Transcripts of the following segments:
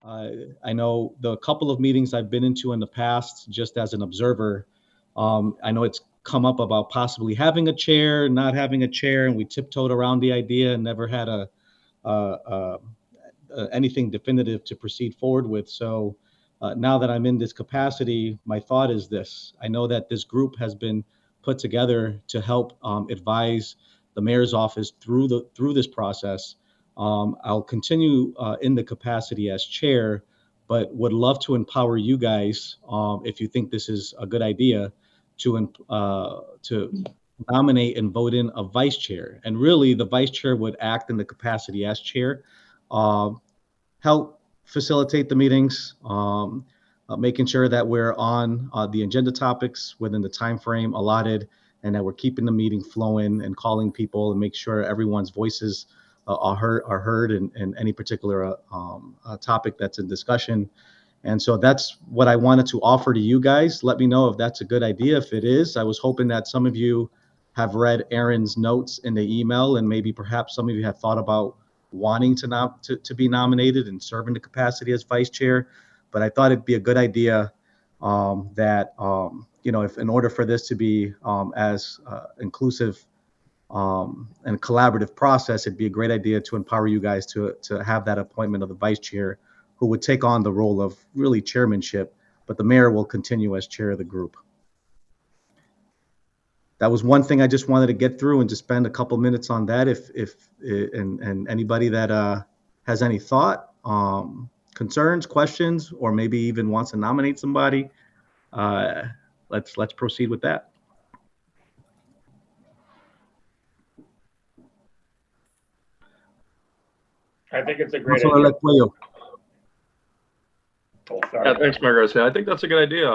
I know the couple of meetings I've been into in the past, just as an observer, I know it's come up about possibly having a chair, not having a chair, and we tiptoed around the idea and never had anything definitive to proceed forward with. So now that I'm in this capacity, my thought is this. I know that this group has been put together to help advise the mayor's office through this process. I'll continue in the capacity as chair, but would love to empower you guys, if you think this is a good idea, to nominate and vote in a vice chair. And really, the vice chair would act in the capacity as chair, help facilitate the meetings, making sure that we're on the agenda topics within the time frame allotted, and that we're keeping the meeting flowing and calling people and make sure everyone's voices are heard in any particular topic that's in discussion. And so that's what I wanted to offer to you guys. Let me know if that's a good idea. If it is, I was hoping that some of you have read Aaron's notes in the email, and maybe perhaps some of you have thought about wanting to be nominated and serve in the capacity as vice chair. But I thought it'd be a good idea that, if in order for this to be as inclusive and collaborative process, it'd be a great idea to empower you guys to have that appointment of the vice chair, who would take on the role of really chairmanship, but the mayor will continue as chair of the group. That was one thing I just wanted to get through and just spend a couple minutes on that. And anybody that has any thought, concerns, questions, or maybe even wants to nominate somebody, let's proceed with that. I think it's a great idea. Yeah, thanks, Margaret. I think that's a good idea.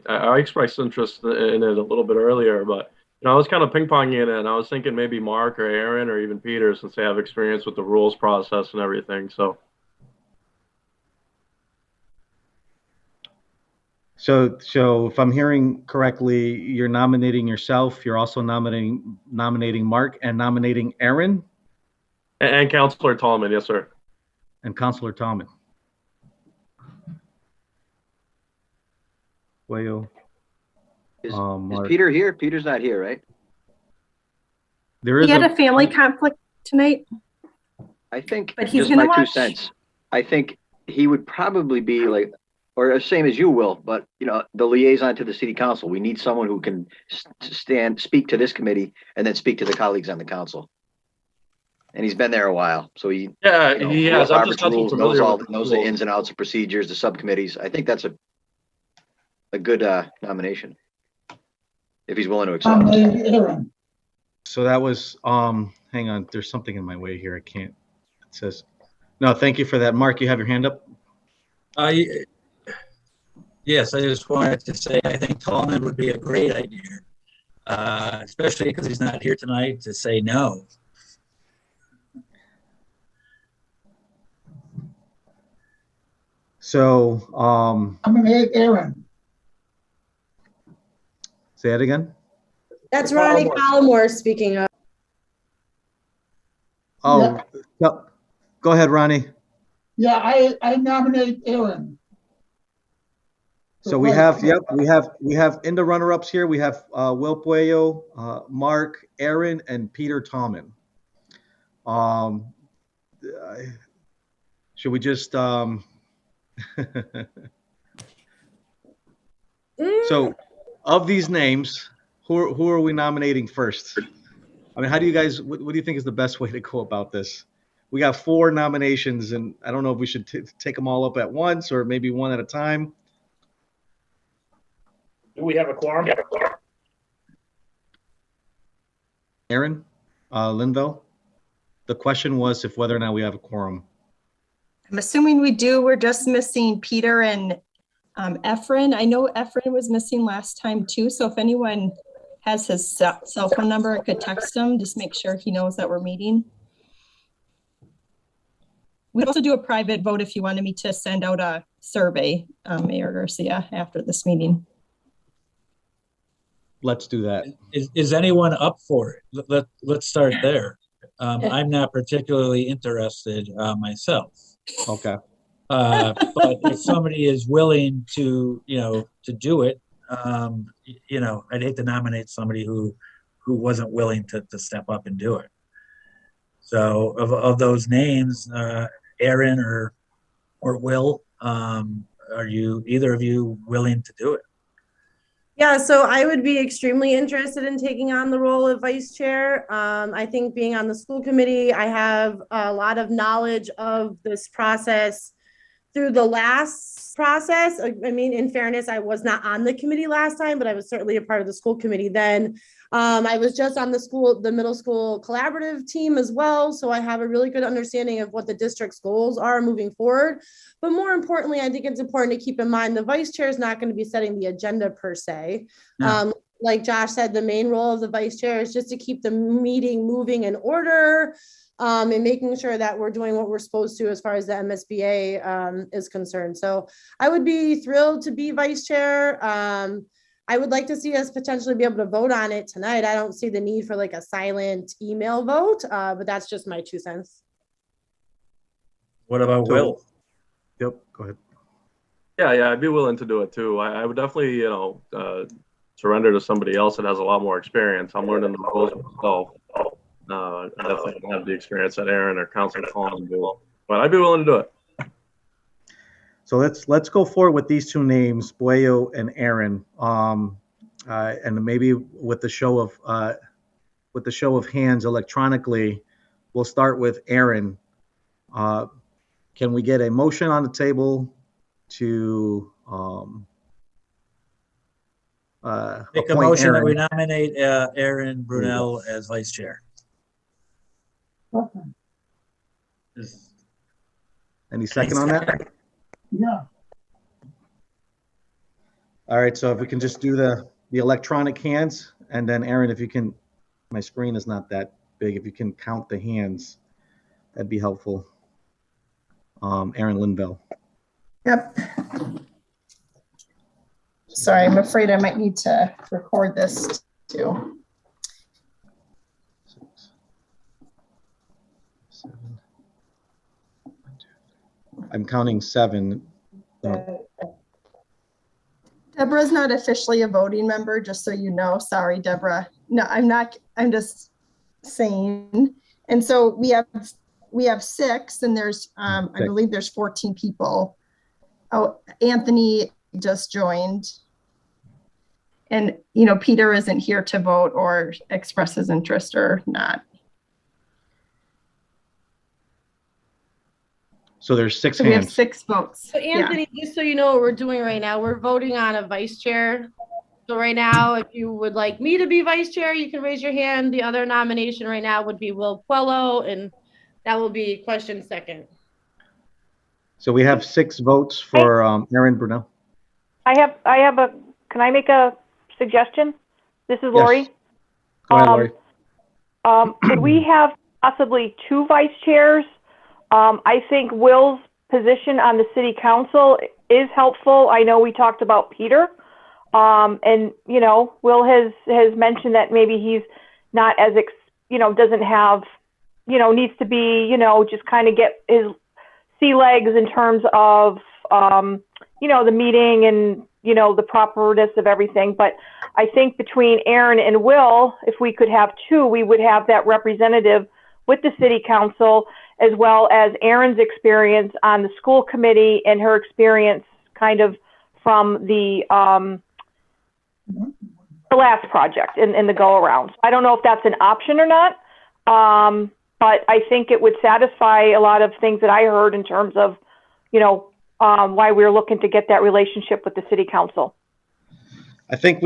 I expressed interest in it a little bit earlier, but I was kind of ping-ponging it, and I was thinking maybe Mark or Aaron or even Peter, since they have experience with the rules process and everything. So if I'm hearing correctly, you're nominating yourself. You're also nominating Mark and nominating Aaron and Councilor Tallman, yes, sir. And Councilor Tallman. Is Peter here? Peter's not here, right? There is. He had a family conflict tonight. I think, but he's just my watch. 2 cents. I think he would probably be like, or the same as you will, but the liaison to the city council. We need someone who can speak to this committee and then speak to the colleagues on the council. And he's been there a while, so he has. I'm just rules, knows the ins and outs of procedures, the subcommittees. I think that's a good nomination, if he's willing to accept. So that was hang on, there's something in my way here. I can't. It says no. Thank you for that. Mark, you have your hand up. Yes, I just wanted to say I think Tallman would be a great idea, especially because he's not here tonight to say no. So I'm gonna hit Aaron. Say that again. That's Ronnie Collmore speaking up. Oh, no. Go ahead, Ronnie. Yeah, I nominate Aaron. So we have, we have in the runner-ups here, we have Will Puello, Mark, Aaron, and Peter Tallman. Should we just so of these names, who are we nominating first? I mean, how do you guys, what do you think is the best way to go about this? We got 4 nominations, and I don't know if we should take them all up at once or maybe one at a time. Do we have a quorum? Aaron, Linville, the question was if whether or not we have a quorum. I'm assuming we do. We're just missing Peter and Efren. I know Efren was missing last time too. So if anyone has his cell phone number, I could text him, just make sure he knows that we're meeting. We'd also do a private vote if you wanted me to send out a survey, Mayor Garcia, after this meeting. Let's do that. Is anyone up for it? Let's start there. I'm not particularly interested myself. Okay. But if somebody is willing to, to do it, I'd hate to nominate somebody who wasn't willing to step up and do it. So of those names, Aaron or Will, are either of you willing to do it? Yeah, so I would be extremely interested in taking on the role of vice chair. I think being on the school committee, I have a lot of knowledge of this process through the last process. I mean, in fairness, I was not on the committee last time, but I was certainly a part of the school committee then. I was just on the middle school collaborative team as well. So I have a really good understanding of what the district's goals are moving forward. But more importantly, I think it's important to keep in mind the vice chair is not going to be setting the agenda per se. No. Like Josh said, the main role of the vice chair is just to keep the meeting moving in order, and making sure that we're doing what we're supposed to as far as the MSBA is concerned. So I would be thrilled to be vice chair. I would like to see us potentially be able to vote on it tonight. I don't see the need for like a silent email vote, but that's just my 2 cents. What about Will? Yep, go ahead. Yeah, I'd be willing to do it too. I would definitely, surrender to somebody else that has a lot more experience. I'm learning the rules myself. I definitely don't have the experience that Aaron or Councilman Collins do, but I'd be willing to do it. So let's go forward with these two names, Buello and Aaron, and maybe with the show of hands electronically, we'll start with Aaron. Can we get a motion on the table to make a motion Aaron? That we nominate Aaron Brunel as vice chair? Okay. Any second on that? Yeah. All right, so if we can just do the electronic hands, and then Aaron, if you can, my screen is not that big. If you can count the hands, that'd be helpful. Aaron Lindville. Yep. Sorry, I'm afraid I might need to record this too. 6, 7. I'm counting 7. Deborah's not officially a voting member, just so you know. Sorry, Deborah. No, I'm not. I'm just saying. And so we have 6, and there's I believe there's 14 people. Oh, Anthony just joined, and Peter isn't here to vote or express his interest or not. So there's 6 hands. We have 6 votes. So Anthony, just so you know what we're doing right now, we're voting on a vice chair. So right now, if you would like me to be vice chair, you can raise your hand. The other nomination right now would be Will Puello, and that will be question second. So we have 6 votes for Aaron Brunel. Can I make a suggestion? This is Lori. Yes. Go ahead, Lori. Could we have possibly 2 vice chairs? I think Will's position on the city council is helpful. I know we talked about Peter, and Will has mentioned that maybe he's not as doesn't have needs to be just kind of get his sea legs in terms of the meeting and the properness of everything. But I think between Aaron and Will, if we could have 2, we would have that representative with the city council, as well as Aaron's experience on the school committee and her experience kind of from the last project in the go around. I don't know if that's an option or not, but I think it would satisfy a lot of things that I heard in terms of, why we're looking to get that relationship with the city council. Thank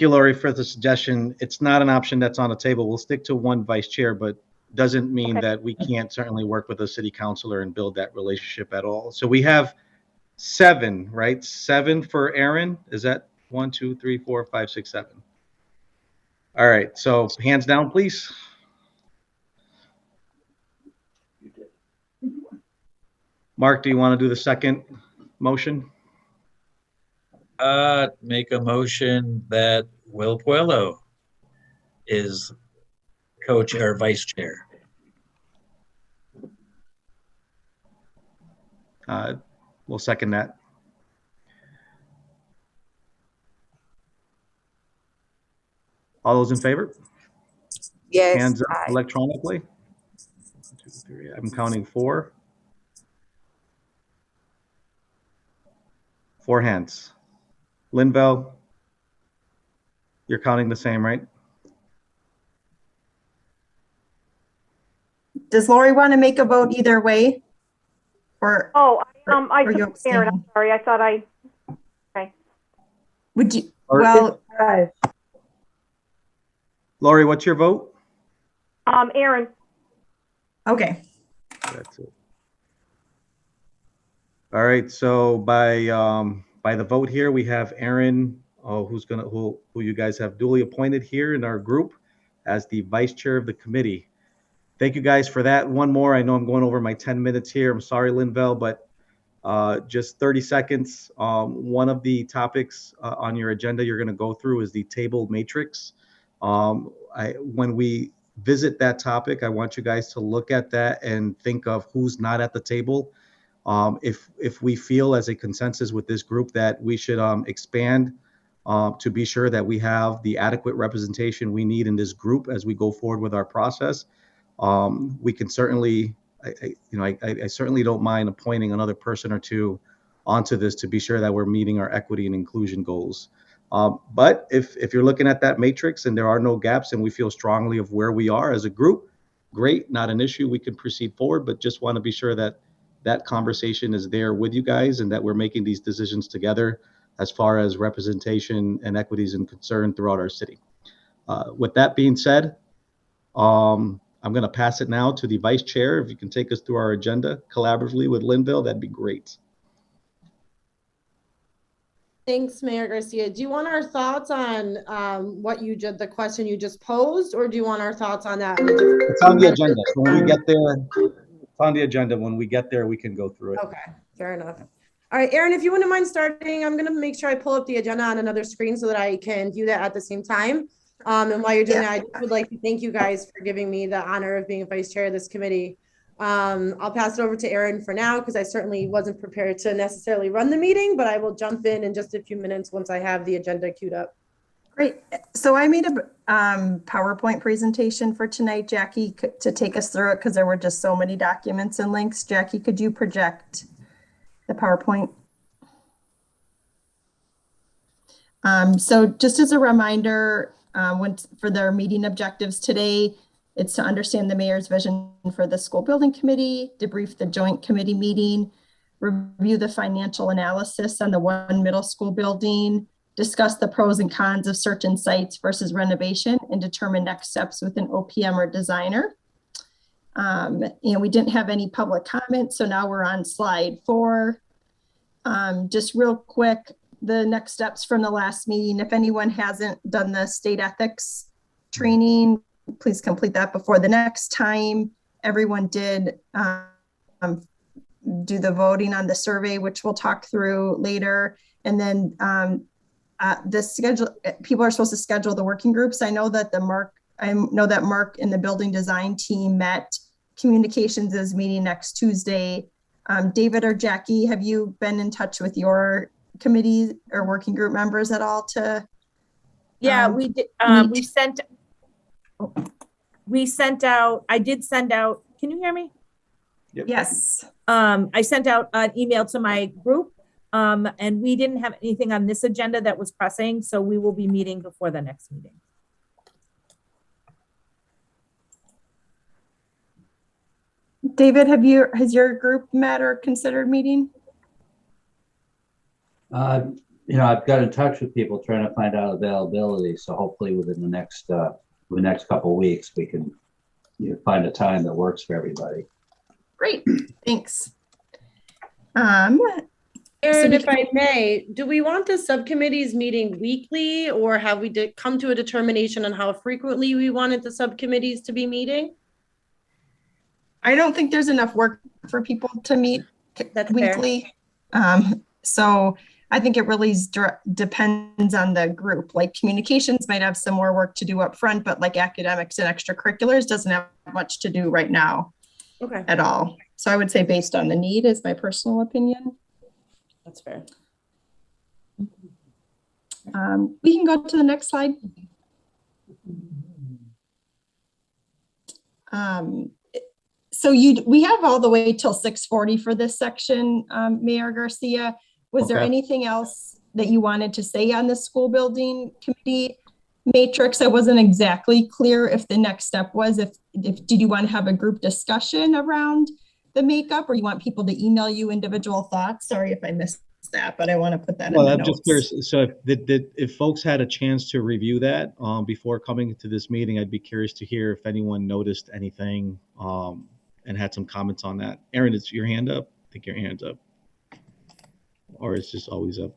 you, Lori, for the suggestion. It's not an option that's on the table. We'll stick to 1 vice chair, but doesn't mean that we can't certainly work with a city councilor and build that relationship at all. So we have 7, right? 7 for Aaron. Is that 1, 2, 3, 4, 5, 6, 7? All right. So hands down, please. Mark, do you want to do the second motion? Make a motion that Will Puello is co-chair, vice chair. We'll second that. All those in favor? Yes. Hands up Aye. electronically. 1, 2, 3. I'm counting 4. 4 hands. Linville, you're counting the same, right? Does Lori want to make a vote either way? Or Oh, I Or you took Aaron. I'm abstain? sorry. I thought I. would you, Or- well, Lori, what's your vote? Aaron. okay. That's it. All right, so by the vote here, we have Aaron, who you guys have duly appointed here in our group as the vice chair of the committee. Thank you guys for that. One more, I know I'm going over my 10 minutes here. I'm sorry, Linville, but just 30 seconds. One of the topics on your agenda you're going to go through is the table matrix. When we visit that topic, I want you guys to look at that and think of who's not at the table. If we feel as a consensus with this group that we should expand to be sure that we have the adequate representation we need in this group as we go forward with our process, we can certainly, I certainly don't mind appointing another person or two onto this to be sure that we're meeting our equity and inclusion goals. But if you're looking at that matrix and there are no gaps and we feel strongly of where we are as a group, great, not an issue. We can proceed forward, but just want to be sure that that conversation is there with you guys and that we're making these decisions together as far as representation and equities and concern throughout our city. With that being said, I'm going to pass it now to the vice chair. If you can take us through our agenda collaboratively with Linville, that'd be great. Thanks, Mayor Garcia. Do you want our thoughts on the question you just posed, or do you want our thoughts on that? It's on the agenda. So when we get there, it's on the agenda. When we get there, we can go through it. Okay, fair enough. All right, Aaron, if you wouldn't mind starting, I'm going to make sure I pull up the agenda on another screen so that I can view that at the same time. And while you're doing that, I would like to thank you guys for giving me the honor of being vice chair of this committee. I'll pass it over to Aaron for now because I certainly wasn't prepared to necessarily run the meeting, but I will jump in just a few minutes once I have the agenda queued up. Great. So I made a PowerPoint presentation for tonight, Jackie, to take us through it because there were just so many documents and links. Jackie, could you project the PowerPoint? So just as a reminder, for their meeting objectives today, it's to understand the mayor's vision for the school building committee, debrief the joint committee meeting, review the financial analysis on the one middle school building, discuss the pros and cons of certain sites versus renovation, and determine next steps with an OPM or designer. And we didn't have any public comment, so now we're on slide 4. Just real quick, the next steps from the last meeting. If anyone hasn't done the state ethics training, please complete that before the next time. Everyone did do the voting on the survey, which we'll talk through later. And then the schedule, people are supposed to schedule the working groups. I know that Mark and the building design team met. Communications is meeting next Tuesday. David or Jackie, have you been in touch with your committee or working group members at all to? Yeah, we did. We sent out, I did send out, can you hear me? Yep. Yes. I sent out an email to my group and we didn't have anything on this agenda that was pressing. So we will be meeting before the next meeting. David, has your group met or considered meeting? I've got in touch with people trying to find out availability. So hopefully within the next couple of weeks, we can find a time that works for everybody. Great, thanks. Aaron, if I may, do we want the subcommittees meeting weekly, or have we come to a determination on how frequently we wanted the subcommittees to be meeting? I don't think there's enough work for people to meet weekly. So I think it really depends on the group. Like communications might have some more work to do up front, but like academics and extracurriculars doesn't have much to do right now at all. So I would say based on the need is my personal opinion. That's fair. We can go to the next slide. So we have all the way till 6:40 for this section, Mayor Garcia. Was there Okay. anything else that you wanted to say on the school building committee matrix? I wasn't exactly clear if the next step was, if did you want to have a group discussion around the makeup, or you want people to email you individual thoughts? Sorry if I missed that, but I want to put that in the I'm notes. just curious. So if folks had a chance to review that before coming to this meeting, I'd be curious to hear if anyone noticed anything and had some comments on that. Aaron, is your hand up? I think your hand's up. Or it's just always up.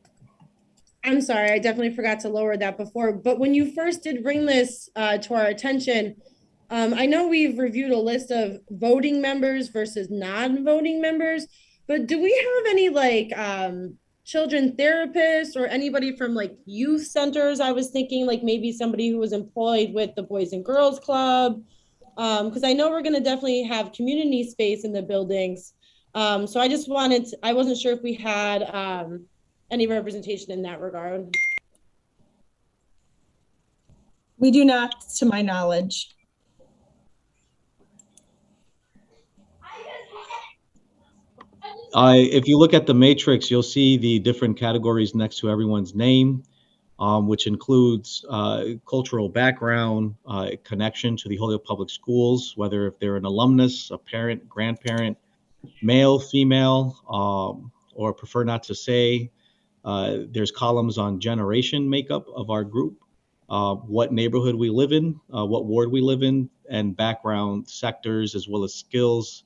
I'm sorry, I definitely forgot to lower that before, but when you first did bring this to our attention, I know we've reviewed a list of voting members versus non-voting members, but do we have any like children therapists or anybody from like youth centers? I was thinking like maybe somebody who was employed with the Boys and Girls Club, because I know we're going to definitely have community space in the buildings. So I just I wasn't sure if we had any representation in that regard. We do not, to my knowledge. If you look at the matrix, you'll see the different categories next to everyone's name, which includes cultural background, connection to the Hilltop Public Schools, whether if they're an alumnus, a parent, grandparent, male, female, or prefer not to say. There's columns on generation makeup of our group, what neighborhood we live in, what ward we live in, and background sectors as well as skills.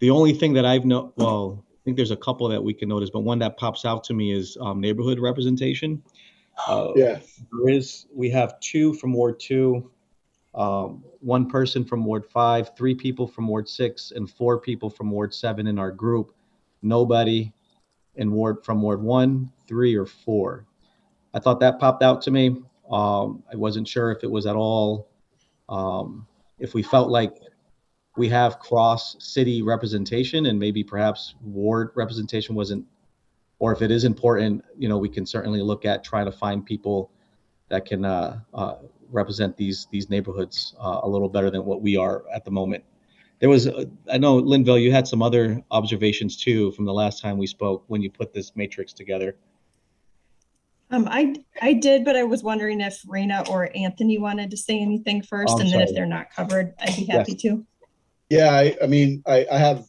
The only thing that I think there's a couple that we can notice, but one that pops out to me is neighborhood representation. We have 2 from Ward 2, 1 person from Ward 5, 3 people from Ward 6, and 4 people from Ward 7 in our group. Nobody in from Ward 1, 3, or 4. I thought that popped out to me. I wasn't sure if it was at all, if we felt like we have cross-city representation and maybe perhaps ward representation wasn't, or if it is important, we can certainly look at trying to find people that can represent these neighborhoods a little better than what we are at the moment. There was, I know, Linville, you had some other observations too from the last time we spoke when you put this matrix together. I did, but I was wondering if Raina or Anthony wanted to say anything first, and then if they're not covered, I'd be happy to. Yeah, I mean, I have,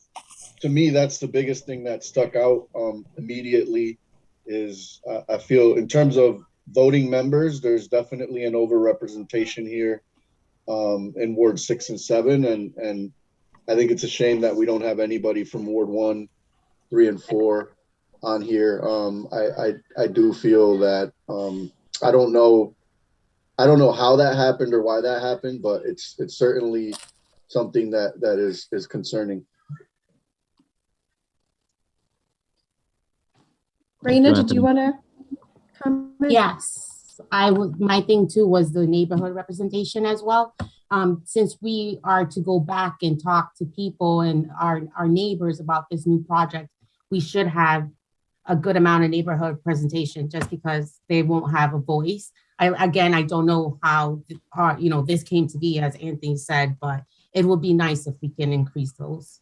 to me, that's the biggest thing that stuck out immediately is I feel in terms of voting members, there's definitely an overrepresentation here in Ward 6 and 7. And I think it's a shame that we don't have anybody from Ward 1, 3, and 4 on here. I do feel that I don't know how that happened or why that happened, but it's certainly something that is concerning. Raina, did you want to comment? Yes, my thing too was the neighborhood representation as well. Since we are to go back and talk to people and our neighbors about this new project, we should have a good amount of neighborhood representation just because they won't have a voice. I don't know how this came to be, as Anthony said, but it would be nice if we can increase those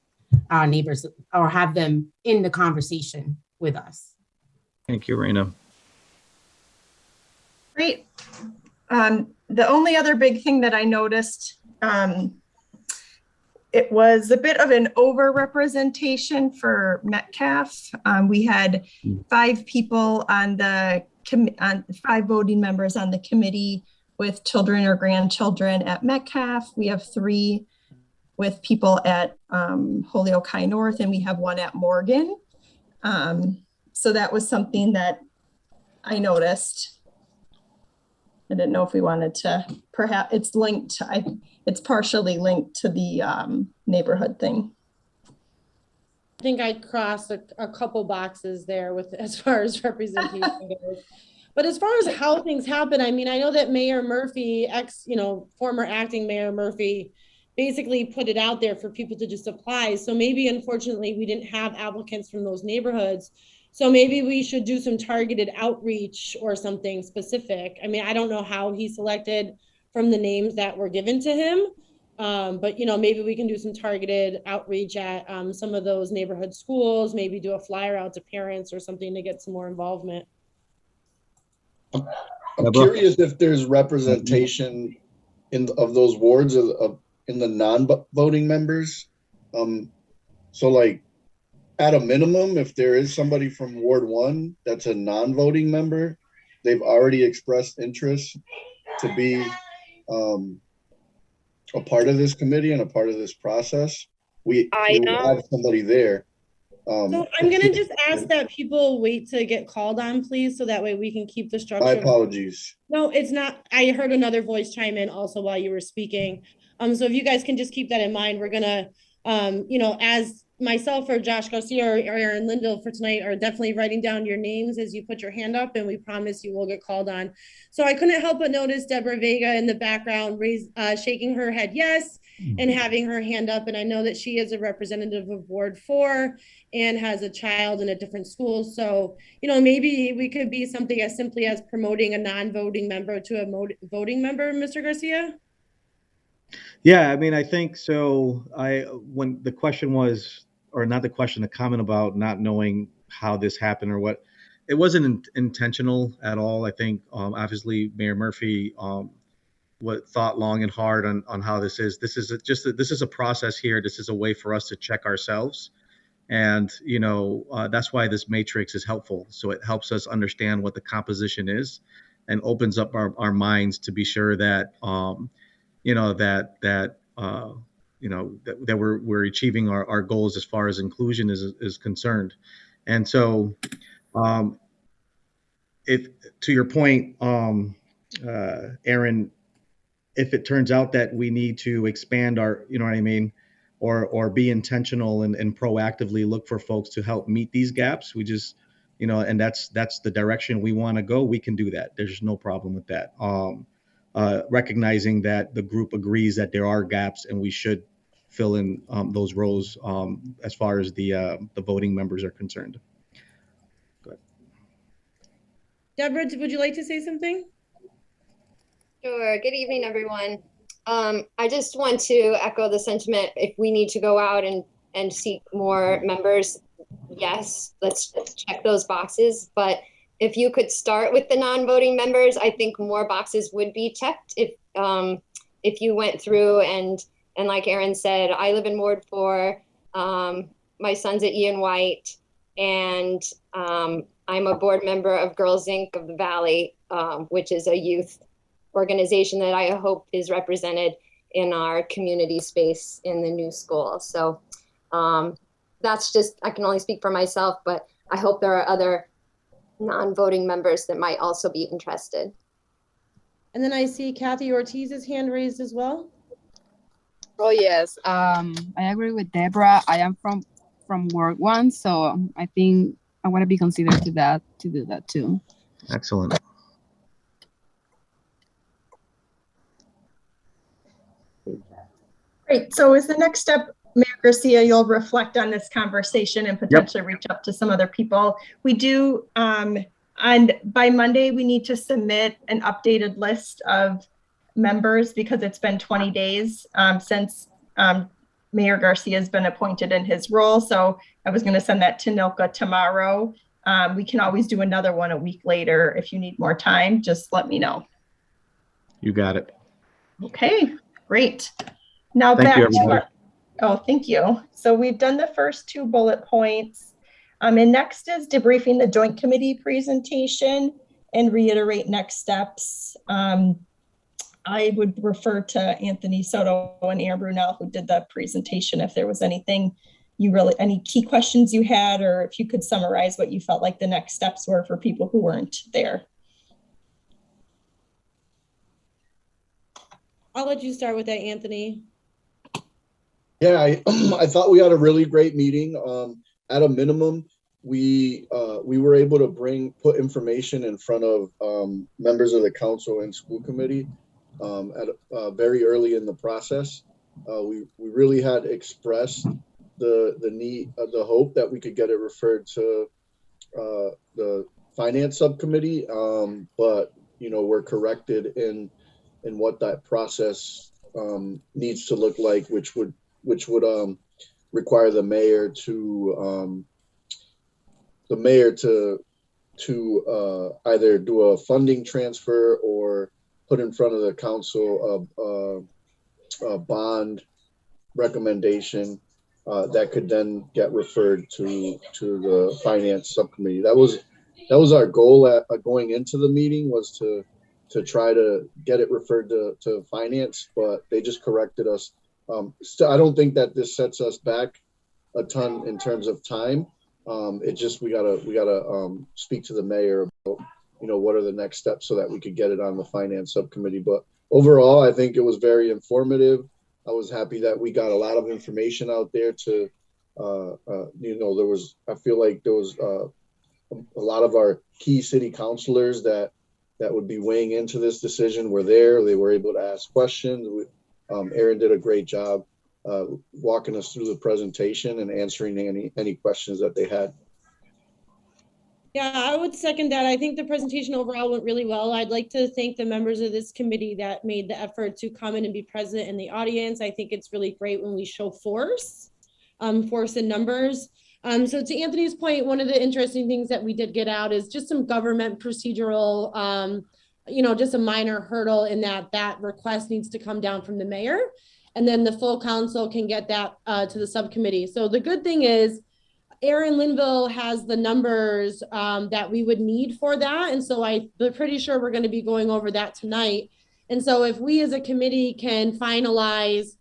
neighbors or have them in the conversation with us. Thank you, Raina. Great. The only other big thing that I noticed, it was a bit of an over-representation for Metcalf. We had 5 people on the 5 voting members on the committee with children or grandchildren at Metcalf. We have 3 with people at Holyoke High North, and we have 1 at Morgan. So that was something that I noticed. I didn't know if we wanted to, perhaps it's linked to, it's partially linked to the neighborhood thing. I think I crossed a couple boxes there with as far as representation goes. But as far as how things happen, I mean, I know that Mayor Murphy, former acting Mayor Murphy, basically put it out there for people to just apply. So maybe unfortunately we didn't have applicants from those neighborhoods. So maybe we should do some targeted outreach or something specific. I mean, I don't know how he selected from the names that were given to him. But you know, maybe we can do some targeted outreach at some of those neighborhood schools, maybe do a flyer out to parents or something to get some more involvement. I'm curious if there's representation of those wards in the non-voting members. So like at a minimum, if there is somebody from Ward 1 that's a non-voting member, they've already expressed interest to be a part of this committee and a part of this process. We have somebody there. So I'm gonna just ask that people wait to get called on, please, so that way we can keep the structure. My apologies. No, it's not. I heard another voice chime in also while you were speaking. So if you guys can just keep that in mind, we're gonna, you know, as myself or Josh Garcia or Aaron Lindell for tonight are definitely writing down your names as you put your hand up, and we promise you will get called on. So I couldn't help but notice Deborah Vega in the background shaking her head yes and having her hand up. And I know that she is a representative of Ward 4 and has a child in a different school. So, you know, maybe we could be something as simply as promoting a non-voting member to a voting member, Mr. Garcia. Yeah, I mean, I think so. When the question was, or not the question, the comment about not knowing how this happened or what, it wasn't intentional at all. I think obviously Mayor Murphy thought long and hard on how this is. This is a process here. This is a way for us to check ourselves, and you know that's why this matrix is helpful. So it helps us understand what the composition is, and opens up our minds to be sure that you know that we're achieving our goals as far as inclusion is concerned. And so if to your point, Aaron, if it turns out that we need to expand our, you know what I mean, or be intentional and proactively look for folks to help meet these gaps, we just, you know, and that's the direction we want to go, we can do that. There's no problem with that. Recognizing that the group agrees that there are gaps and we should fill in those roles as far as the voting members are concerned. Go ahead. Deborah, would you like to say something? Sure. Good evening, everyone. I just want to echo the sentiment. If we need to go out and seek more members, yes, let's check those boxes. But if you could start with the non-voting members, I think more boxes would be checked. If you went through and like Aaron said, I live in Ward 4. My son's at Ian White, and I'm a board member of Girls Inc. of the Valley, which is a youth organization that I hope is represented in our community space in the new school. So that's just, I can only speak for myself, but I hope there are other non-voting members that might also be interested. And then I see Kathy Ortiz's hand raised as well. Oh yes, I agree with Deborah. I am from Ward 1, so I think I want to be considered to do that too. Excellent. Great. So is the next step, Mayor Garcia, you'll reflect on this conversation and potentially reach out to some other people. We do, and by Monday, we need to submit an updated list of members because it's been 20 days since Mayor Garcia has been appointed in his role. So I was going to send that to Nilka tomorrow. We can always do another one a week later. If you need more time, just let me know. You got it. Okay, great. Now back to our, thank you. So we've done the first 2 bullet points. And next is debriefing the joint committee presentation and reiterate next steps. I would refer to Anthony Soto and Aaron Brunel, who did the presentation, if there was anything any key questions you had, or if you could summarize what you felt like the next steps were for people who weren't there. I'll let you start with that, Anthony. Yeah, I thought we had a really great meeting. At a minimum, we were able to put information in front of members of the council and school committee very early in the process. We really had expressed the need, the hope that we could get it referred to the finance subcommittee, but we're corrected in what that process needs to look like, which would require the mayor to either do a funding transfer or put in front of the council a bond recommendation that could then get referred to the finance subcommittee. That was our goal at going into the meeting, was to try to get it referred to finance, but they just corrected us. So I don't think that this sets us back a ton in terms of time. It just we gotta speak to the mayor about what are the next steps so that we could get it on the finance subcommittee. But overall, I think it was very informative. I was happy that we got a lot of information out there to I feel like there was a lot of our key city councilors that would be weighing into this decision were there. They were able to ask questions. Aaron did a great job walking us through the presentation and answering any questions that they had. Yeah, I would second that. I think the presentation overall went really well. I'd like to thank the members of this committee that made the effort to come in and be present in the audience. I think it's really great when we show force in numbers. So to Anthony's point, one of the interesting things that we did get out is just some government procedural, just a minor hurdle in that request needs to come down from the mayor, and then the full council can get that to the subcommittee. So the good thing is Aaron Linville has the numbers that we would need for that. And so I'm pretty sure we're going to be going over that tonight. And so if we as a committee can finalize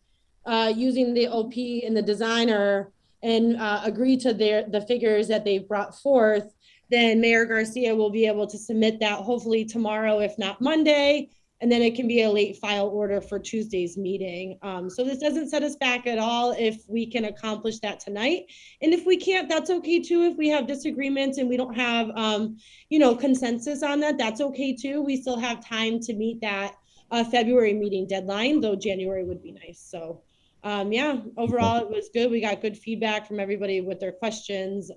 using the OP and the designer and agree to the figures that they've brought forth, then Mayor Garcia will be able to submit that hopefully tomorrow, if not Monday. And then it can be a late file order for Tuesday's meeting. So this doesn't set us back at all if we can accomplish that tonight. And if we can't, that's okay too. If we have disagreements and we don't have, consensus on that, that's okay too. We still have time to meet that February meeting deadline, though January would be nice. So overall it was good. We got good feedback from everybody with their questions.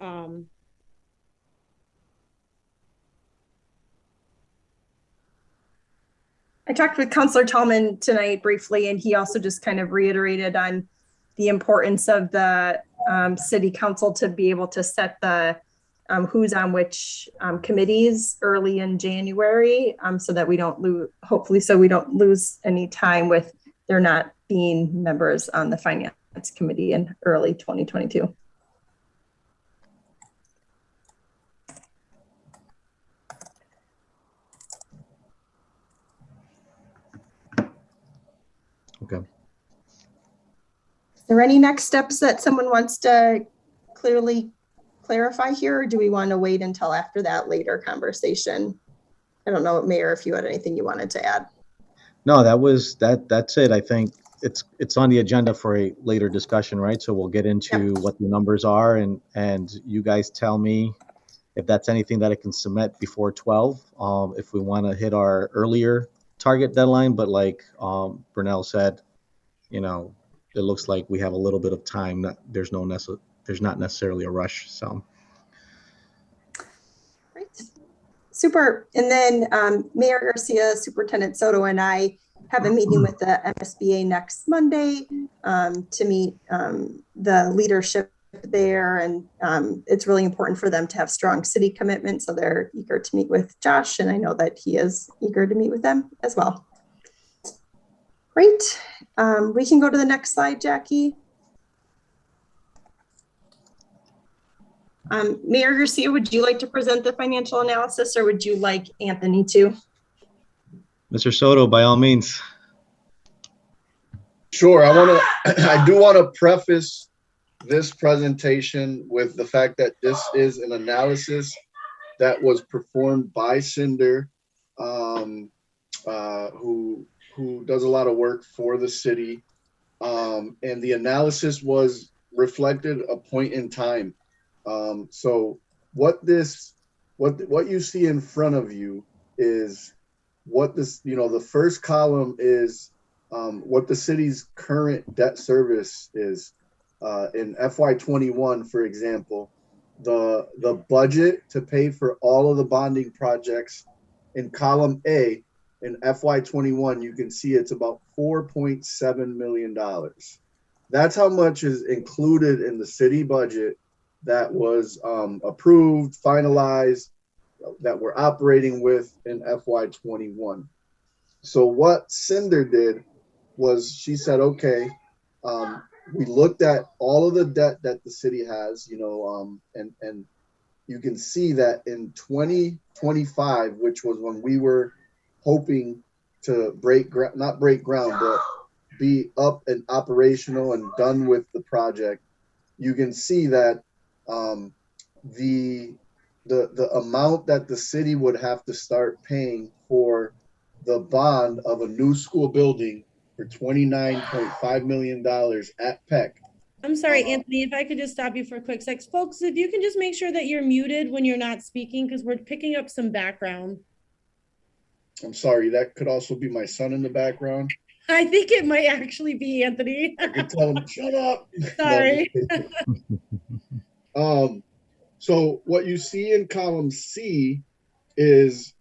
I talked with Councilor Tallman tonight briefly, and he also just kind of reiterated on the importance of the city council to be able to set the who's on which committees early in January, so that we don't lose any time with there not being members on the finance committee in early 2022. Okay. Is there any next steps that someone wants to clearly clarify here, or do we want to wait until after that later conversation? I don't know, Mayor, if you had anything you wanted to add. No, that's it. I think it's on the agenda for a later discussion, right? So we'll get into what the numbers are, and you guys tell me if that's anything that I can submit before 12. If we want to hit our earlier target deadline, but like Brunel said, it looks like we have a little bit of time. There's not necessarily a rush. So great, super. And then Mayor Garcia, Superintendent Soto, and I have a meeting with the MSBA next Monday to meet the leadership there, and it's really important for them to have strong city commitment, so they're eager to meet with Josh, and I know that he is eager to meet with them as well. Great. We can go to the next slide, Jackie. Mayor Garcia, would you like to present the financial analysis, or would you like Anthony to? Mr. Soto, by all means. Sure. I do want to preface this presentation with the fact that this is an analysis that was performed by Cinder, who does a lot of work for the city, and the analysis was reflected a point in time. So what you see in front of you is what this, the first column is what the city's current debt service is. In FY21, for example, the budget to pay for all of the bonding projects in column A in FY21, you can see it's about $4.7 million. That's how much is included in the city budget that was approved, finalized, that we're operating with in FY21. So what Cinder did was she said, okay, we looked at all of the debt that the city has, and you can see that in 2025, which was when we were hoping to not break ground, but be up and operational and done with the project, you can see that the amount that the city would have to start paying for the bond of a new school building for $29.5 million at Peck. I'm sorry, Anthony, if I could just stop you for a quick sec. Folks, if you can just make sure that you're muted when you're not speaking, because we're picking up some background. I'm sorry, that could also be my son in the background. I think it might actually be Anthony. I could tell him, shut up. Sorry. So what you see in column C is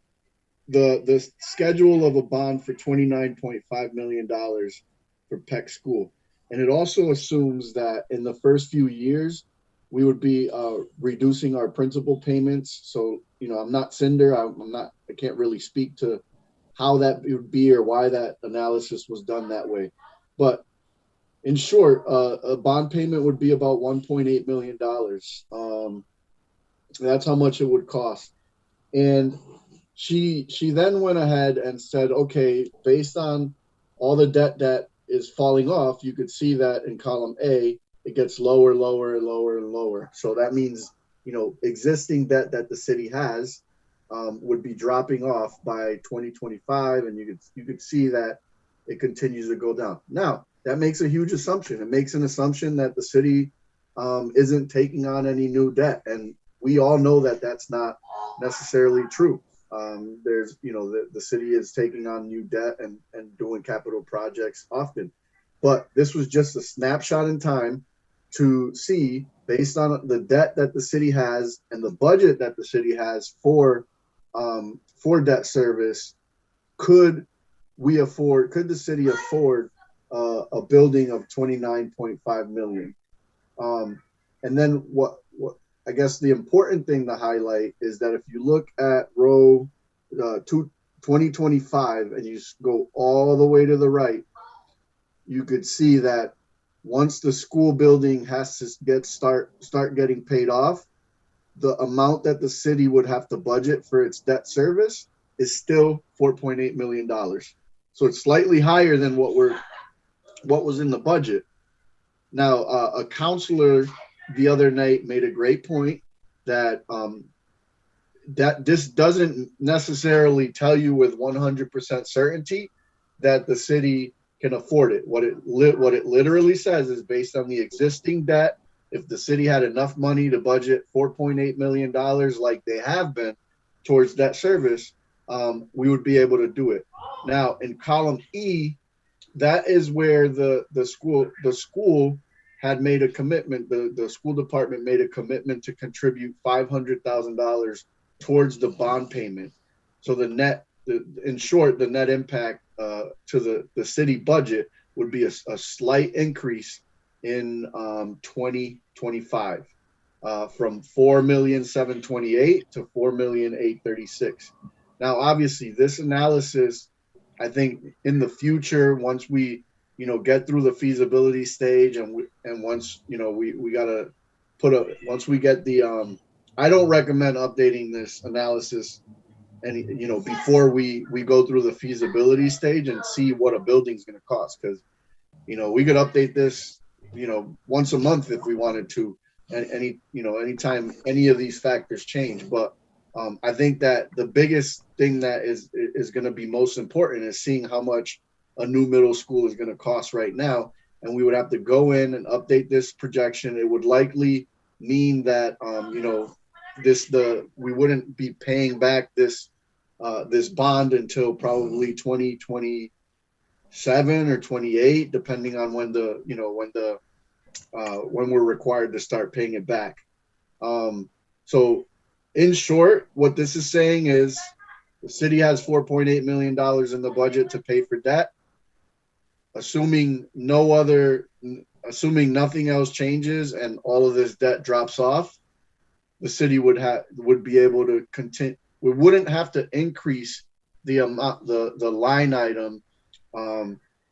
the schedule of a bond for $29.5 million for Peck School. And it also assumes that in the first few years, we would be reducing our principal payments. So, I'm not Cinder. I can't really speak to how that would be or why that analysis was done that way. But in short, a bond payment would be about $1.8 million. That's how much it would cost. And she then went ahead and said, okay, based on all the debt that is falling off, you could see that in column A, it gets lower, lower, lower, and lower. So that means, existing debt that the city has would be dropping off by 2025, and you could see that it continues to go down. Now, that makes a huge assumption. It makes an assumption that the city isn't taking on any new debt, and we all know that that's not necessarily true. There's, the city is taking on new debt and doing capital projects often. But this was just a snapshot in time to see, based on the debt that the city has and the budget that the city has for debt service, could the city afford a building of $29.5 million? And then what I guess the important thing to highlight is that if you look at row 2025 and you go all the way to the right, you could see that once the school building has to start getting paid off, the amount that the city would have to budget for its debt service is still $4.8 million. So it's slightly higher than what was in the budget. Now, a counselor the other night made a great point that that this doesn't necessarily tell you with 100% certainty that the city can afford it. What it literally says is, based on the existing debt, if the city had enough money to budget $4.8 million like they have been towards debt service, we would be able to do it. Now, in column E, that is where the school had made a commitment. The school department made a commitment to contribute $500,000 towards the bond payment. So in short, the net impact to the city budget would be a slight increase in 2025 from $4,728,000 to $4,836,000. Now, obviously, this analysis, I think, in the future, once we get through the feasibility stage, and once we gotta once we get the I don't recommend updating this analysis before we go through the feasibility stage and see what a building's going to cost, because we could update this once a month if we wanted to, and anytime any of these factors change. But I think that the biggest thing that is going to be most important is seeing how much a new middle school is going to cost right now, and we would have to go in and update this projection. It would likely mean that we wouldn't be paying back this bond until probably 2027 27 or 28, depending on when the, you know, when we're required to start paying it back. So in short, what this is saying is the city has $4.8 million in the budget to pay for debt. Assuming nothing else changes and all of this debt drops off, the city would be able to continue. We wouldn't have to increase the amount, the line item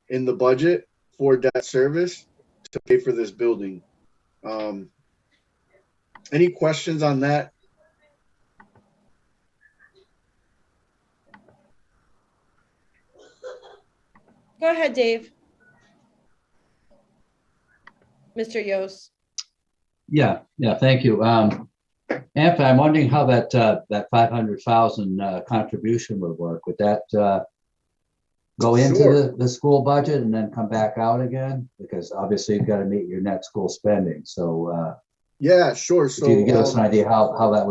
in the budget for debt service to pay for this building. Any questions on that? Go ahead, Dave. Mr. Yost. Yeah, thank you. Anthony, I'm wondering how that 500,000 contribution would work. Would that go into the school budget and then come back out again? Because obviously you've got to meet your net school spending. So yeah, sure. So can you give us an idea how that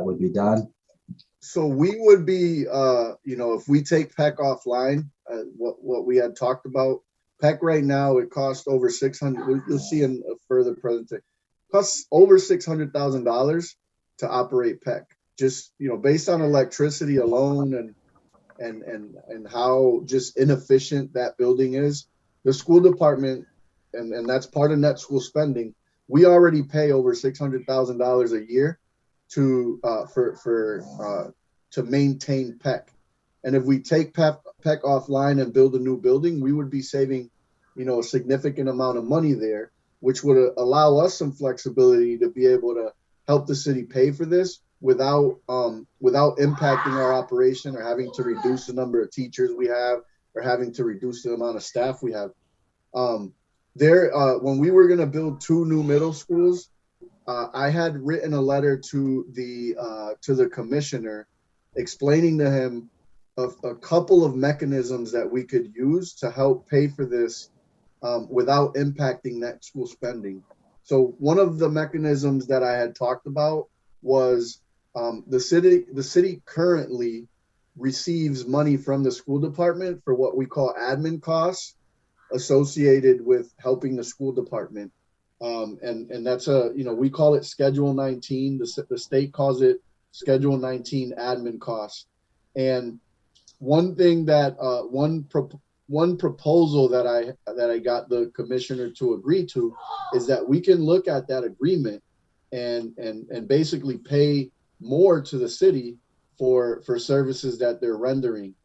would be done? So we would be, you know, if we take Peck offline, what we had talked about, Peck right now, it costs over 600. You'll see in a further presentation, costs over $600,000 to operate Peck. Just, you know, based on electricity alone and how just inefficient that building is. The school department, and that's part of net school spending. We already pay over $600,000 a year to maintain Peck. And if we take Peck offline and build a new building, we would be saving, you know, a significant amount of money there, which would allow us some flexibility to be able to help the city pay for this without impacting our operation or having to reduce the number of teachers we have or having to reduce the amount of staff we have. When we were going to build 2 new middle schools, I had written a letter to the commissioner explaining to him a couple of mechanisms that we could use to help pay for this without impacting net school spending. So one of the mechanisms that I had talked about was the city currently receives money from the school department for what we call admin costs associated with helping the school department. And that's we call it Schedule 19. The state calls it Schedule 19 admin costs. And one thing that one proposal that I got the commissioner to agree to is that we can look at that agreement and basically pay more to the city for services that they're rendering.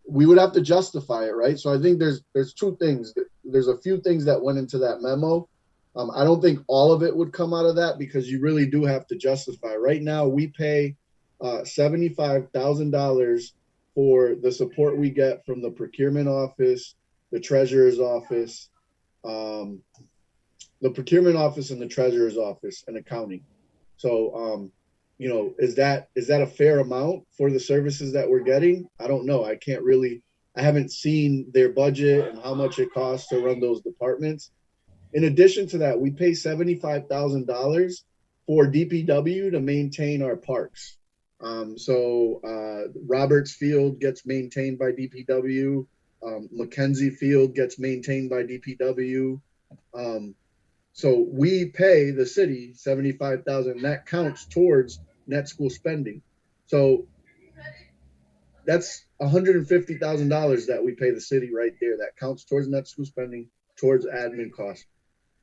We would have to justify it, right? So I think there's 2 things. There's a few things that went into that memo. I don't think all of it would come out of that because you really do have to justify. Right now, we pay $75,000 for the support we get from the procurement office, the treasurer's office, and the treasurer's office and accounting. So, is that a fair amount for the services that we're getting? I don't know. I haven't seen their budget and how much it costs to run those departments. In addition to that, we pay $75,000 for DPW to maintain our parks. Roberts Field gets maintained by DPW. Mackenzie Field gets maintained by DPW. So we pay the city $75,000. That counts towards net school spending. So that's $150,000 that we pay the city right there. That counts towards net school spending, towards admin costs.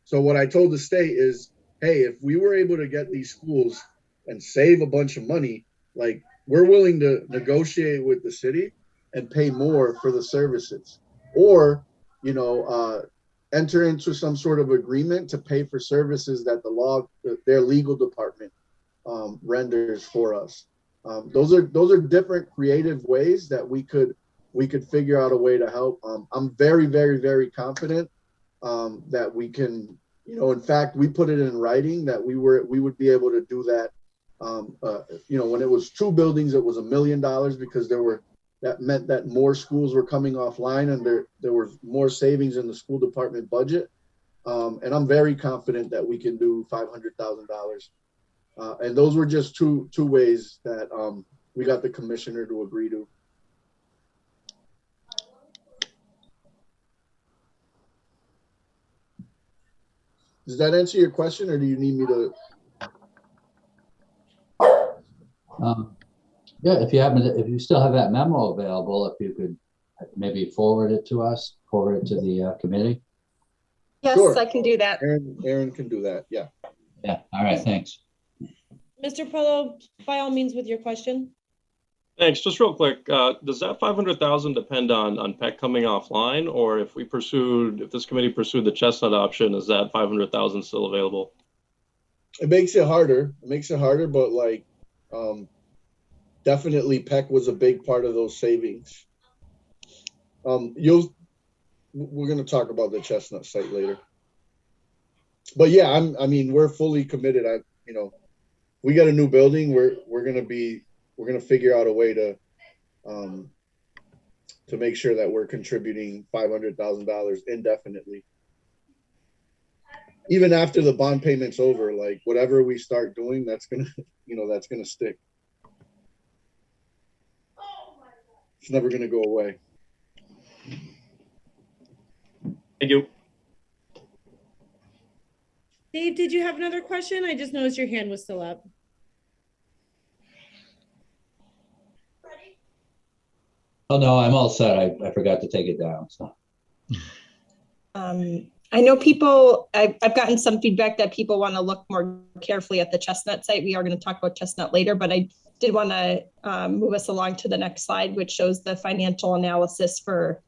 So what I told the state is, hey, if we were able to get these schools and save a bunch of money, like we're willing to negotiate with the city and pay more for the services, or enter into some sort of agreement to pay for services that their legal department renders for us. Those are different creative ways that we could figure out a way to help. I'm very, very, very confident that we can, in fact, we put it in writing that we would be able to do that. When it was 2 buildings, it was $1 million because that meant that more schools were coming offline and there was more savings in the school department budget. And I'm very confident that we can do $500,000. And those were just two ways that we got the commissioner to agree to. Does that answer your question, or do you need me to? Yeah, if you still have that memo available, if you could maybe forward it to us, forward it to the committee. Yes, Sure. I can do that. Aaron can do that. Yeah. Yeah. All right. Thanks. Mr. Polo, by all means with your question. Thanks. Just real quick, does that 500,000 depend on Peck coming offline, or if this committee pursued the Chestnut option, is that 500,000 still available? It makes it harder. But like, definitely Peck was a big part of those savings. We're going to talk about the Chestnut site later. But yeah, I mean, we're fully committed. We got a new building. We're going to figure out a way to make sure that we're contributing $500,000 indefinitely. Even after the bond payment's over, like whatever we start doing, that's going to stick. It's never going to go away. Thank you. Dave, did you have another question? I just noticed your hand was still up. Oh no, I'm all set. I forgot to take it down. So. I know I've gotten some feedback that people want to look more carefully at the Chestnut site. We are going to talk about Chestnut later, but I did want to move us along to the next slide, which shows the financial analysis for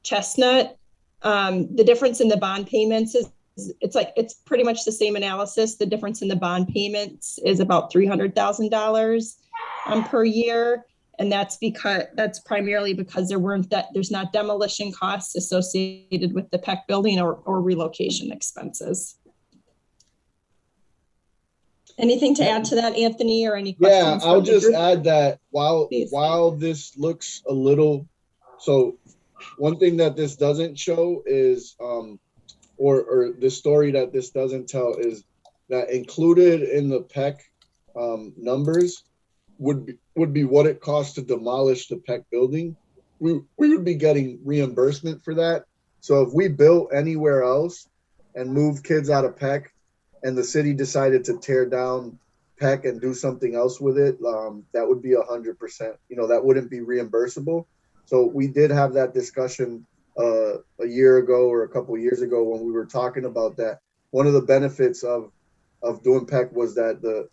Chestnut. The difference in the bond payments it's pretty much the same analysis. The difference in the bond payments is about $300,000 per year. And that's primarily because there's not demolition costs associated with the Peck building or relocation expenses. Anything to add to that, Anthony, or any questions? Yeah, I'll just add that while this looks a little, so one thing that this doesn't show is, or the story that this doesn't tell is that included in the Peck numbers would be what it costs to demolish the Peck building. We would be getting reimbursement for that. So if we built anywhere else and moved kids out of Peck and the city decided to tear down Peck and do something else with it, that would be 100%, that wouldn't be reimbursable. So we did have that discussion a year ago or a couple of years ago when we were talking about that. One of the benefits of doing Peck was that the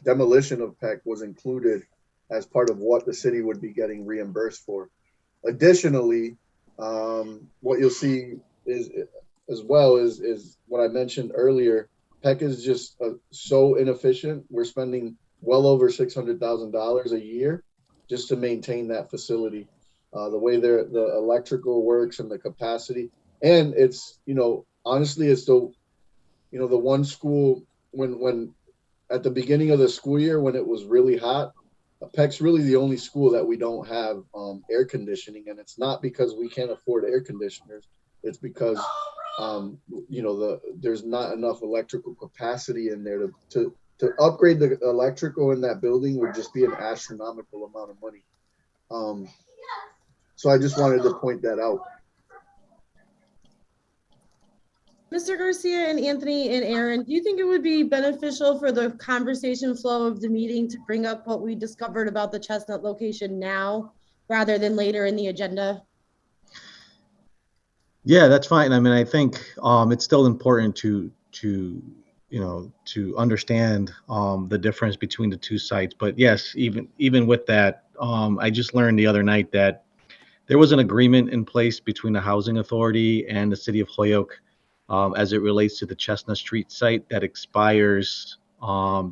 demolition of Peck was included as part of what the city would be getting reimbursed for. Additionally, what you'll see is what I mentioned earlier. Peck is just so inefficient. We're spending well over $600,000 a year just to maintain that facility. The way the electrical works and the capacity, and it's honestly it's the one school when at the beginning of the school year when it was really hot, Peck's really the only school that we don't have air conditioning, and it's not because we can't afford air conditioners. It's because there's not enough electrical capacity in there to upgrade the electrical in that building would just be an astronomical amount of money. So I just wanted to point that out. Mr. Garcia and Anthony and Aaron, do you think it would be beneficial for the conversation flow of the meeting to bring up what we discovered about the Chestnut location now rather than later in the agenda? Yeah, that's fine. I mean, I think it's still important to understand the difference between the two sites. But yes, even with that, I just learned the other night that there was an agreement in place between the Housing Authority and the City of Holyoke as it relates to the Chestnut Street site that expires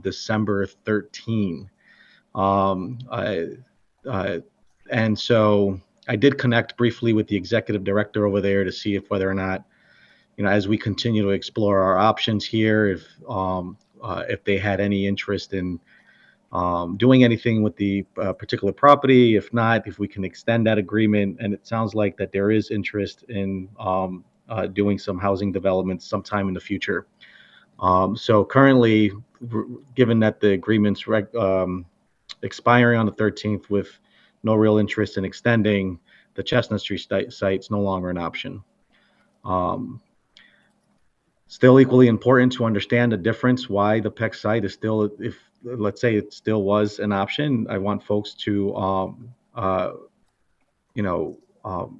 December 13. And so I did connect briefly with the executive director over there to see if whether or not, as we continue to explore our options here, if they had any interest in doing anything with the particular property. If not, if we can extend that agreement. And it sounds like that there is interest in doing some housing developments sometime in the future. So currently, given that the agreement's expiring on the 13th with no real interest in extending, the Chestnut Street site's no longer an option. still equally important to understand the difference why the Peck site is still, if let's say it still was an option. I want folks to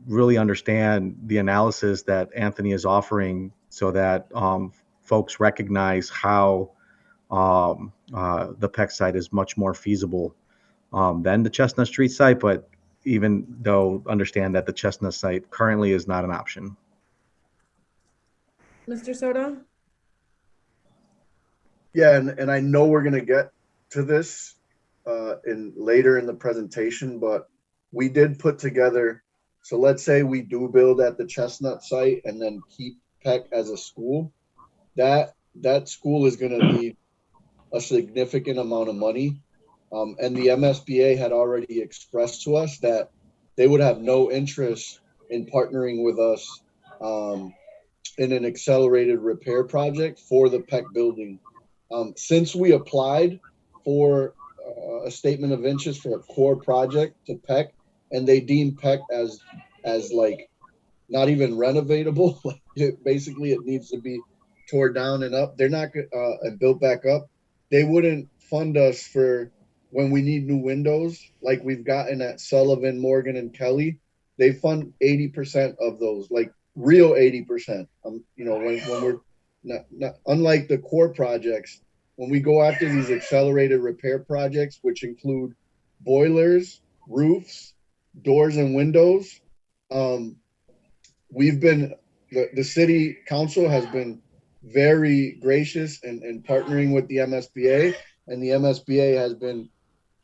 really understand the analysis that Anthony is offering, so that folks recognize how the Peck site is much more feasible than the Chestnut Street site, but even though understand that the Chestnut site currently is not an option. Mr. Soto? Yeah, and I know we're gonna get to this later in the presentation, but we did put together, so let's say we do build at the Chestnut site and then keep Peck as a school. That school is gonna need a significant amount of money. And the MSBA had already expressed to us that they would have no interest in partnering with us in an accelerated repair project for the Peck building. Since we applied for a statement of interest for a core project to Peck, and they deemed Peck as like not even renovatable, basically it needs to be torn down and up. They're not and built back up. They wouldn't fund us for when we need new windows, like we've gotten at Sullivan, Morgan, and Kelly. They fund 80% of those, like real 80%. When we're not unlike the core projects, when we go after these accelerated repair projects, which include boilers, roofs, doors, and windows, we've been the city council has been very gracious in partnering with the MSBA, and the MSBA has been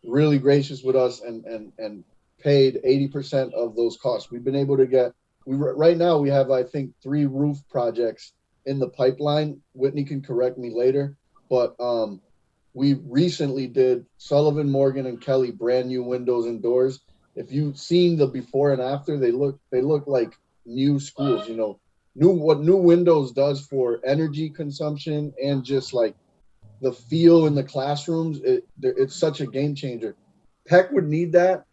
really gracious with us and paid 80% of those costs. We've been able to get, right now we have, I think, 3 roof projects in the pipeline. Whitney can correct me later, but we recently did Sullivan, Morgan, and Kelly brand new windows and doors. If you've seen the before and after, they look like new schools. What new windows does for energy consumption and just like the feel in the classrooms, it's such a game changer. Peck would need that.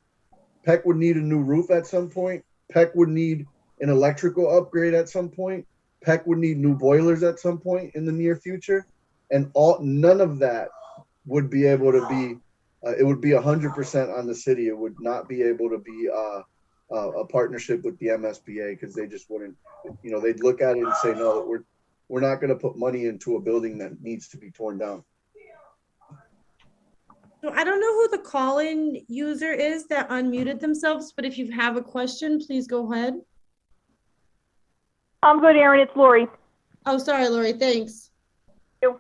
Peck would need a new roof at some point. Peck would need an electrical upgrade at some point. Peck would need new boilers at some point in the near future. And none of that would be able to be, it would be 100% on the city. It would not be able to be a partnership with the MSBA, because they just wouldn't, they'd look at it and say, no, we're not going to put money into a building that needs to be torn down. So I don't know who the call-in user is that unmuted themselves, but if you have a question, please go ahead. I'm good, Erin. It's Lori. Oh, sorry, Lori. Thanks. Thank you.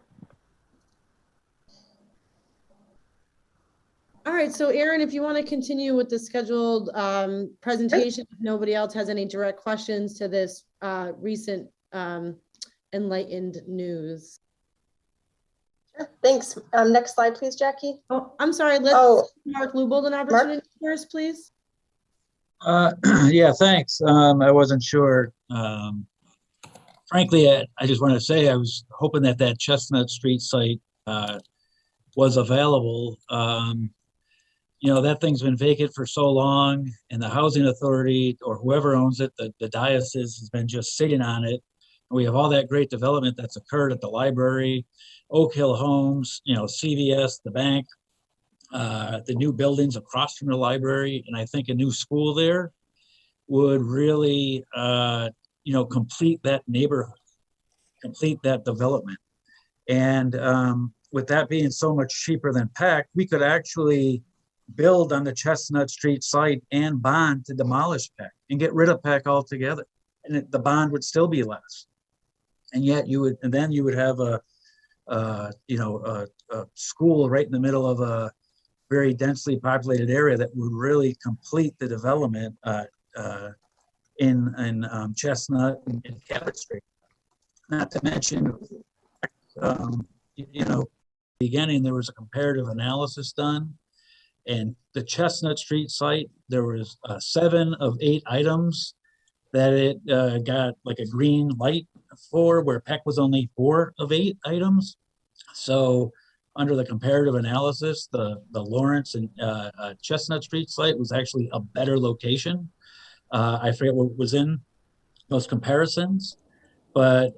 All right. So, Erin, if you want to continue with the scheduled presentation, if nobody else has any direct questions to this recent enlightened news. Sure. Thanks. Next slide, please, Jackie. Oh, I'm sorry. Let's Mark Lubold an opportunity first, please. Yeah, thanks. I wasn't sure. Frankly, I just want to say I was hoping that Chestnut Street site was available. That thing's been vacant for so long, and the housing authority or whoever owns it, the diocese, has been just sitting on it. We have all that great development that's occurred at the library, Oak Hill Homes, CVS, the bank, the new buildings across from the library. And I think a new school there would really, complete that neighborhood, complete that development. And with that being so much cheaper than Peck, we could actually build on the Chestnut Street site and bond to demolish Peck and get rid of Peck altogether. And the bond would still be less. And yet you would have a school right in the middle of a very densely populated area that would really complete the development in Chestnut and Cabot Street. Not to mention, beginning there was a comparative analysis done, and the Chestnut Street site, there was 7 of 8 items that it got like a green light for, where Peck was only 4 of 8 items. So under the comparative analysis, the Lawrence and Chestnut Street site was actually a better location. I forget what was in those comparisons, but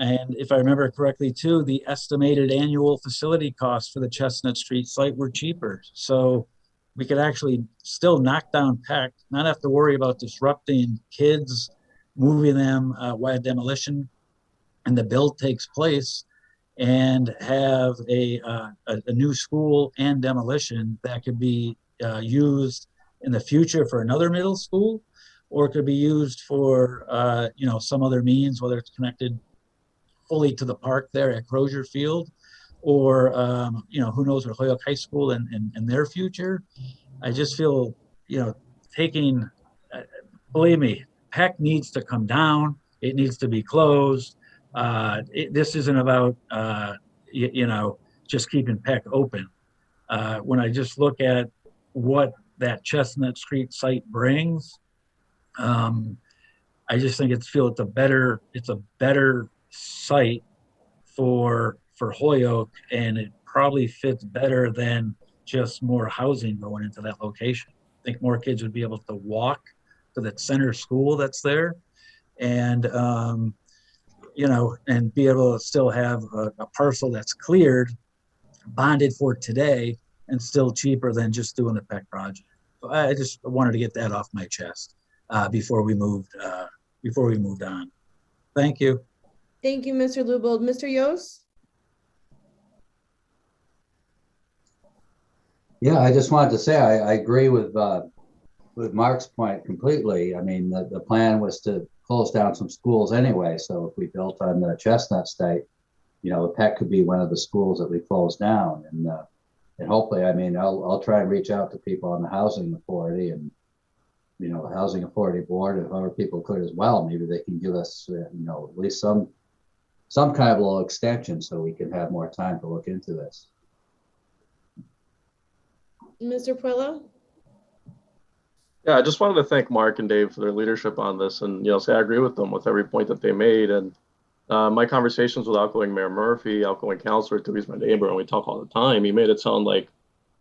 And if I remember correctly too, the estimated annual facility costs for the Chestnut Street site were cheaper. So we could actually still knock down Peck, not have to worry about disrupting kids, moving them while demolition and the build takes place, and have a new school and demolition that could be used in the future for another middle school, or it could be used for some other means, whether it's connected fully to the park there at Crozier Field, or who knows, with Holyoke High School and their future. I just feel, taking, believe me, Peck needs to come down. It needs to be closed. This isn't about, just keeping Peck open. When I just look at what that Chestnut Street site brings, I just think it's a better site for Holyoke, and it probably fits better than just more housing going into that location. I think more kids would be able to walk to the center school that's there, and and be able to still have a parcel that's cleared, bonded for today, and still cheaper than just doing the Peck project. So I just wanted to get that off my chest before we moved on. Thank you. Thank you, Mr. Lubold. Mr. Yost? Yeah, I just wanted to say I agree with Mark's point completely. I mean, the plan was to close down some schools anyway. So if we built on the Chestnut site, Peck could be one of the schools that we close down. And hopefully, I mean, I'll try and reach out to people on the housing authority and, the housing authority board, and other people could as well. Maybe they can give us, at least some kind of little extension so we can have more time to look into this. Mr. Puella? Yeah, I just wanted to thank Mark and Dave for their leadership on this, and say I agree with them with every point that they made. And my conversations with outgoing Mayor Murphy, outgoing councilor, too, he's my neighbor, and we talk all the time. He made it sound like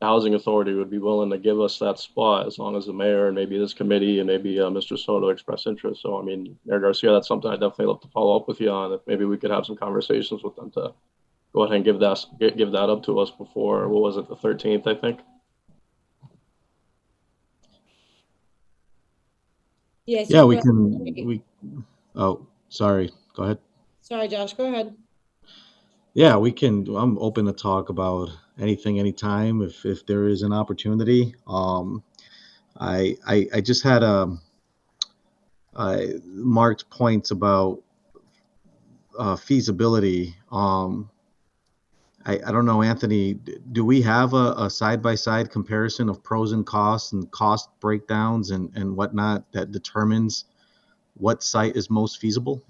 the housing authority would be willing to give us that spot as long as the mayor and maybe this committee and maybe Mr. Soto express interest. So I mean, Mayor Garcia, that's something I definitely love to follow up with you on. If maybe we could have some conversations with them to go ahead and give that up to us before, what was it, the 13th, I think. Yes. Yeah, oh, sorry, go ahead. Sorry, Josh, go ahead. Yeah, I'm open to talk about anything, anytime, if there is an opportunity. I just had Mark's points about feasibility. I don't know, Anthony, do we have a side-by-side comparison of pros and costs and cost breakdowns and whatnot that determines what site is most feasible?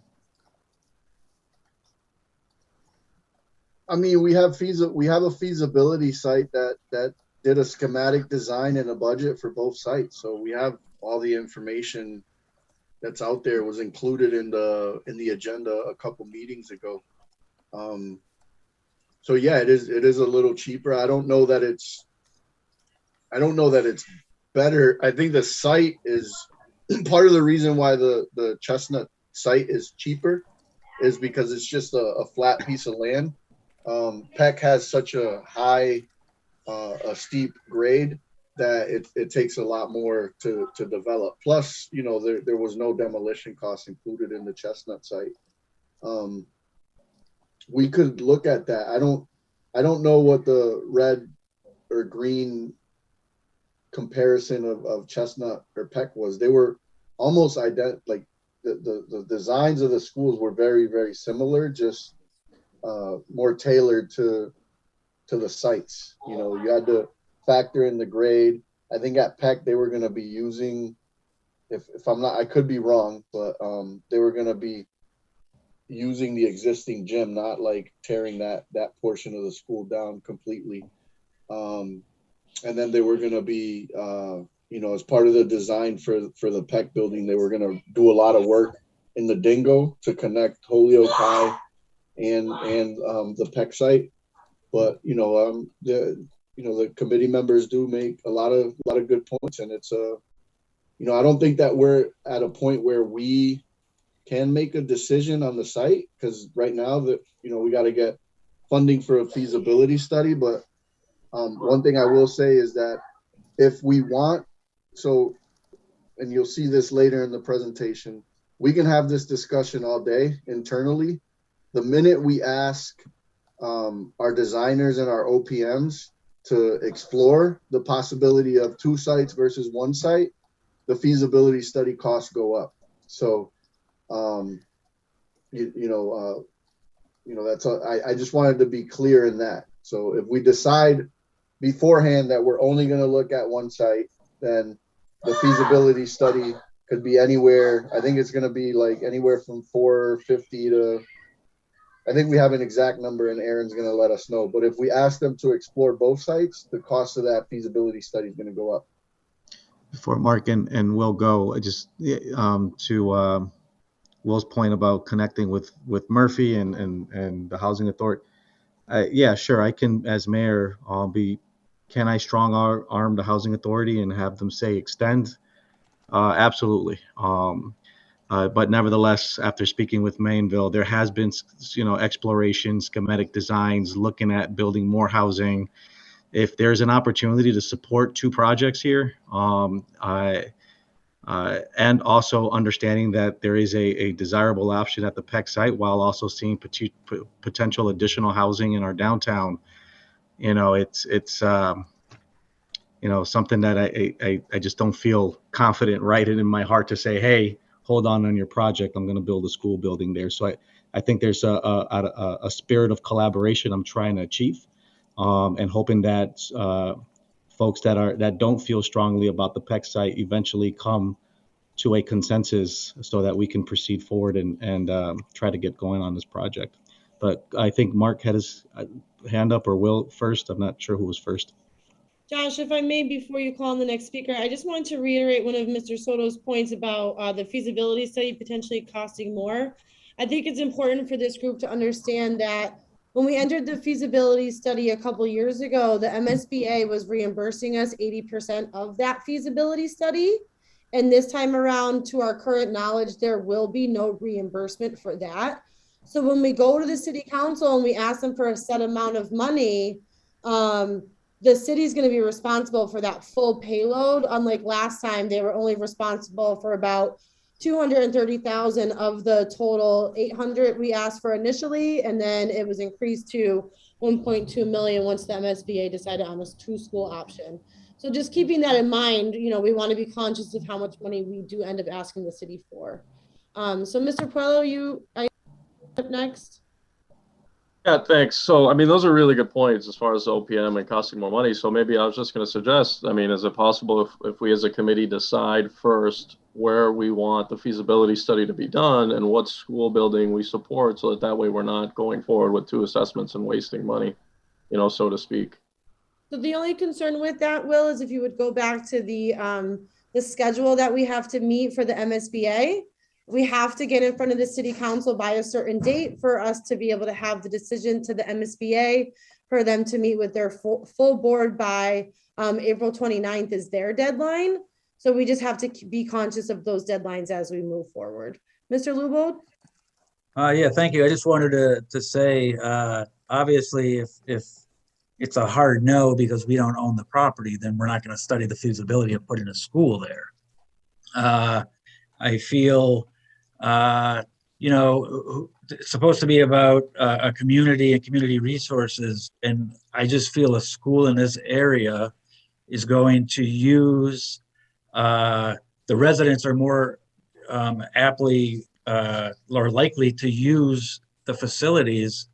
I mean, we have a feasibility site that did a schematic design and a budget for both sites. So we have all the information that's out there, was included in the agenda a couple meetings ago. So yeah, it is a little cheaper. I don't know that it's better. I think the site is part of the reason why the Chestnut site is cheaper is because it's just a flat piece of land. Peck has such a high, a steep grade that it takes a lot more to develop. Plus, there was no demolition cost included in the Chestnut site. We could look at that. I don't know what the red or green comparison of Chestnut or Peck was. They were almost identical. Like the designs of the schools were very, very similar, just more tailored to the sites. You had to factor in the grade. I think at Peck they were going to be using, if I'm not, I could be wrong, but they were going to be using the existing gym, not like tearing that portion of the school down completely. And then they were going to be, as part of the design for the Peck building, they were going to do a lot of work in the Dingo to connect Holyoke High and the Peck site. But the committee members do make a lot of good points, and it's I don't think that we're at a point where we can make a decision on the site, because right now that, we got to get funding for a feasibility study. But one thing I will say is that if we want, and you'll see this later in the presentation, we can have this discussion all day internally. The minute we ask our designers and our OPMs to explore the possibility of 2 sites versus 1 site, the feasibility study costs go up. So, that's I just wanted to be clear in that. So if we decide beforehand that we're only going to look at 1 site, then the feasibility study could be anywhere. I think it's going to be like anywhere from 450 to, I think we have an exact number and Aaron's going to let us know. But if we ask them to explore both sites, the cost of that feasibility study is going to go up. Before Mark and Will go, just to Will's point about connecting with Murphy and the housing authority. Yeah, sure. I can, as mayor, can I strong arm the housing authority and have them say extend? Absolutely. But nevertheless, after speaking with Mainville, there has been, exploration, schematic designs, looking at building more housing. If there's an opportunity to support 2 projects here, and also understanding that there is a desirable option at the Peck site while also seeing potential additional housing in our downtown, it's something that I just don't feel confident right in my heart to say, hey, hold on your project. I'm going to build a school building there. So I think there's a spirit of collaboration I'm trying to achieve, and hoping that folks that don't feel strongly about the Peck site eventually come to a consensus so that we can proceed forward and try to get going on this project. But I think Mark had his hand up, or Will first. I'm not sure who was first. Josh, if I may, before you call on the next speaker, I just wanted to reiterate one of Mr. Soto's points about the feasibility study potentially costing more. I think it's important for this group to understand that when we entered the feasibility study a couple years ago, the MSBA was reimbursing us 80% of that feasibility study. And this time around, to our current knowledge, there will be no reimbursement for that. So when we go to the city council and we ask them for a set amount of money, the city's going to be responsible for that full payload. Unlike last time, they were only responsible for about 230,000 of the total 800 we asked for initially, and then it was increased to 1.2 million once the MSBA decided on this 2-school option. So just keeping that in mind, we want to be conscious of how much money we do end up asking the city for. So Mr. Puello, you up next. Yeah, thanks. So, those are really good points as far as the OPM and costing more money. So maybe I was just going to suggest, is it possible if we as a committee decide first where we want the feasibility study to be done and what school building we support, so that way we're not going forward with 2 assessments and wasting money, so to speak. So the only concern with that, Will, is if you would go back to the schedule that we have to meet for the MSBA. We have to get in front of the city council by a certain date for us to be able to have the decision to the MSBA, for them to meet with their full board by April 29th is their deadline. So we just have to be conscious of those deadlines as we move forward. Mr. Lubo? Yeah, thank you. I just wanted to say, obviously, if it's a hard no because we don't own the property, then we're not going to study the feasibility of putting a school there. I feel, it's supposed to be about a community and community resources. And I just feel a school in this area is going to use, the residents are more aptly or likely to use the facilities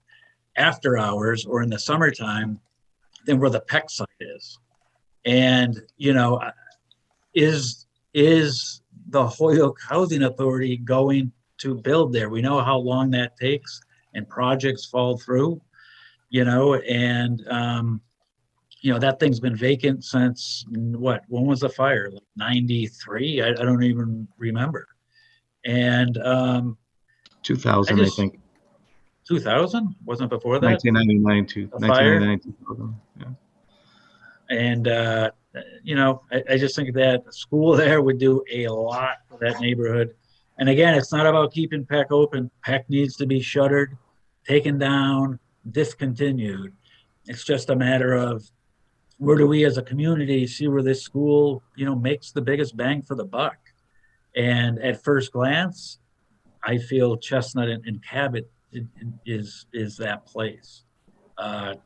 after hours or in the summertime than where the Peck site is. And, is the Holyoke Housing Authority going to build there? We know how long that takes and projects fall through, and, that thing's been vacant since when was the fire? Like 93? I don't even remember. And 2000, I think. 2000? Wasn't before that? 1999 to 1999, 2000. Yeah. And, I just think that a school there would do a lot for that neighborhood. And again, it's not about keeping Peck open. Peck needs to be shuttered, taken down, discontinued. It's just a matter of where do we as a community see where this school, makes the biggest bang for the buck. And at first glance, I feel Chestnut and Cabot is that place. I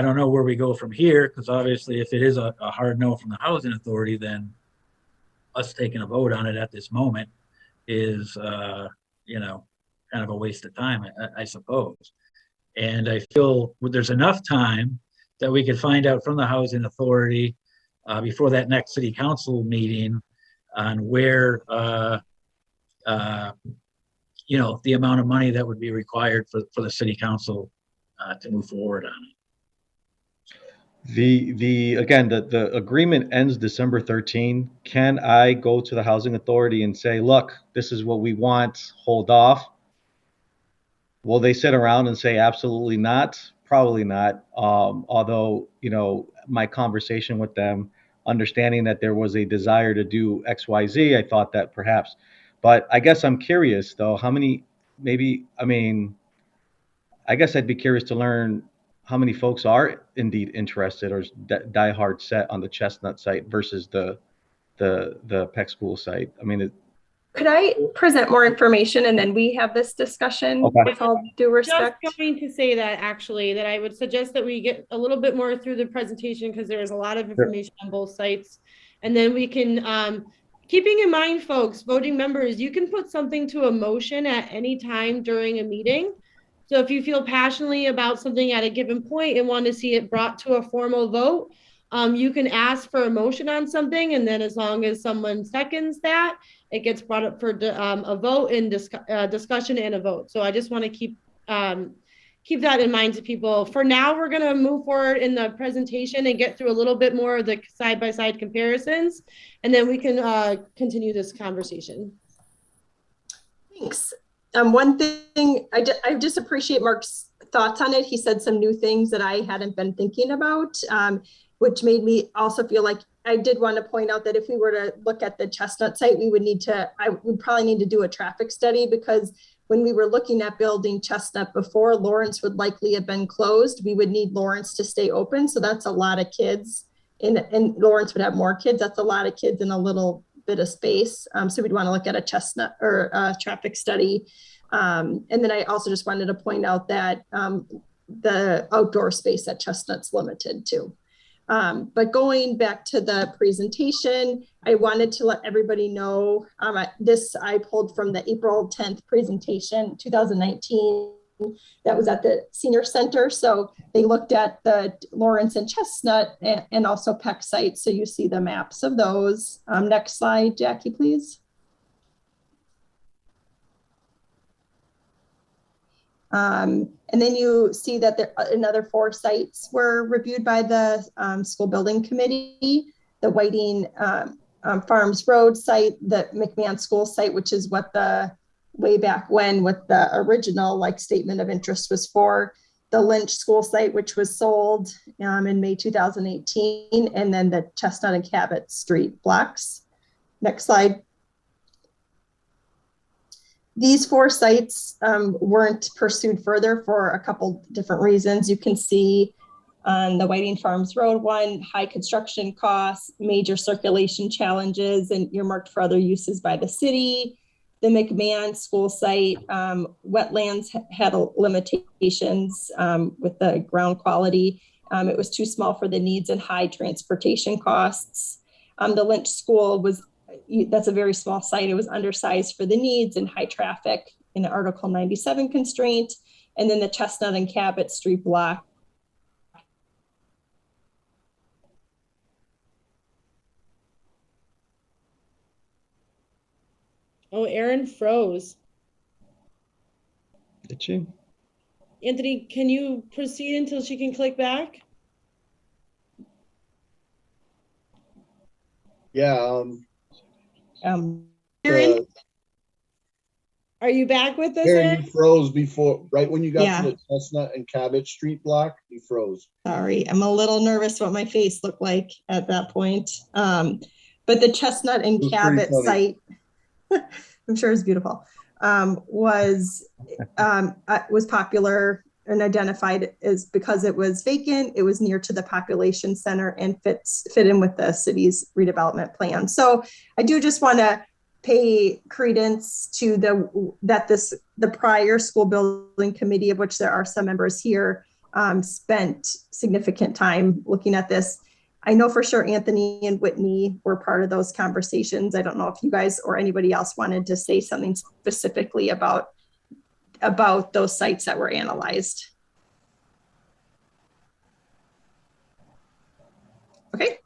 don't know where we go from here, because obviously if it is a hard no from the housing authority, then us taking a vote on it at this moment is, kind of a waste of time, I suppose. And I feel there's enough time that we could find out from the housing authority before that next city council meeting on where, the amount of money that would be required for the city council to move forward on it. The agreement ends December 13. Can I go to the housing authority and say, look, this is what we want, hold off? Will they sit around and say absolutely not? Probably not. Although, my conversation with them, understanding that there was a desire to do XYZ, I thought that perhaps. But I guess I'm curious though, I guess I'd be curious to learn how many folks are indeed interested or diehard set on the Chestnut site versus the Peck School site. Could I present more information and then we have this discussion with all due respect? Just going to say that actually, that I would suggest that we get a little bit more through the presentation because there's a lot of information on both sites. And then we can, keeping in mind, folks, voting members, you can put something to a motion at any time during a meeting. So if you feel passionately about something at a given point and want to see it brought to a formal vote, you can ask for a motion on something, and then as long as someone seconds that, it gets brought up for a vote and discussion and a vote. So I just want to keep that in mind to people. For now, we're going to move forward in the presentation and get through a little bit more of the side-by-side comparisons, and then we can continue this conversation. Thanks. One thing, I just appreciate Mark's thoughts on it. He said some new things that I hadn't been thinking about, which made me also feel like I did want to point out that if we were to look at the Chestnut site, I would probably need to do a traffic study, because when we were looking at building Chestnut before, Lawrence would likely have been closed. We would need Lawrence to stay open. So that's a lot of kids, and Lawrence would have more kids. That's a lot of kids in a little bit of space. So we'd want to look at a Chestnut or a traffic study. And then I also just wanted to point out that the outdoor space at Chestnut's limited too. But going back to the presentation, I wanted to let everybody know, this I pulled from the April 10th presentation, 2019, that was at the Senior Center. So they looked at the Lawrence and Chestnut and also Peck sites. So you see the maps of those. Next slide, Jackie, please. And then you see that another 4 sites were reviewed by the school building committee: the Whiting Farms Road site, the McMahon School site, which is what the way back when with the original statement of interest was for, the Lynch School site, which was sold in May 2018, and then the Chestnut and Cabot Street blocks. Next slide. These 4 sites weren't pursued further for a couple different reasons. You can see on the Whiting Farms Road one, high construction costs, major circulation challenges, and earmarked for other uses by the city. The McMahon School site, wetlands had limitations with the ground quality. It was too small for the needs and high transportation costs. The Lynch School that's a very small site. It was undersized for the needs and high traffic in the Article 97 constraint. And then the Chestnut and Cabot Street block. Oh, Erin froze. Did she? Anthony, can you proceed until she can click back? Yeah. Erin, are you back with us? Erin, you froze before, right when you got to the Chestnut and Cabot Street block, you froze. Sorry, I'm a little nervous what my face looked like at that point. But the Chestnut and It was pretty Cabot funny. site, I'm sure it's beautiful, was popular and identified as because it was vacant, it was near to the population center and fit in with the city's redevelopment plan. So I do just want to pay credence to the prior school building committee, of which there are some members here, spent significant time looking at this. I know for sure Anthony and Whitney were part of those conversations. I don't know if you guys or anybody else wanted to say something specifically about those sites that were analyzed. Okay,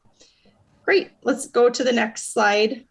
great. Let's go to the next slide.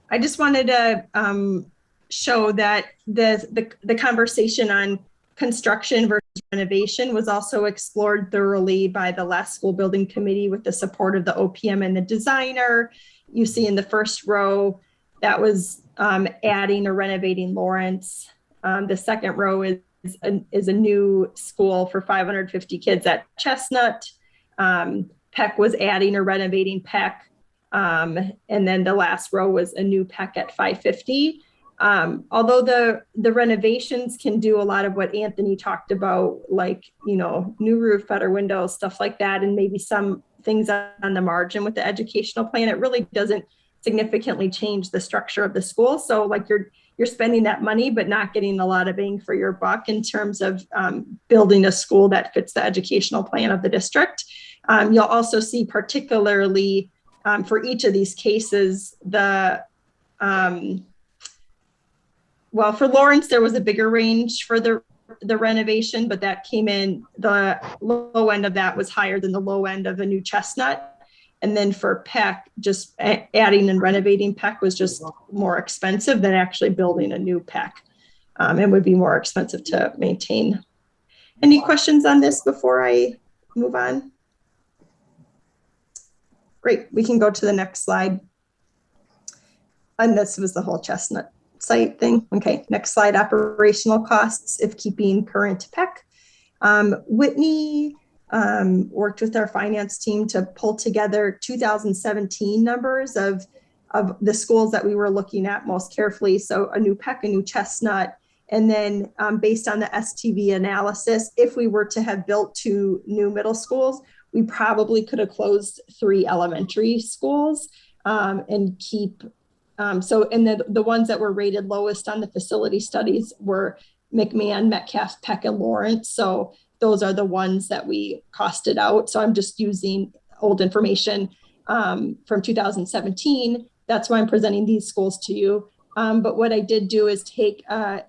I just wanted to show that the conversation on construction versus renovation was also explored thoroughly by the last school building committee with the support of the OPM and the designer. You see in the first row, that was adding or renovating Lawrence. The second row is a new school for 550 kids at Chestnut. Peck was adding or renovating Peck. And then the last row was a new Peck at 550. Although the renovations can do a lot of what Anthony talked about, like, new roof, better windows, stuff like that, and maybe some things on the margin with the educational plan, it really doesn't significantly change the structure of the school. So like you're spending that money, but not getting a lot of bang for your buck in terms of building a school that fits the educational plan of the district. You'll also see particularly for each of these cases, well, for Lawrence, there was a bigger range for the renovation, but that came in, the low end of that was higher than the low end of a new Chestnut. And then for Peck, just adding and renovating Peck was just more expensive than actually building a new Peck. And would be more expensive to maintain. Any questions on this before I move on? Great, we can go to the next slide. And this was the whole Chestnut site thing. Okay, next slide, operational costs if keeping current Peck. Whitney worked with our finance team to pull together 2017 numbers of the schools that we were looking at most carefully. So a new Peck, a new Chestnut, and then based on the STV analysis, if we were to have built 2 new middle schools, we probably could have closed 3 elementary schools and keep, and the ones that were rated lowest on the facility studies were McMahon, Metcalf, Peck, and Lawrence. So those are the ones that we costed out. So I'm just using old information from 2017. That's why I'm presenting these schools to you. But what I did do is take a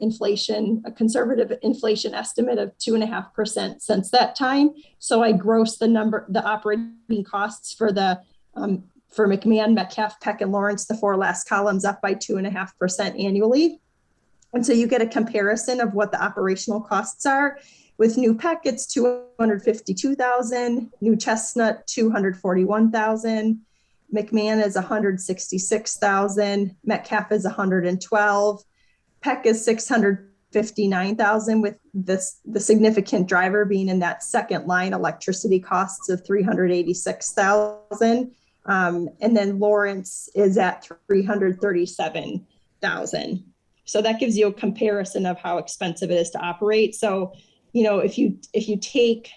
conservative inflation estimate of 2.5% since that time. So I grossed the operating costs for for McMahon, Metcalf, Peck, and Lawrence, the 4 last columns, up by 2.5% annually. And so you get a comparison of what the operational costs are. With new Peck, it's $252,000, new Chestnut, $241,000. McMahon is $166,000. Metcalf is $112,000. Peck is $659,000, with the significant driver being in that second line, electricity costs of $386,000. And then Lawrence is at $337,000. So that gives you a comparison of how expensive it is to operate. So, if you take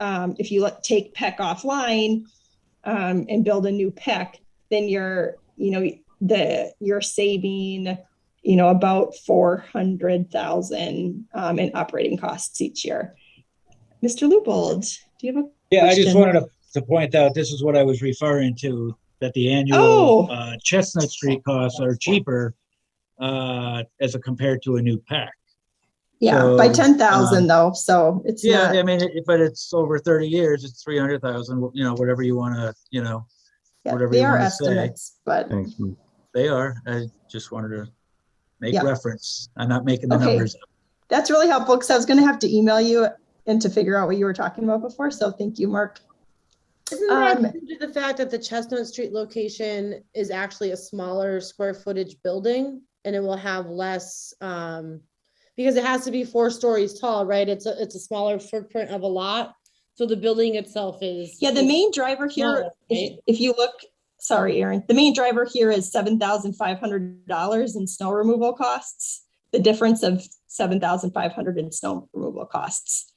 Peck offline and build a new Peck, then you're saving, about $400,000 in operating costs each year. Mr. Leupold, do you have a question? I just wanted to point out, this is what I was referring to, that the annual Chestnut Street costs are cheaper as compared to a new Peck. Yeah, so, by 10,000 though. So it's not. I mean, but it's over 30 years. It's 300,000. Whatever you want to, whatever they you are want to estimates, say. but they are. I just wanted to make reference. I'm not making the numbers up. That's really helpful because I was going to have to email you and to figure out what you were talking about before. So thank you, Mark. Isn't that due to the fact that the Chestnut Street location is actually a smaller square footage building, and it will have less, because it has to be 4 stories tall, right? It's a smaller footprint of a lot. So the building itself is. Yeah, the main driver here, smaller, right? if you look, sorry, Aaron, the main driver here is $7,500 in snow removal costs. The difference of $7,500 in snow removal costs.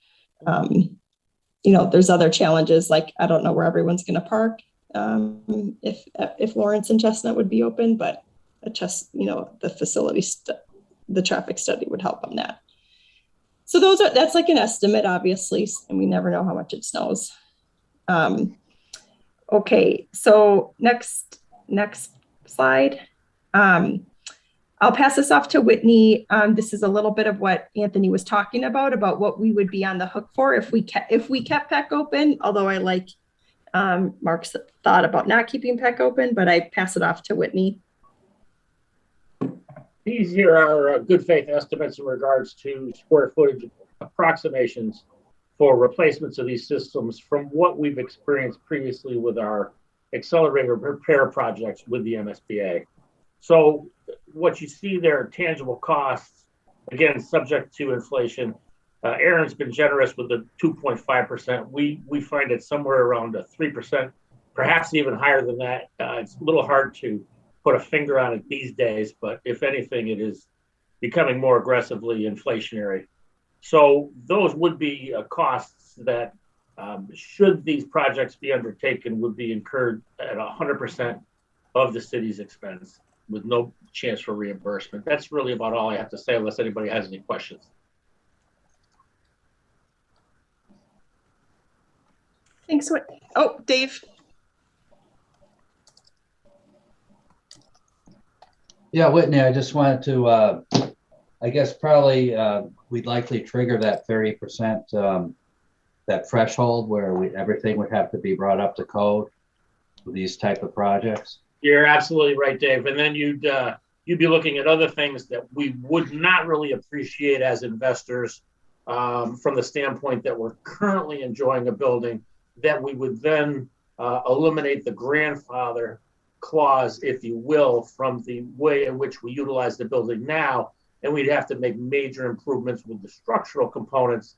You know, there's other challenges, like I don't know where everyone's going to park. If Lawrence and Chestnut would be open, but the facility, the traffic study would help on that. So that's like an estimate, obviously, and we never know how much it snows. Okay, so next slide. I'll pass this off to Whitney. This is a little bit of what Anthony was talking about what we would be on the hook for if we kept Peck open, although I like Mark's thought about not keeping Peck open, but I pass it off to Whitney. These here are good faith estimates in regards to square footage approximations for replacements of these systems from what we've experienced previously with our accelerator repair projects with the MSBA. So what you see there are tangible costs, again, subject to inflation. Aaron's been generous with the 2.5%. We find it somewhere around a 3%, perhaps even higher than that. It's a little hard to put a finger on it these days, but if anything, it is becoming more aggressively inflationary. So those would be costs that, should these projects be undertaken, would be incurred at 100% of the city's expense with no chance for reimbursement. That's really about all I have to say, unless anybody has any questions. Thanks. Oh, Dave. Yeah, Whitney, I just wanted to, I guess probably we'd likely trigger that 30%, that threshold where everything would have to be brought up to code for these type of projects. You're absolutely right, Dave. And then you'd be looking at other things that we would not really appreciate as investors, from the standpoint that we're currently enjoying a building, that we would then eliminate the grandfather clause, if you will, from the way in which we utilize the building now, and we'd have to make major improvements with the structural components.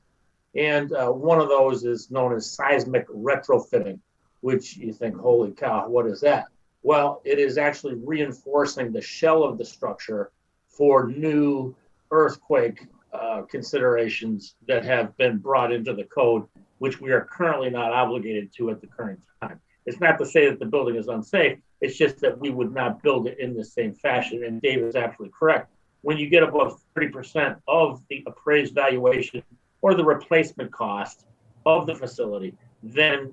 And one of those is known as seismic retrofitting, which you think, holy cow, what is that? Well, it is actually reinforcing the shell of the structure for new earthquake considerations that have been brought into the code, which we are currently not obligated to at the current time. It's not to say that the building is unsafe. It's just that we would not build it in the same fashion. And Dave is absolutely correct. When you get above 30% of the appraised valuation or the replacement cost of the facility, then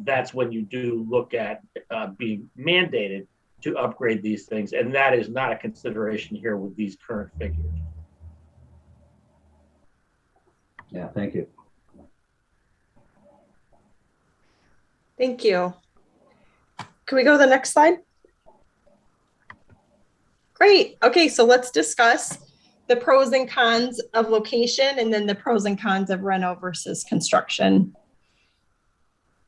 that's when you do look at being mandated to upgrade these things. And that is not a consideration here with these current figures. Yeah, thank you. Thank you. Can we go to the next slide? Great. Okay, so let's discuss the pros and cons of location and then the pros and cons of reno versus construction.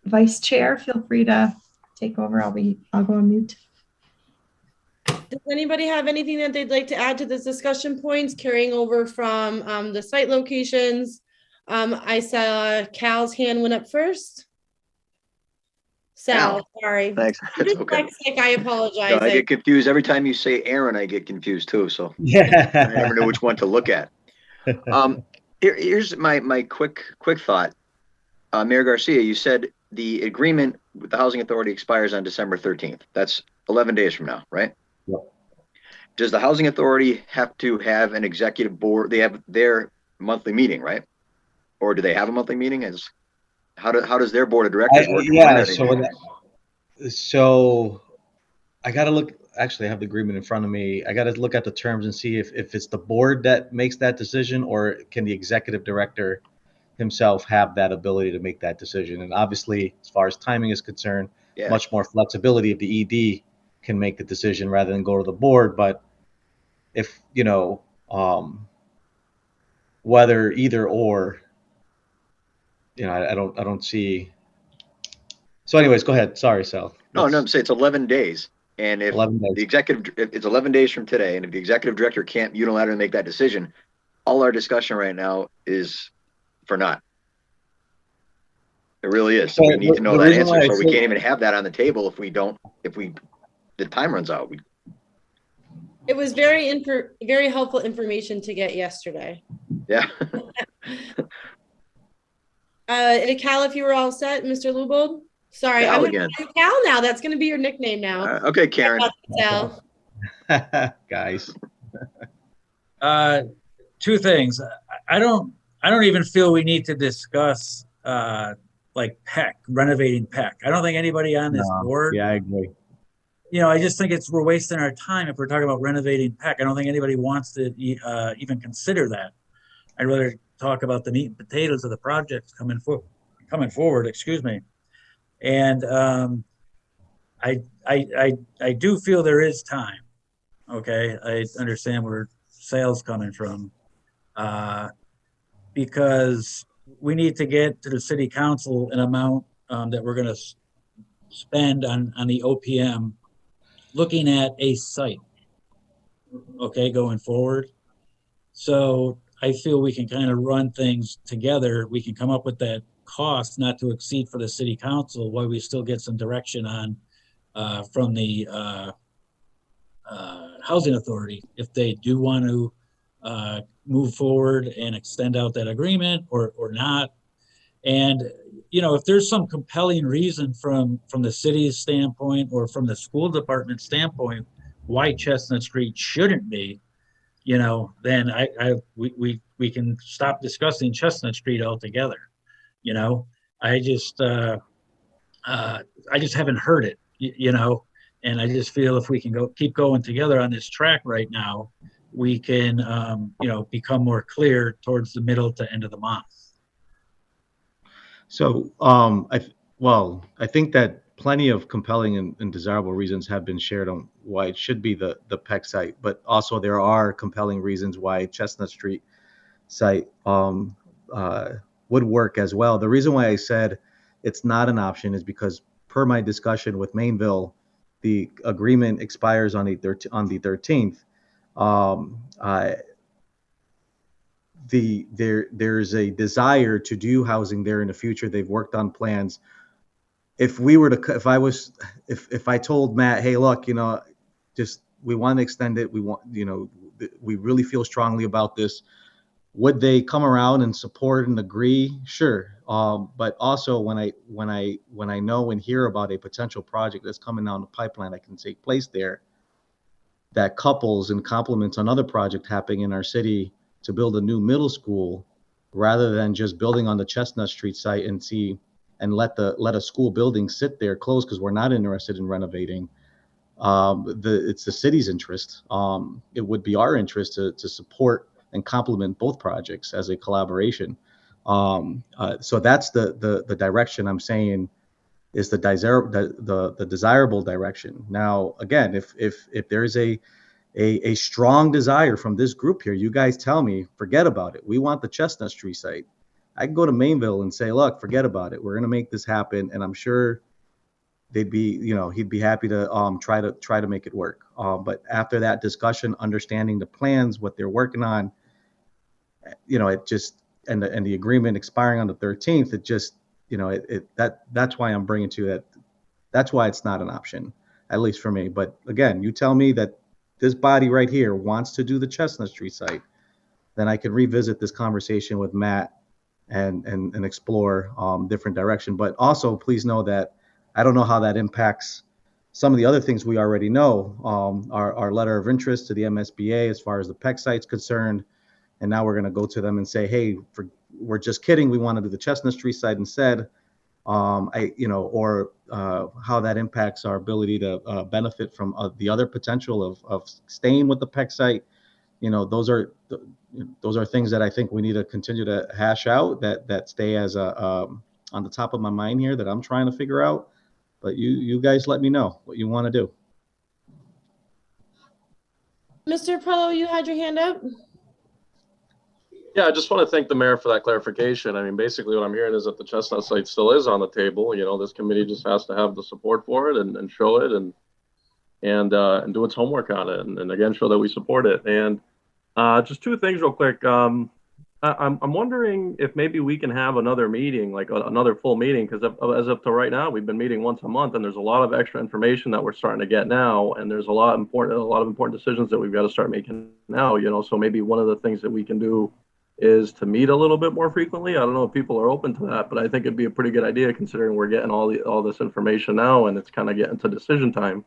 Vice Chair, feel free to take over. I'll go on mute. Does anybody have anything that they'd like to add to this discussion points carrying over from the site locations? I saw Cal's hand went up first. Sal, sorry. Thanks. That's okay. I apologize. No, I get confused every time you say Aaron. I get confused too. So Yeah. I never know which one to look at. Here's my quick thought. Mayor Garcia, you said the agreement with the Housing Authority expires on December 13th. That's 11 days from now, right? Yep. Does the Housing Authority have to have an executive board? They have their monthly meeting, right? Or do they have a monthly meeting? How does their board of directors work? Yeah, so I got to look. Actually, I have the agreement in front of me. I got to look at the terms and see if it's the board that makes that decision, or can the executive director himself have that ability to make that decision. And obviously, as far as timing is concerned, much more flexibility if the ED can make the decision rather than go to the board. But if, whether either or, I don't see. So anyways, go ahead. Sorry, Sal. No, I'm saying it's 11 days. And if if it's 11 days from today, and if the executive director can't unilaterally make that decision, all our discussion right now is for naught. It really is. So We need to know the that reason why answer. I So we said- can't even have that on the table if the time runs out. It was very helpful information to get yesterday. Yeah. Cal, if you were all set, Mr. Lubold? Sorry, Cal I'm gonna again. call you Cal now. That's gonna be your nickname now. Okay, Karen. Cal. Guys. Two things. I don't even feel we need to discuss like Peck, renovating Peck. I don't think anybody on this board. Yeah, I agree. You know, I just think we're wasting our time if we're talking about renovating Peck. I don't think anybody wants to even consider that. I'd rather talk about the meat and potatoes of the projects coming forward. Excuse me. And I do feel there is time. Okay, I understand where sales coming from, because we need to get to the city council an amount that we're going to spend on the OPM, looking at a site. Okay, going forward. So I feel we can kind of run things together. We can come up with that cost not to exceed for the city council, while we still get some direction on from the housing authority, if they do want to move forward and extend out that agreement or not. And, you know, if there's some compelling reason from the city's standpoint or from the school department standpoint why Chestnut Street shouldn't be, you know, then we can stop discussing Chestnut Street altogether. You know, I just haven't heard it, you know, and I just feel if we can keep going together on this track right now, we can, you know, become more clear towards the middle to end of the month. So, I think that plenty of compelling and desirable reasons have been shared on why it should be the Peck site, but also there are compelling reasons why Chestnut Street site would work as well. The reason why I said it's not an option is because per my discussion with Mainville, the agreement expires on the 13th. There's a desire to do housing there in the future. They've worked on plans. If I told Matt, hey, look, you know, just we want to extend it. We want, you know, we really feel strongly about this. Would they come around and support and agree? Sure. But also when I know and hear about a potential project that's coming down the pipeline that can take place there, that couples and complements another project happening in our city to build a new middle school, rather than just building on the Chestnut Street site and let a school building sit there closed because we're not interested in renovating. It's the city's interest. It would be our interest to support and complement both projects as a collaboration. So that's the direction I'm saying is the desirable direction. Now, again, if there is a strong desire from this group here, you guys tell me, forget about it. We want the Chestnut Street site. I can go to Mainville and say, look, forget about it. We're going to make this happen. And I'm sure he'd be happy to try to make it work. But after that discussion, understanding the plans, what they're working on, you know, it just, and the agreement expiring on the 13th, it just, you know, that's why I'm bringing to that. That's why it's not an option, at least for me. But again, you tell me that this body right here wants to do the Chestnut Street site, then I can revisit this conversation with Matt and explore different direction. But also, please know that I don't know how that impacts some of the other things we already know. Our letter of interest to the MSBA as far as the Peck site's concerned, and now we're going to go to them and say, hey, we're just kidding. We want to do the Chestnut Street site instead. How that impacts our ability to benefit from the other potential of staying with the Peck site. You know, those are things that I think we need to continue to hash out that stay as on the top of my mind here that I'm trying to figure out. But you guys let me know what you want to do. Mr. Pello, you had your hand up. Yeah, I just want to thank the mayor for that clarification. I mean, basically what I'm hearing is that the Chestnut site still is on the table. You know, this committee just has to have the support for it and show it and do its homework on it. And again, show that we support it. And just two things real quick. I'm wondering if maybe we can have another meeting, like another full meeting, because as of to right now, we've been meeting once a month, and there's a lot of extra information that we're starting to get now, and there's a lot of important decisions that we've got to start making now. You know, so maybe one of the things that we can do is to meet a little bit more frequently. I don't know if people are open to that, but I think it'd be a pretty good idea considering we're getting all this information now, and it's kind of getting to decision time.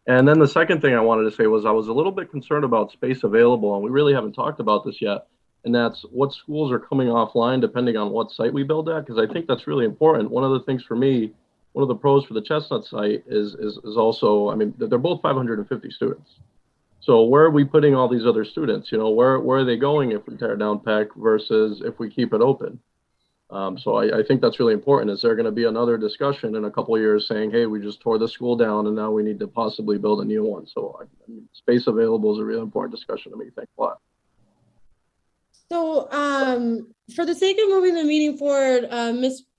And then the second thing I wanted to say was I was a little bit concerned about space available, and we really haven't talked about this yet. And that's what schools are coming offline depending on what site we build at, because I think that's really important. One of the things for me, one of the pros for the Chestnut site is also, I mean, they're both 550 students. So where are we putting all these other students? You know, where are they going if we tear down Peck versus if we keep it open? So I think that's really important. Is there going to be another discussion in a couple of years saying, hey, we just tore the school down and now we need to possibly build a new one? So I mean, space available is a really important discussion to me. Thanks a lot. So, for the sake of moving the meeting forward,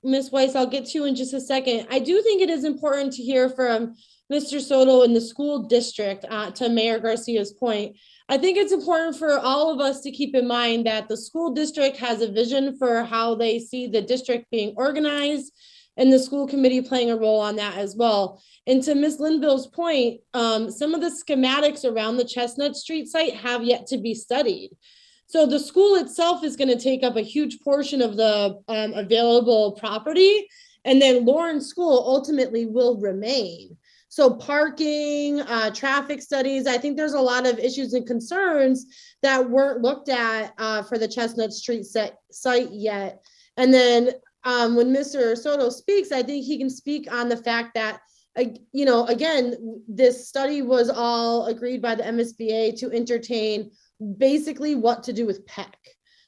Ms. Weiss, I'll get to you in just a second. I do think it is important to hear from Mr. Soto in the school district, to Mayor Garcia's point. I think it's important for all of us to keep in mind that the school district has a vision for how they see the district being organized, and the school committee playing a role on that as well. And to Ms. Linville's point, some of the schematics around the Chestnut Street site have yet to be studied. So the school itself is going to take up a huge portion of the available property, and then Lawrence School ultimately will remain. So parking, traffic studies, I think there's a lot of issues and concerns that weren't looked at for the Chestnut Street site yet. And then when Mr. Soto speaks, I think he can speak on the fact that, you know, again, this study was all agreed by the MSBA to entertain basically what to do with Peck.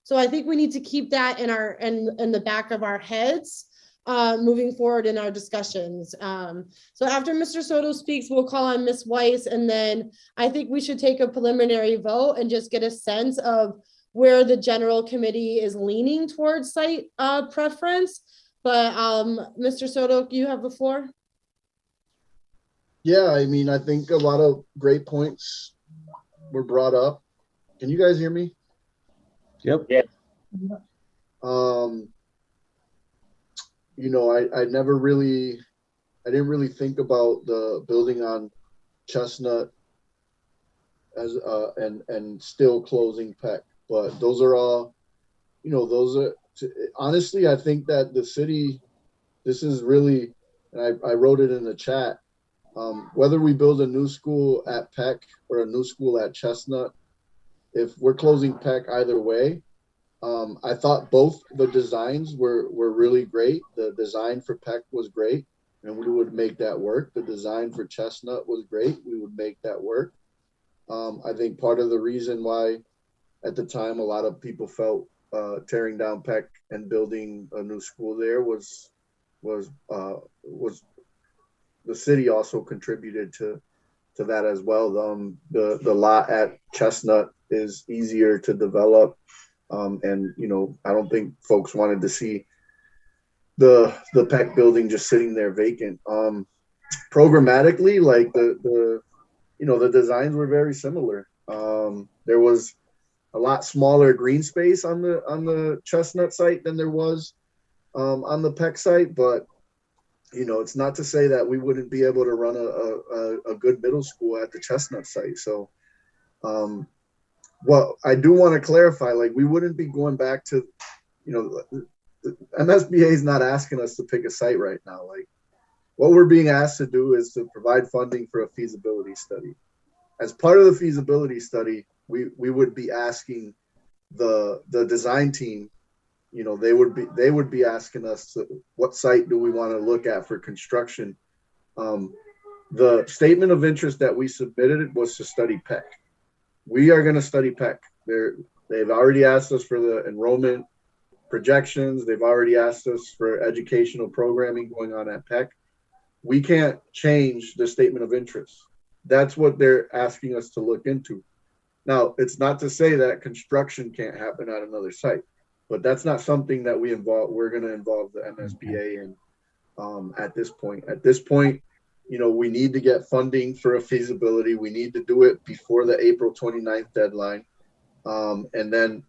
So I think we need to keep that in the back of our heads moving forward in our discussions. So after Mr. Soto speaks, we'll call on Ms. Weiss, and then I think we should take a preliminary vote and just get a sense of where the general committee is leaning towards site preference. But Mr. Soto, you have the floor. Yeah, I mean, I think a lot of great points were brought up. Can you guys hear me? Yep. Yeah. You know, I didn't really think about the building on Chestnut as and still closing Peck, but those are all, you know, honestly, I think that the city, this is really, and I wrote it in the chat, whether we build a new school at Peck or a new school at Chestnut, if we're closing Peck either way, I thought both the designs were really great. The design for Peck was great, and we would make that work. The design for Chestnut was great. We would make that work. I think part of the reason why at the time a lot of people felt tearing down Peck and building a new school there was the city also contributed to that as well. The lot at Chestnut is easier to develop. And, you know, I don't think folks wanted to see the Peck building just sitting there vacant. Programmatically, like the designs were very similar. There was a lot smaller green space on the Chestnut site than there was on the Peck site, but you know, it's not to say that we wouldn't be able to run a good middle school at the Chestnut site. So, well, I do want to clarify, like, we wouldn't be going back to, you know, the MSBA is not asking us to pick a site right now. Like, what we're being asked to do is to provide funding for a feasibility study. As part of the feasibility study, we would be asking the design team, you know, they would be asking us what site do we want to look at for construction. The statement of interest that we submitted was to study Peck. We are going to study Peck. They've already asked us for the enrollment projections. They've already asked us for educational programming going on at Peck. We can't change the statement of interest. That's what they're asking us to look into. Now, it's not to say that construction can't happen at another site, but that's not something that we're going to involve the MSBA in at this point. At this point, you know, we need to get funding for a feasibility. We need to do it before the April 29th deadline. And then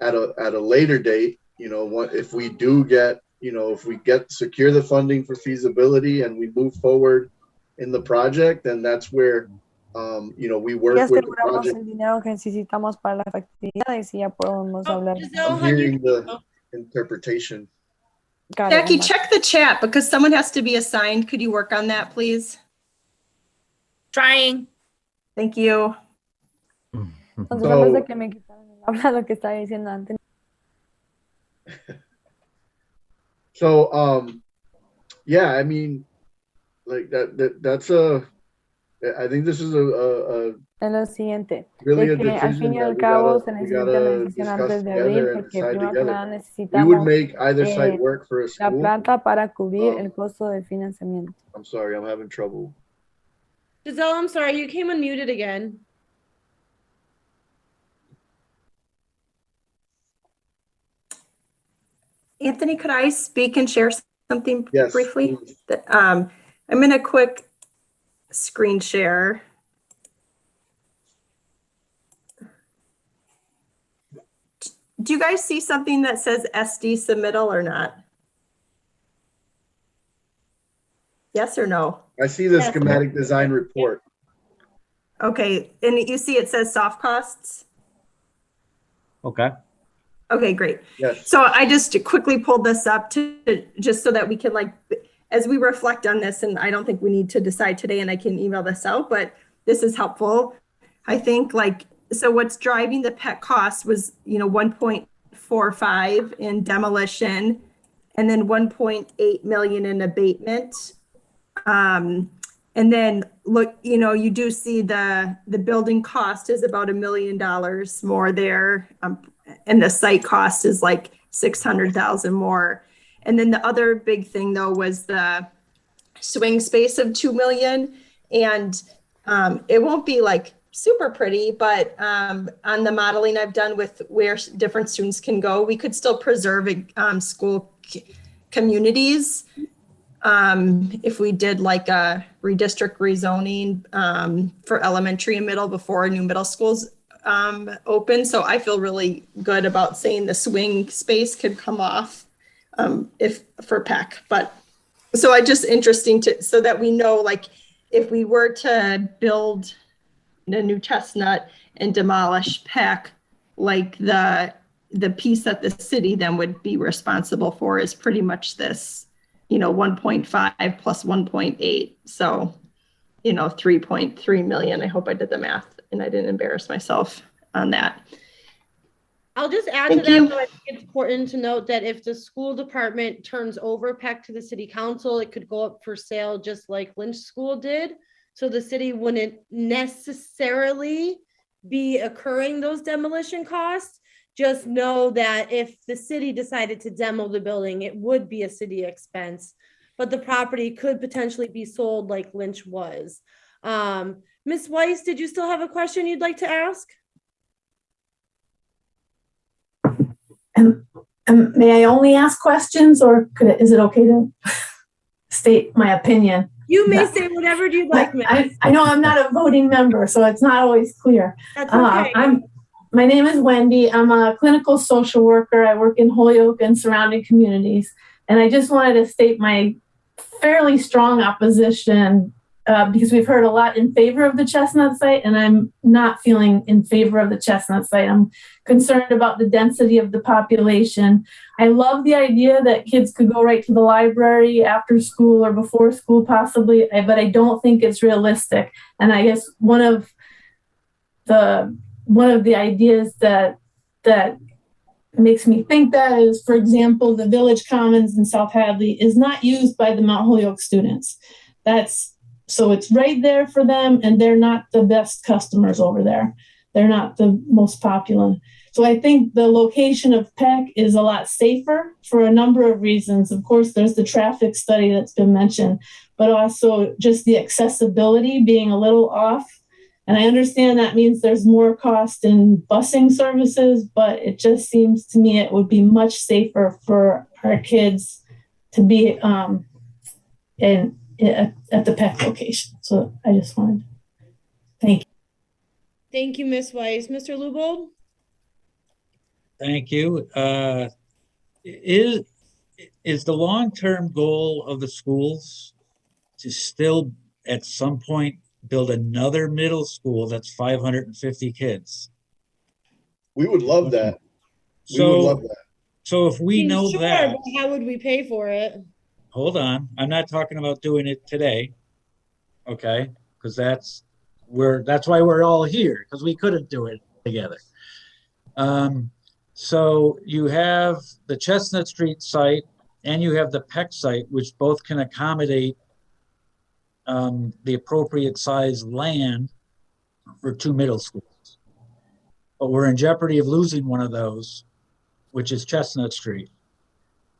at a later date, what if we do get, if we secure the funding for feasibility and we move forward in the project, then that's where we work with the project. El dinero que necesitamos para las actividades y ya podemos hablar. I'm hearing the interpretation. Jackie, check the chat because someone has to be assigned. Could you work on that, please? Trying. Thank you. Entonces, a veces que me quitaron el habla lo que estaba diciendo antes. So, yeah, I mean, like that's I think this is a Es lo siguiente, really de a que al fin decision y that al we cabo se gotta necesita una decisión discuss antes de together abril and porque decide primero que nada together. We would necesitamos make either site work for a la school. plata para cubrir el costo del financiamiento. I'm sorry, I'm having trouble. Giselle, I'm sorry, you came unmuted again. Anthony, could I speak and share something briefly? Please. I'm in a quick screen share. Do you guys see something that says SD submittal or not? Yes or no? I see the schematic design report. Okay, and you see it says soft costs? Okay. Okay, great. Yes. So I just quickly pulled this up to just so that we can as we reflect on this, and I don't think we need to decide today and I can email this out, but this is helpful. I think so what's driving the Peck cost was, 1.45 in demolition and then 1.8 million in abatement. And then look, you do see the building cost is about $1 million more there. And the site cost is like 600,000 more. And then the other big thing though was the swing space of 2 million. And it won't be super pretty, but on the modeling I've done with where different students can go, we could still preserve school communities. If we did a redistrict rezoning for elementary and middle before new middle schools open. So I feel really good about saying the swing space could come off if for Peck. But so I just interesting so that we know if we were to build a new Chestnut and demolish Peck, the piece that the city then would be responsible for is pretty much this 1.5 plus 1.8. So, 3.3 million. I hope I did the math and I didn't embarrass myself on that. I'll just add to that, though, I think it's important to note that if the school department turns over Peck to the city council, it could go up for sale just like Lynch School did. So the city wouldn't necessarily be incurring those demolition costs. Just know that if the city decided to demo the building, it would be a city expense, but the property could potentially be sold like Lynch was. Ms. Weiss, did you still have a question you'd like to ask? May I only ask questions, or is it okay to state my opinion? You may say whatever you'd like, Ms. I know I'm not a voting member, so it's not always clear. That's okay. My name is Wendy. I'm a clinical social worker. I work in Holyoke and surrounding communities. And I just wanted to state my fairly strong opposition because we've heard a lot in favor of the Chestnut site, and I'm not feeling in favor of the Chestnut site. I'm concerned about the density of the population. I love the idea that kids could go right to the library after school or before school possibly, but I don't think it's realistic. And I guess one of the ideas that makes me think that is, for example, the Village Commons in South Hadley is not used by the Mount Holyoke students. So it's right there for them, and they're not the best customers over there. They're not the most popular. So I think the location of Peck is a lot safer for a number of reasons. Of course, there's the traffic study that's been mentioned, but also just the accessibility being a little off. And I understand that means there's more cost in busing services, but it just seems to me it would be much safer for our kids to be at the Peck location. So I just wanted to thank you. Thank you, Ms. Weiss. Mr. Lubold? Thank you. Is the long-term goal of the schools to still, at some point, build another middle school that's 550 kids? We would love that. We would So, love that. so if we know Sure, that, but how would we pay for it? hold on, I'm not talking about doing it today, okay? Because that's why we're all here, because we couldn't do it together. So you have the Chestnut Street site and you have the Peck site, which both can accommodate the appropriate size land for 2 middle schools. But we're in jeopardy of losing one of those, which is Chestnut Street.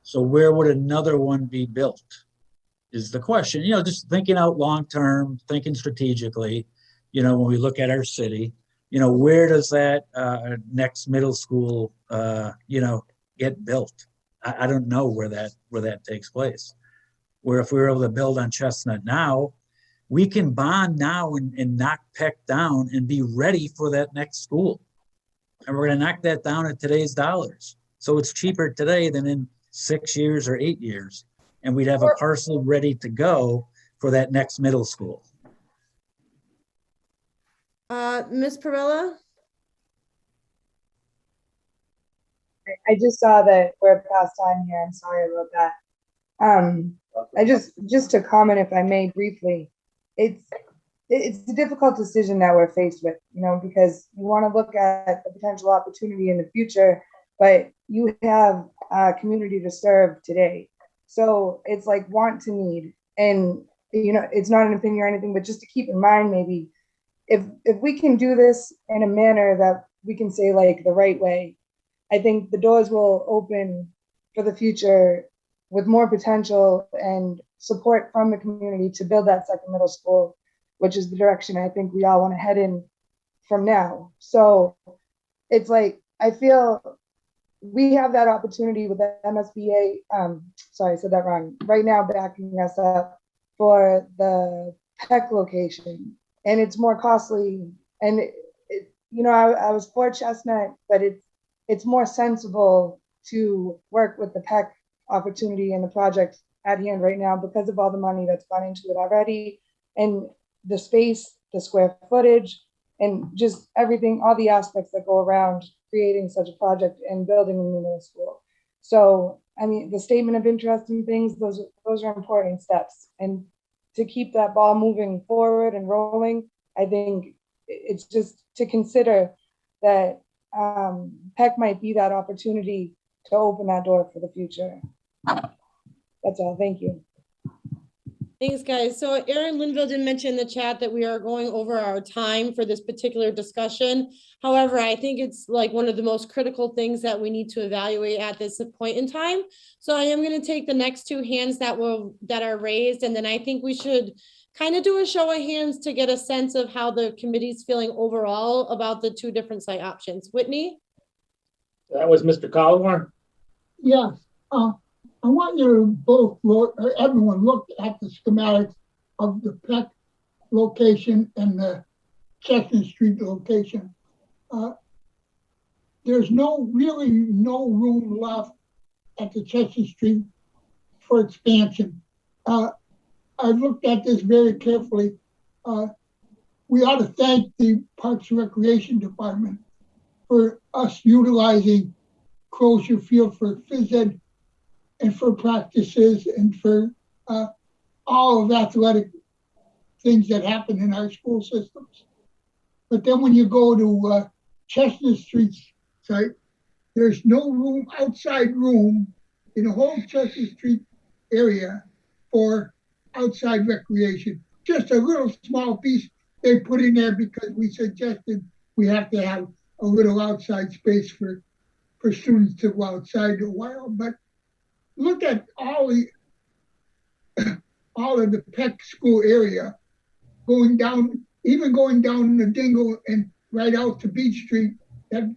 So where would another one be built is the question. You know, just thinking out long-term, thinking strategically, you know, when we look at our city, you know, where does that next middle school, you know, get built? I don't know where that takes place. Where if we were able to build on Chestnut now, we can bond now and knock Peck down and be ready for that next school. And we're going to knock that down at today's dollars. So it's cheaper today than in 6 years or 8 years. And we'd have a parcel ready to go for that next middle school. Ms. Perella? I just saw that we're past time here. I'm sorry about that. I just to comment, if I may briefly, it's a difficult decision that we're faced with, you know, because you want to look at the potential opportunity in the future, but you have a community to serve today. So it's like want to need, and you know, it's not an opinion or anything, but just to keep in mind, maybe if we can do this in a manner that we can say like the right way, I think the doors will open for the future with more potential and support from the community to build that second middle school, which is the direction I think we all want to head in from now. So it's like, I feel we have that opportunity with the MSBA, sorry, I said that wrong, right now backing us up for the Peck location. And it's more costly. And, you know, I was for Chestnut, but it's more sensible to work with the Peck opportunity and the project at hand right now because of all the money that's gone into it already, and the space, the square footage, and just everything, all the aspects that go around creating such a project and building a new middle school. So, I mean, the statement of interest and things, those are important steps. And to keep that ball moving forward and rolling, I think it's just to consider that Peck might be that opportunity to open that door for the future. That's all. Thank you. Thanks, guys. So Erin Linville did mention in the chat that we are going over our time for this particular discussion. However, I think it's like one of the most critical things that we need to evaluate at this point in time. So I am going to take the next 2 hands that are raised, and then I think we should kind of do a show of hands to get a sense of how the committee's feeling overall about the 2 different site options. Whitney? That was Mr. Collmore. Yes. I want you to both look, or everyone look at the schematics of the Peck location and the Chestnut Street location. There's really no room left at the Chestnut Street for expansion. I've looked at this very carefully. We ought to thank the Parks and Recreation Department for us utilizing Crozier Field for phys ed and for practices and for all of athletic things that happen in our school systems. But then when you go to Chestnut Street site, there's no room, outside room in the whole Chestnut Street area for outside recreation. Just a little small piece they put in there because we suggested we have to have a little outside space for students to go outside a while. But look at all of the Peck school area going down, even going down the Dingle and right out to Beach Street that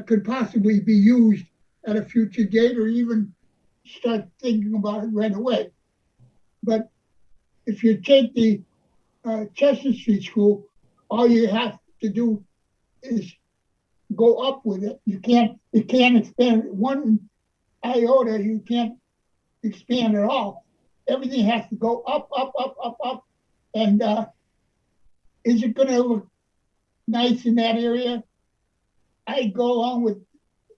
could possibly be used at a future date or even start thinking about it right away. But if you take the Chestnut Street School, all you have to do is go up with it. You can't expand one iota. You can't expand at all. Everything has to go up, up, up, up, up. And is it going to look nice in that area? I go along with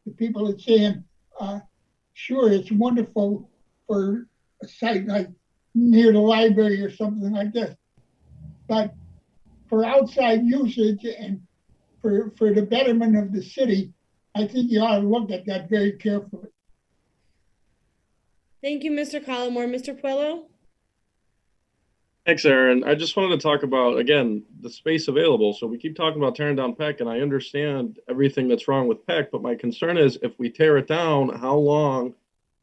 the people that saying, sure, it's wonderful for a site like near the library or something like this. But for outside usage and for the betterment of the city, I think you ought to look at that very carefully. Thank you, Mr. Collmore. Mr. Puello? Thanks, Aaron. I just wanted to talk about, again, the space available. So we keep talking about tearing down Peck, and I understand everything that's wrong with Peck, but my concern is if we tear it down, how long,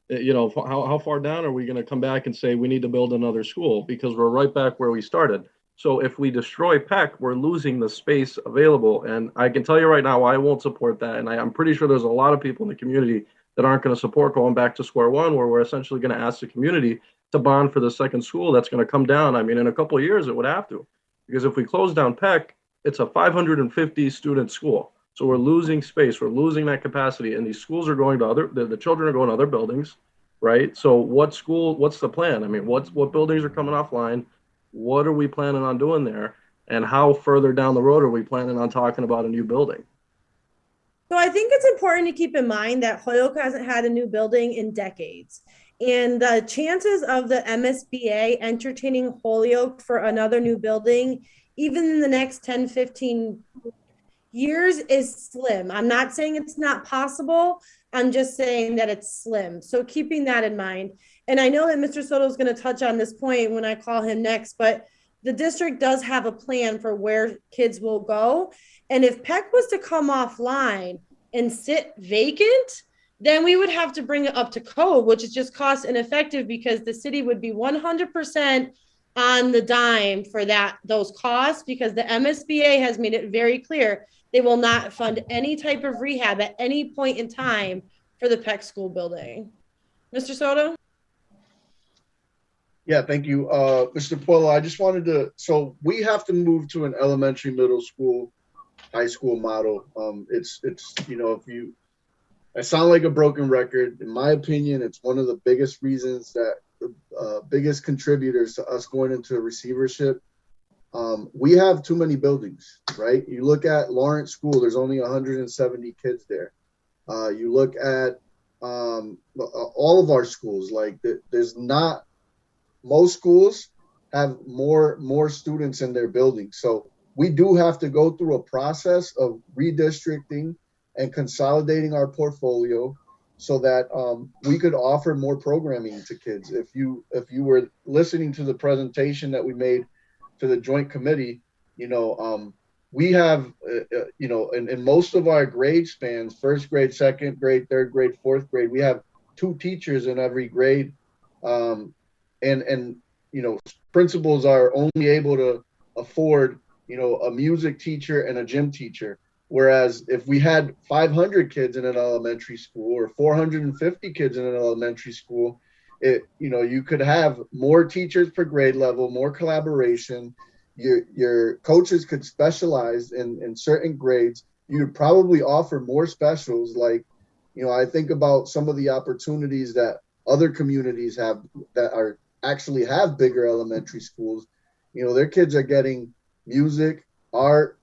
you know, how far down are we going to come back and say we need to build another school? Because we're right back where we started. So if we destroy Peck, we're losing the space available. And I can tell you right now, I won't support that. And I'm pretty sure there's a lot of people in the community that aren't going to support going back to square one, where we're essentially going to ask the community to bond for the second school that's going to come down. I mean, in a couple of years, it would have to, because if we close down Peck, it's a 550 student school. So we're losing space, we're losing that capacity, and these schools are going to the children are going to other buildings, right? So what's the plan? I mean, what buildings are coming offline? What are we planning on doing there? And how further down the road are we planning on talking about a new building? So I think it's important to keep in mind that Holyoke hasn't had a new building in decades. And the chances of the MSBA entertaining Holyoke for another new building, even in the next 10, 15 years, is slim. I'm not saying it's not possible. I'm just saying that it's slim. So keeping that in mind. And I know that Mr. Soto is going to touch on this point when I call him next, but the district does have a plan for where kids will go. And if Peck was to come offline and sit vacant, then we would have to bring it up to code, which is just cost ineffective because the city would be 100% on the dime for those costs, because the MSBA has made it very clear they will not fund any type of rehab at any point in time for the Peck School building. Mr. Soto? Yeah, thank you. Mr. Puello, I just wanted to, so we have to move to an elementary, middle school, high school model. It's you know, I sound like a broken record. In my opinion, it's one of the biggest reasons that the biggest contributors to us going into a receivership. We have too many buildings, right? You look at Lawrence School, there's only 170 kids there. You look at all of our schools, like there's not, most schools have more students in their building. So we do have to go through a process of redistricting and consolidating our portfolio so that we could offer more programming to kids. If you were listening to the presentation that we made to the joint committee, you know, we have, you know, in most of our grade spans, first grade, second grade, third grade, fourth grade, we have 2 teachers in every grade. And you know, principals are only able to afford, you know, a music teacher and a gym teacher. Whereas if we had 500 kids in an elementary school or 450 kids in an elementary school, you know, you could have more teachers per grade level, more collaboration. Your coaches could specialize in certain grades. You would probably offer more specials. Like, you know, I think about some of the opportunities that other communities have that are actually have bigger elementary schools. You know, their kids are getting music, art,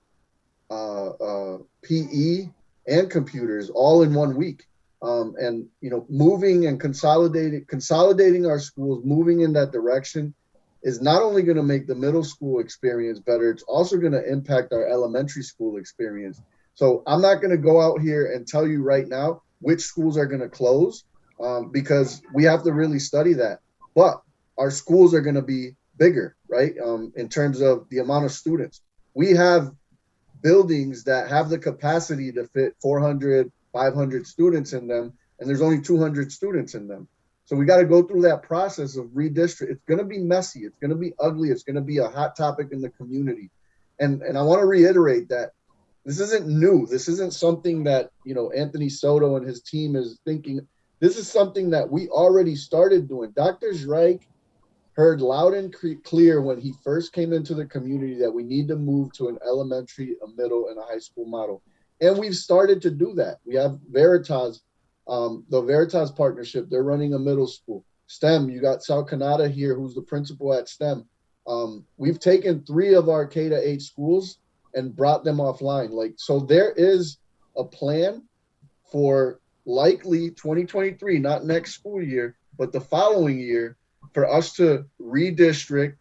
PE, and computers all in 1 week. And, you know, moving and consolidating our schools, moving in that direction is not only going to make the middle school experience better, it's also going to impact our elementary school experience. So I'm not going to go out here and tell you right now which schools are going to close because we have to really study that. But our schools are going to be bigger, right? In terms of the amount of students. We have buildings that have the capacity to fit 400, 500 students in them, and there's only 200 students in them. So we got to go through that process of redistrict. It's going to be messy. It's going to be ugly. It's going to be a hot topic in the community. And I want to reiterate that this isn't new. This isn't something that, you know, Anthony Soto and his team is thinking. This is something that we already started doing. Dr. Zreich heard loud and clear when he first came into the community that we need to move to an elementary, a middle, and a high school model. And we've started to do that. We have Veritas, the Veritas partnership. They're running a middle school. STEM, you got Sal Kanata here, who's the principal at STEM. We've taken 3 of our K-8 schools and brought them offline. Like, so there is a plan for likely 2023, not next school year, but the following year, for us to redistrict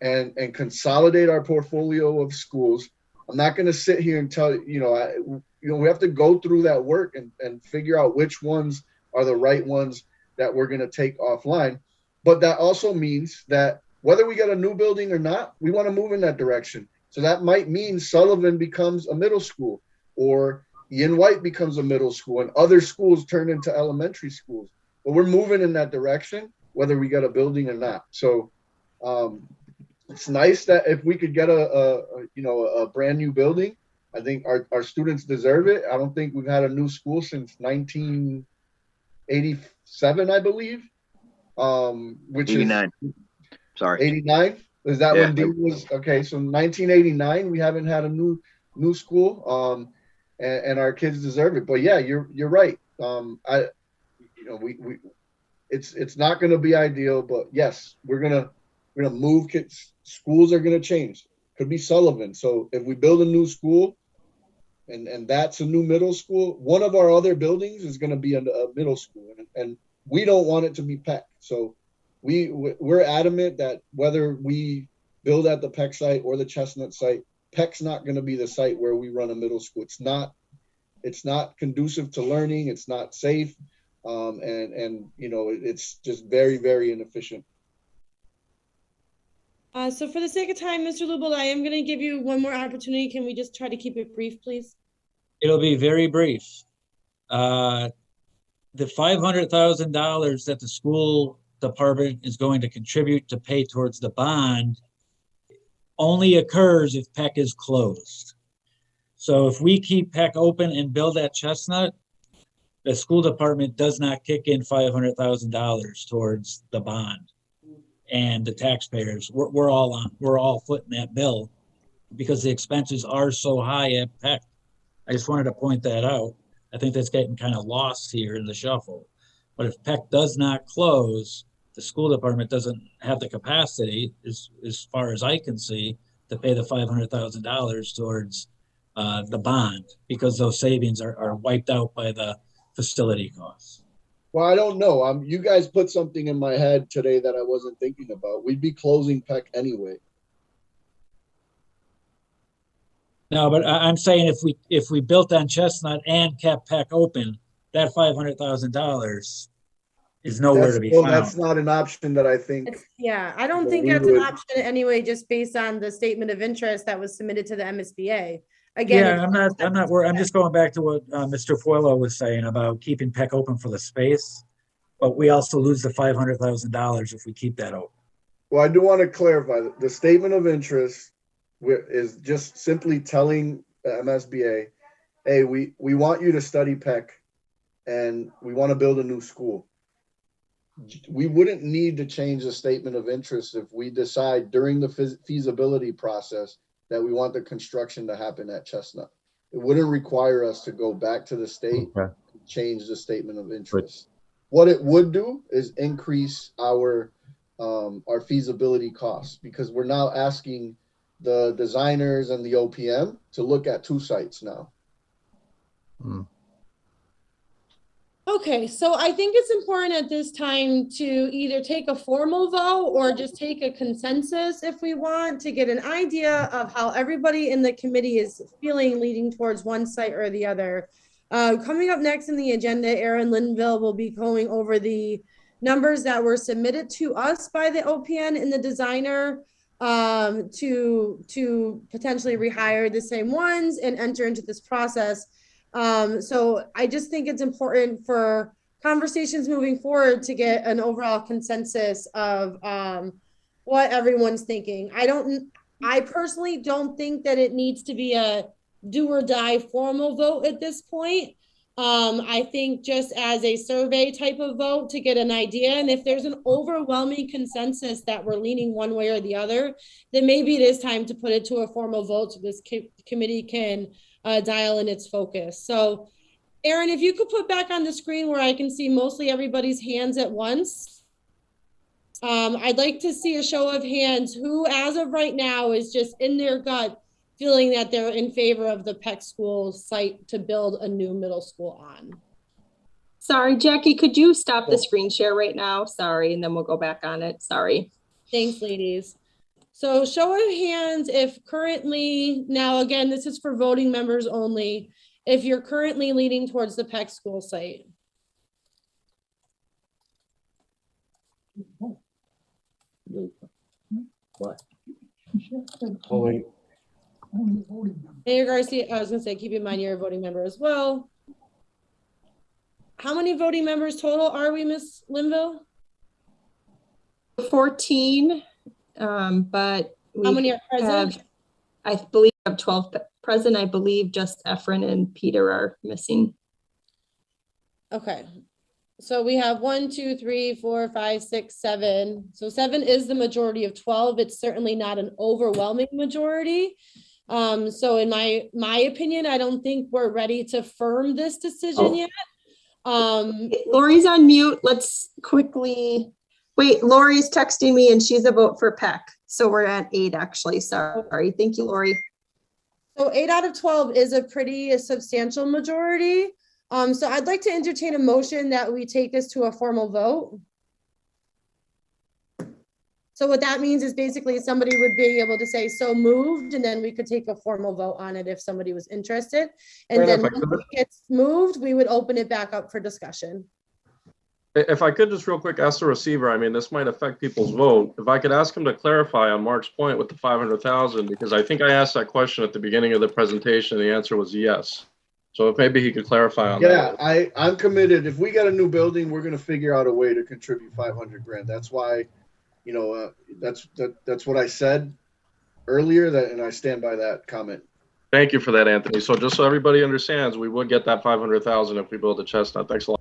and consolidate our portfolio of schools. I'm not going to sit here and tell you, we have to go through that work and figure out which ones are the right ones that we're going to take offline. But that also means that whether we get a new building or not, we want to move in that direction. So that might mean Sullivan becomes a middle school, or Ian White becomes a middle school, and other schools turn into elementary schools. But we're moving in that direction, whether we get a building or not. So it's nice that if we could get a brand new building, I think our students deserve it. I don't think we've had a new school since 1987, I believe. Which 89. is Sorry. 89. Is that Yeah. when Dean was okay? So 1989, we haven't had a new school. And our kids deserve it. But yeah, you're right. It's not going to be ideal, but yes, we're gonna move kids. Schools are going to change. Could be Sullivan. So if we build a new school, and that's a new middle school, one of our other buildings is going to be a middle school, and we don't want it to be Peck. So we're adamant that whether we build at the Peck site or the Chestnut site, Peck's not going to be the site where we run a middle school. It's not conducive to learning. It's not safe. It's just very, very inefficient. So for the sake of time, Mr. Lubel, I am going to give you one more opportunity. Can we just try to keep it brief, please? It'll be very brief. The $500,000 that the school department is going to contribute to pay towards the bond only occurs if Peck is closed. So if we keep Peck open and build at Chestnut, the school department does not kick in $500,000 towards the bond. And the taxpayers, we're all footing that bill because the expenses are so high at Peck. I just wanted to point that out. I think that's getting kind of lost here in the shuffle. But if Peck does not close, the school department doesn't have the capacity, as far as I can see, to pay the $500,000 towards the bond, because those savings are wiped out by the facility costs. Well, I don't know. You guys put something in my head today that I wasn't thinking about. We'd be closing Peck anyway. No, but I'm saying if we built on Chestnut and kept Peck open, that $500,000 is nowhere to be found. That's not an option that I think. Yeah, I don't think that's an option anyway, just based on the statement of interest that was submitted to the MSBA. Again, yeah, I'm not worried. I'm just going back to what Mr. Puello was saying about keeping Peck open for the space, but we also lose the $500,000 if we keep that open. Well, I do want to clarify that the statement of interest is just simply telling the MSBA, hey, we want you to study Peck and we want to build a new school. We wouldn't need to change the statement of interest if we decide during the feasibility process that we want the construction to happen at Chestnut. It wouldn't require us to go back to the state and change the statement of interest. What it would do is increase our feasibility costs, because we're now asking the designers and the OPM to look at 2 sites now. Okay, so I think it's important at this time to either take a formal vote or just take a consensus if we want to get an idea of how everybody in the committee is feeling leading towards one site or the other. Coming up next in the agenda, Aaron Linville will be going over the numbers that were submitted to us by the OPM and the designer to potentially rehire the same ones and enter into this process. So I just think it's important for conversations moving forward to get an overall consensus of what everyone's thinking. I personally don't think that it needs to be a do or die formal vote at this point. I think just as a survey type of vote to get an idea, and if there's an overwhelming consensus that we're leaning one way or the other, then maybe it is time to put it to a formal vote so this committee can dial in its focus. So Aaron, if you could put back on the screen where I can see mostly everybody's hands at once. I'd like to see a show of hands who, as of right now, is just in their gut feeling that they're in favor of the Peck School site to build a new middle school on. Sorry, Jackie, could you stop the screen share right now? Sorry, and then we'll go back on it. Sorry. Thanks, ladies. So show of hands if currently, now again, this is for voting members only, if you're currently leaning towards the Peck School site. What? Mayor Garcia, I was gonna say, keep in mind you're a voting member as well. How many voting members total are we, Miss Linville? 14, but how many are present? I believe we have 12 present. I believe just Efren and Peter are missing. Okay. So we have 1, 2, 3, 4, 5, 6, 7. So 7 is the majority of 12. It's certainly not an overwhelming majority. So in my opinion, I don't think we're ready to firm this decision yet. Lori's on mute. Let's quickly wait. Lori's texting me and she's a vote for Peck. So we're at 8 actually. Sorry. Thank you, Lori. So 8 out of 12 is a pretty substantial majority. So I'd like to entertain a motion that we take this to a formal vote. So what that means is basically somebody would be able to say so moved, and then we could take a formal vote on it if somebody was interested. And then once it gets moved, we would open it back up for discussion. If I could just real quick ask the receiver, I mean, this might affect people's vote. If I could ask him to clarify on Mark's point with the 500,000, because I think I asked that question at the beginning of the presentation, and the answer was yes. So if maybe he could clarify on that. Yeah, I'm committed. If we got a new building, we're going to figure out a way to contribute 500 grand. That's why, you know, that's what I said earlier, and I stand by that comment. Thank you for that, Anthony. So just so everybody understands, we would get that 500,000 if we build a Chestnut. Thanks a lot.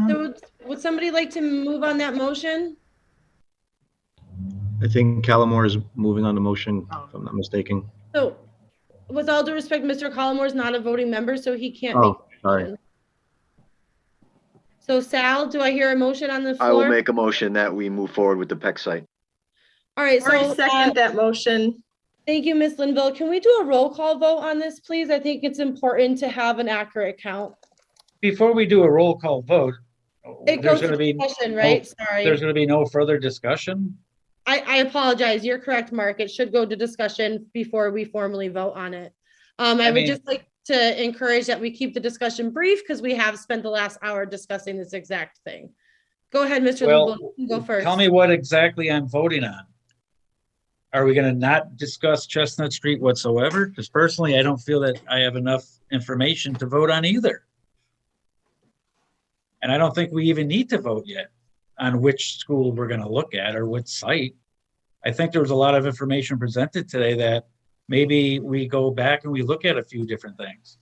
So would somebody like to move on that motion? I think Callamore is moving on the motion, if I'm not mistaken. So with all due respect, Mr. Collmore is not a voting member, so he can't make. Sorry. So Sal, do I hear a motion on the floor? I will make a motion that we move forward with the Peck site. All right, so second that motion. Thank you, Ms. Linville. Can we do a roll call vote on this, please? I think it's important to have an accurate count. Before we do a roll call vote, It goes to discussion, right? Sorry. There's going to be no further discussion. I apologize. You're correct, Mark. It should go to discussion before we formally vote on it. I would just like to encourage that we keep the discussion brief because we have spent the last hour discussing this exact thing. Go ahead, Mr. Linville. You go first. Tell me what exactly I'm voting on. Are we going to not discuss Chestnut Street whatsoever? Because personally, I don't feel that I have enough information to vote on either. And I don't think we even need to vote yet on which school we're going to look at or which site. I think there was a lot of information presented today that maybe we go back and we look at a few different things.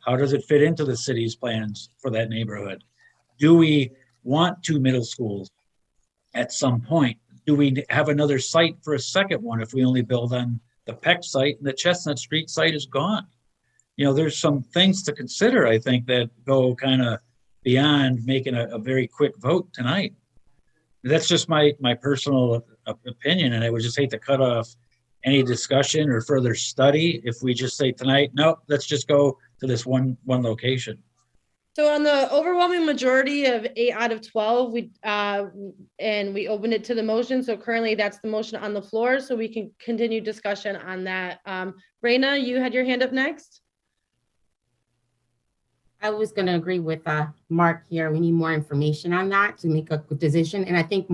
How does it fit into the city's plans for that neighborhood? Do we want 2 middle schools at some point? Do we have another site for a second one if we only build on the Peck site and the Chestnut Street site is gone? You know, there's some things to consider, I think, that go kind of beyond making a very quick vote tonight. That's just my personal opinion, and I would just hate to cut off any discussion or further study if we just say tonight, no, let's just go to this one location. So on the overwhelming majority of 8 out of 12, we opened it to the motion. So currently that's the motion on the floor, so we can continue discussion on that. Raina, you had your hand up next. I was going to agree with Mark here. We need more information on that to make a good decision. And I think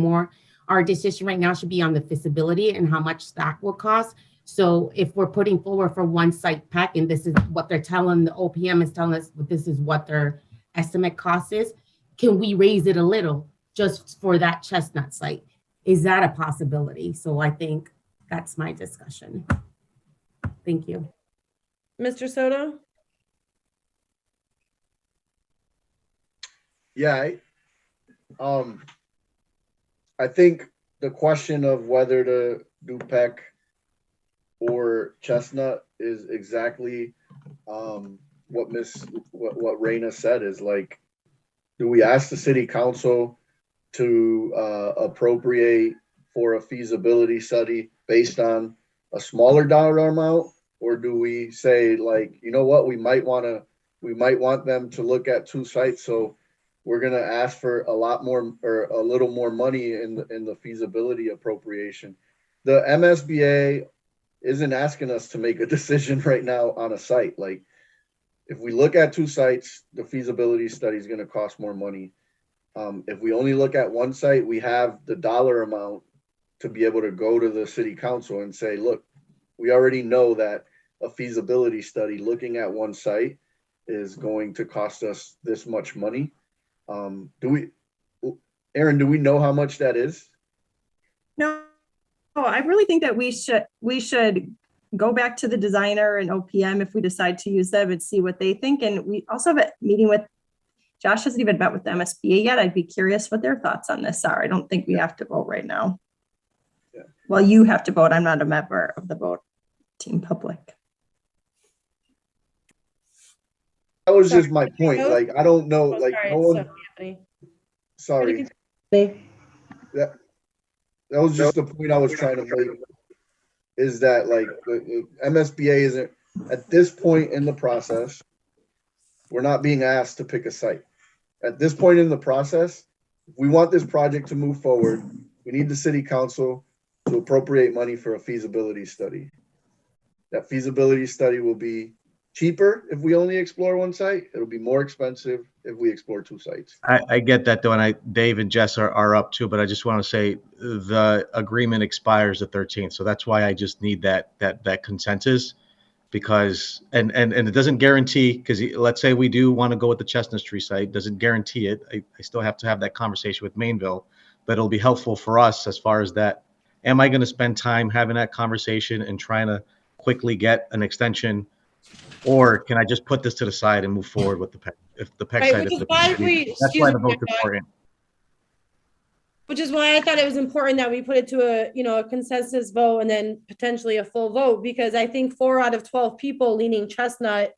our decision right now should be on the feasibility and how much that will cost. So if we're putting forward for one site Peck, and this is what they're telling, the OPM is telling us this is what their estimate cost is, can we raise it a little just for that Chestnut site? Is that a possibility? So I think that's my discussion. Thank you. Mr. Soto? Yeah, I think the question of whether to do Peck for Chestnut is exactly what Raina said, is like, do we ask the city council to appropriate for a feasibility study based on a smaller dollar amount? Or do we say, like, you know what, we might want them to look at 2 sites, so we're going to ask for a lot more or a little more money in the feasibility appropriation. The MSBA isn't asking us to make a decision right now on a site. Like, if we look at 2 sites, the feasibility study is going to cost more money. If we only look at 1 site, we have the dollar amount to be able to go to the city council and say, look, we already know that a feasibility study looking at 1 site is going to cost us this much money. Aaron, do we know how much that is? No, I really think that we should go back to the designer and OPM if we decide to use them and see what they think. And we also have a meeting with, Josh hasn't even met with the MSBA yet. I'd be curious what their thoughts on this are. I don't think we have to vote right now. Yeah. Well, you have to vote. I'm not a member of the vote team public. That was just my point. Like, I don't know, like, no one. Sorry. That was just the point I was trying to make, is that, like, the MSBA isn't, at this point in the process, we're not being asked to pick a site. At this point in the process, if we want this project to move forward, we need the city council to appropriate money for a feasibility study. That feasibility study will be cheaper if we only explore 1 site. It'll be more expensive if we explore 2 sites. I get that, though, and Dave and Jess are up too, but I just want to say the agreement expires the 13th, so that's why I just need that consensus, because and it doesn't guarantee, because let's say we do want to go with the Chestnut Street site, doesn't guarantee it. I still have to have that conversation with Mainville, but it'll be helpful for us as far as that. Am I going to spend time having that conversation and trying to quickly get an extension? Or can I just put this to the side and move forward with the Peck? If the Peck Right, side, which is why that's why the vote's important. Which is why I thought it was important that we put it to a consensus vote and then potentially a full vote, because I think 4 out of 12 people leaning Chestnut.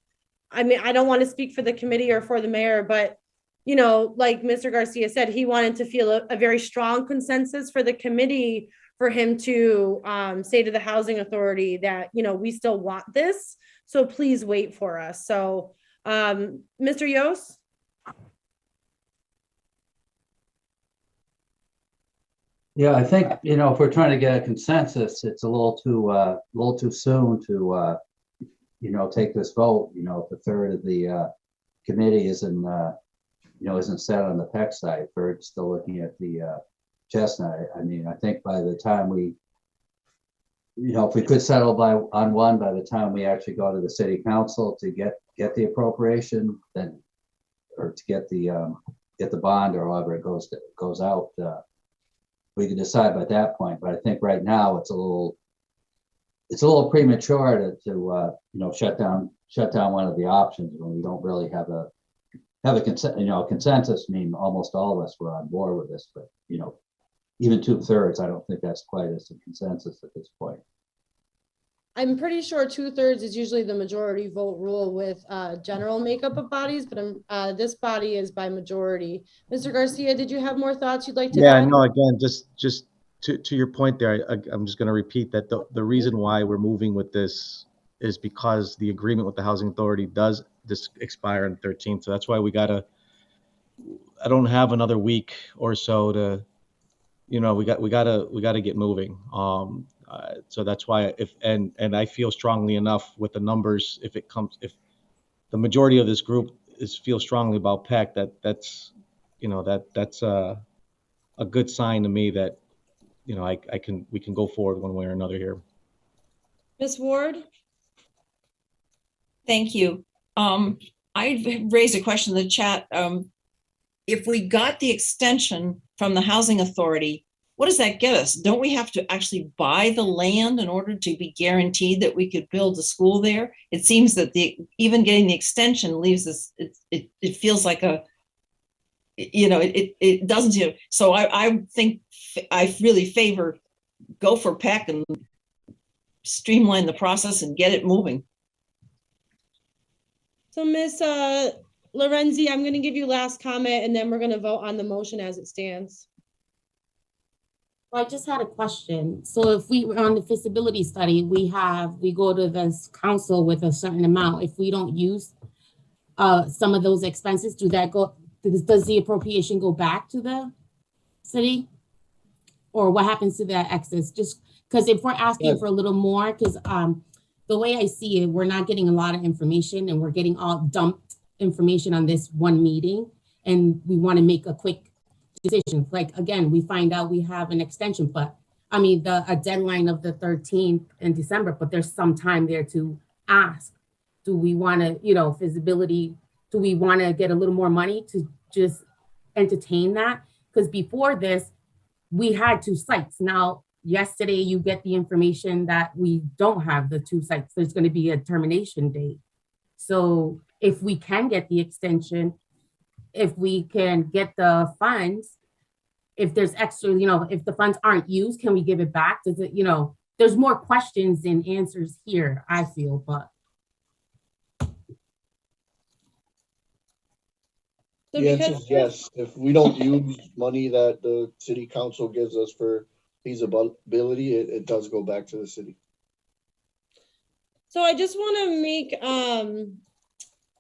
I mean, I don't want to speak for the committee or for the mayor, but like Mr. Garcia said, he wanted to feel a very strong consensus for the committee for him to say to the housing authority that, we still want this. So please wait for us. So, Mr. Yost? Yeah, I think, if we're trying to get a consensus, it's a little too soon to, take this vote. If a third of the committee isn't set on the Peck side, we're still looking at the Chestnut. I mean, I think by the time we, if we could settle on one by the time we actually go to the city council to get the appropriation, then, or to get the bond or however it goes out, we can decide by that point. But I think right now it's a little premature to shut down one of the options when we don't really have a consensus. I mean, almost all of us were on board with this, but even 2/3, I don't think that's quite as a consensus at this point. I'm pretty sure 2/3 is usually the majority vote rule with general makeup of bodies, but this body is by majority. Mr. Garcia, did you have more thoughts you'd like to add? No, again, just to your point there, I'm just going to repeat that the reason why we're moving with this is because the agreement with the housing authority does expire on the 13th. So that's why I don't have another week or so to, we gotta get moving. So that's why and I feel strongly enough with the numbers, if the majority of this group feel strongly about Peck, that's a good sign to me that, we can go forward one way or another here. Ms. Ward? Thank you. I raised a question in the chat. If we got the extension from the housing authority, what does that get us? Don't we have to actually buy the land in order to be guaranteed that we could build a school there? It seems that even getting the extension leaves us, it feels like it doesn't. So I think I really favor go for Peck and streamline the process and get it moving. So Ms. Lorenzi, I'm going to give you last comment and then we're going to vote on the motion as it stands. Well, I just had a question. So if we were on the feasibility study, we go to this council with a certain amount. If we don't use some of those expenses, does the appropriation go back to the city? Or what happens to that excess? Just because if we're asking for a little more, because the way I see it, we're not getting a lot of information and we're getting all dumped information on this one meeting. And we want to make a quick decision. Like, again, we find out we have an extension, but I mean, a deadline of the 13th in December, but there's some time there to ask, do we want to, feasibility, do we want to get a little more money to just entertain that? Because before this, we had 2 sites. Now, yesterday, you get the information that we don't have the 2 sites. There's going to be a termination date. So if we can get the extension, if we can get the funds, if there's extra, if the funds aren't used, can we give it back? Does it, there's more questions than answers here, I feel, but. The answer is yes. If we don't use money that the city council gives us for feasibility, it does go back to the city. So I just want to make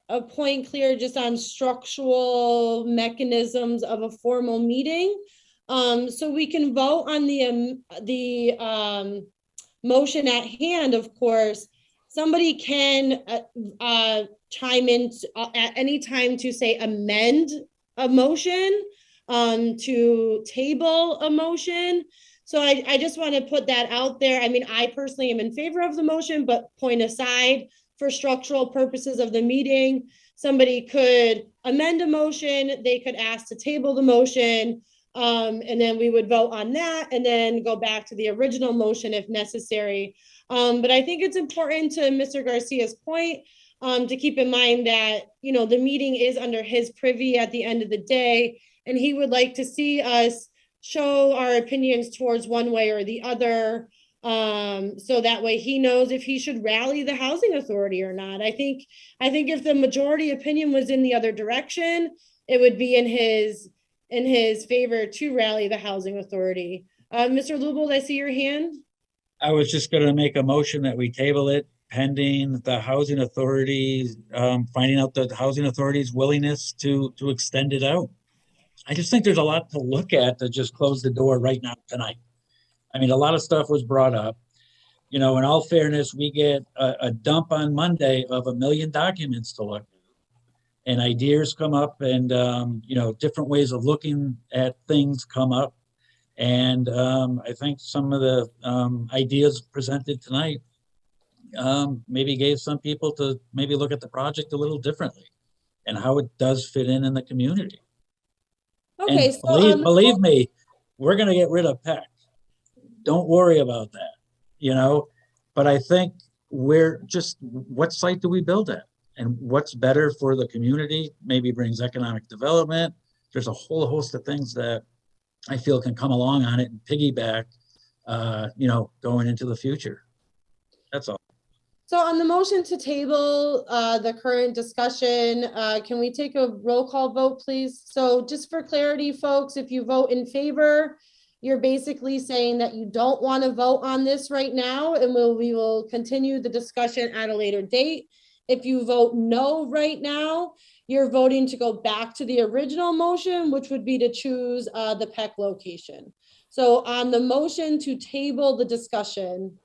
a point clear just on structural mechanisms of a formal meeting. So we can vote on the motion at hand, of course. Somebody can chime in at any time to say amend a motion, to table a motion. So I just want to put that out there. I mean, I personally am in favor of the motion, but point aside, for structural purposes of the meeting, somebody could amend a motion, they could ask to table the motion, and then we would vote on that and then go back to the original motion if necessary. But I think it's important, to Mr. Garcia's point, to keep in mind that, the meeting is under his privy at the end of the day, and he would like to see us show our opinions towards one way or the other. So that way he knows if he should rally the housing authority or not. I think if the majority opinion was in the other direction, it would be in his favor to rally the housing authority. Mr. Lubold, I see your hand. I was just going to make a motion that we table it pending the housing authorities, finding out the housing authority's willingness to extend it out. I just think there's a lot to look at to just close the door right now tonight. I mean, a lot of stuff was brought up. In all fairness, we get a dump on Monday of 1 million documents to look at. And ideas come up and, different ways of looking at things come up. And I think some of the ideas presented tonight maybe gave some people to maybe look at the project a little differently and how it does fit in the community. Okay, and so believe me, we're going to get rid of Peck. Don't worry about that, but I think what site do we build at? And what's better for the community, maybe brings economic development. There's a whole host of things that I feel can come along on it and piggyback, going into the future. That's all. So on the motion to table the current discussion, can we take a roll call vote, please? So just for clarity, folks, if you vote in favor, you're basically saying that you don't want to vote on this right now, and we will continue the discussion at a later date. If you vote no right now, you're voting to go back to the original motion, which would be to choose the Peck location. So on the motion to table the discussion,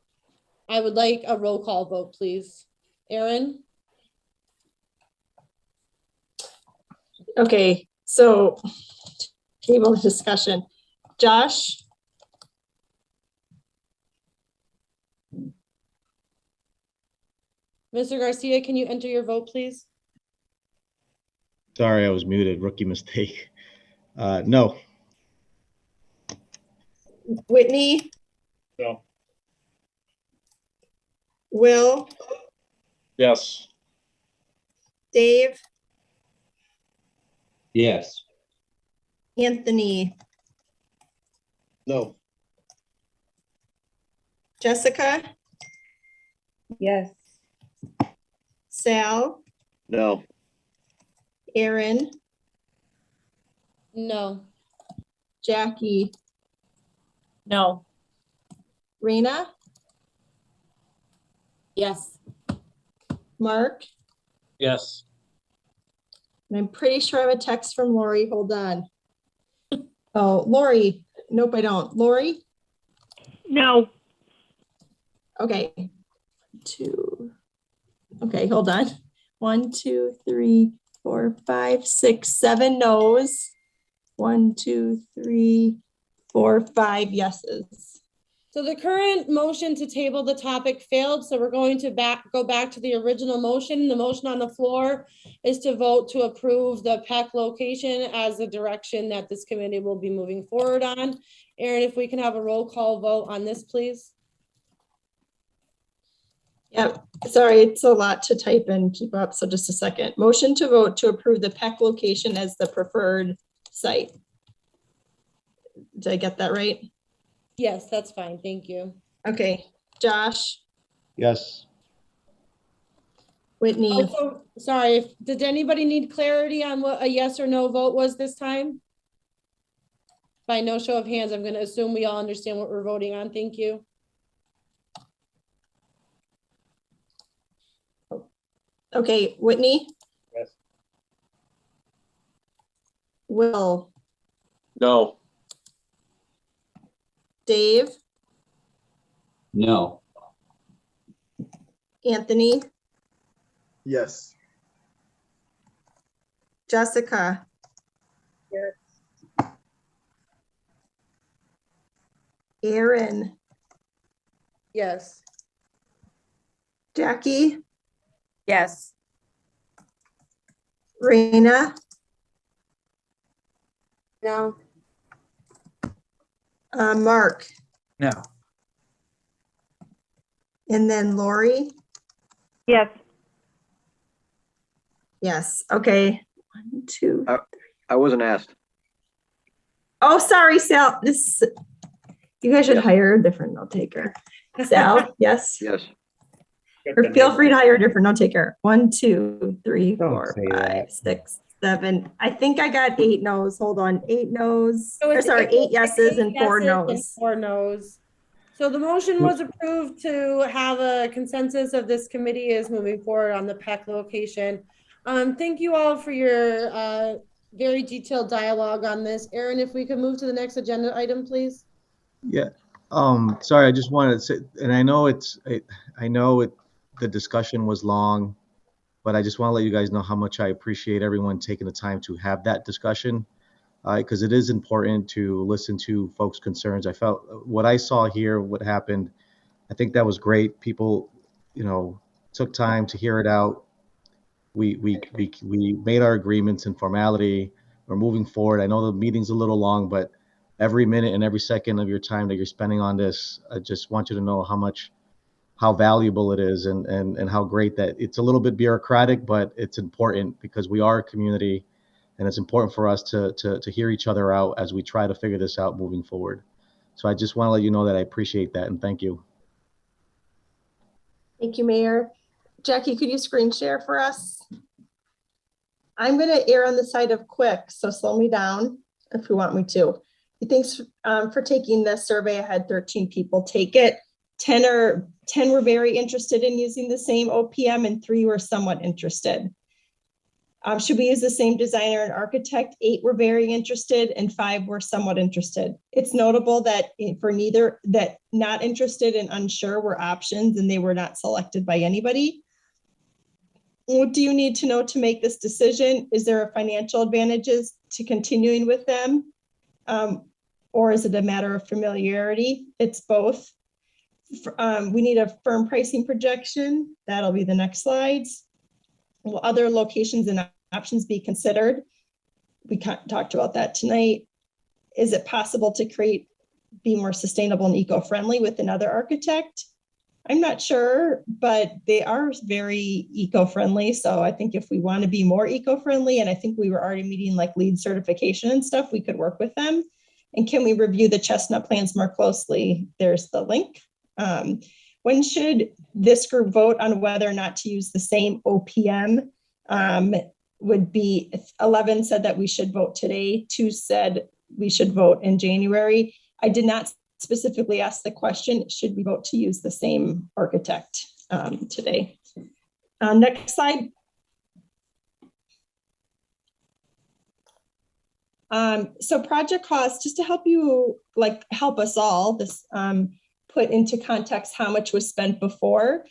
I would like a roll call vote, please. Erin? Okay, so table discussion. Josh? Mr. Garcia, can you enter your vote, please? Sorry, I was muted. Rookie mistake. No. Whitney? No. Will? Yes. Dave? Yes. Anthony? No. Jessica? Yes. Sal, No. Aaron, No. Jackie, No. Rena, Yes. Mark, Yes. and I'm pretty sure I have a text from Lori. Hold on. Oh, Lori. Nope, I don't. Lori? No. Okay. 2. Okay, hold on. 1, 2, 3, 4, 5, 6, 7 no's. 1, 2, 3, 4, 5 yeses. So the current motion to table the topic failed, so we're going to go back to the original motion. The motion on the floor is to vote to approve the Peck location as the direction that this committee will be moving forward on. Aaron, if we can have a roll call vote on this, please. Yep, sorry, it's a lot to type and keep up, so just a second. Motion to vote to approve the Peck location as the preferred site. Did I get that right? Yes, that's fine, thank you. Okay, Josh, Yes. Whitney, Also, sorry, did anybody need clarity on what a yes or no vote was this time? By no show of hands, I'm going to assume we all understand what we're voting on. Thank you. okay, Whitney, Yes. Will, No. Dave, No. Anthony, Yes. Jessica, Yes. Aaron, Yes. Jackie, Yes. Raina, No. Mark, No. and then Lori. Yes. Yes, okay. 1, 2. I wasn't asked. Oh, sorry, Sal. You guys should Yes. hire a different note taker. Sal, yes? Yes. Or feel free to hire a different note taker. 1, 2, 3, Don't 4, say 5, that. 6, 7. I think I got 8 no's. Hold on. 8 no's. So Or it's- sorry, it's 8 yeses and 4 yeses and no's. 4 no's. So the motion was approved to have a consensus of this committee is moving forward on the Peck location. Thank you all for your very detailed dialogue on this. Aaron, if we could move to the next agenda item, please. Yeah. Sorry, I just wanted to say, and I know the discussion was long, but I just want to let you guys know how much I appreciate everyone taking the time to have that discussion, because it is important to listen to folks' concerns. I felt what I saw here, what happened, I think that was great. People, took time to hear it out. We made our agreements in formality. We're moving forward. I know the meeting's a little long, but every minute and every second of your time that you're spending on this, I just want you to know how valuable it is and how great that it's a little bit bureaucratic, but it's important because we are a community and it's important for us to hear each other out as we try to figure this out moving forward. So I just want to let you know that I appreciate that and thank you. Thank you, Mayor. Jackie, could you screen share for us? I'm going to err on the side of quick, so slow me down if you want me to. Thanks for taking this survey. I had 13 people take it. 10 were very interested in using the same OPM and 3 were somewhat interested. Should we use the same designer and architect? 8 were very interested and 5 were somewhat interested. It's notable that for neither, that not interested and unsure were options and they were not selected by anybody. What do you need to know to make this decision? Is there a financial advantages to continuing with them? Or is it a matter of familiarity? It's both. We need a firm pricing projection. That'll be the next slides. Will other locations and options be considered? We talked about that tonight. Is it possible to be more sustainable and eco-friendly with another architect? I'm not sure, but they are very eco-friendly. So I think if we want to be more eco-friendly, and I think we were already meeting like LEED certification and stuff, we could work with them. And can we review the Chestnut plans more closely? There's the link. When should this group vote on whether or not to use the same OPM? Would be 11 said that we should vote today. 2 said we should vote in January. I did not specifically ask the question, should we vote to use the same architect today? Next slide. So project costs, just to help you, help us all, this put into context how much was spent before.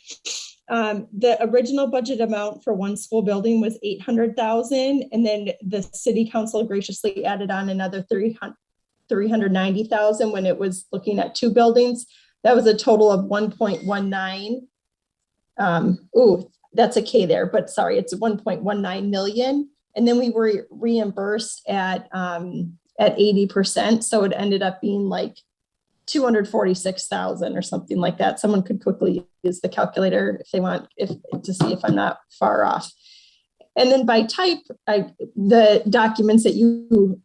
The original budget amount for one school building was $800,000, and then the city council graciously added on another $390,000 when it was looking at 2 buildings. That was a total of 1.19. That's a K there, but sorry, it's 1.19 million. And then we were reimbursed at 80%. So it ended up being like 246,000 or something like that. Someone could quickly use the calculator if they want, to see if I'm not far off. And then by type, the documents that you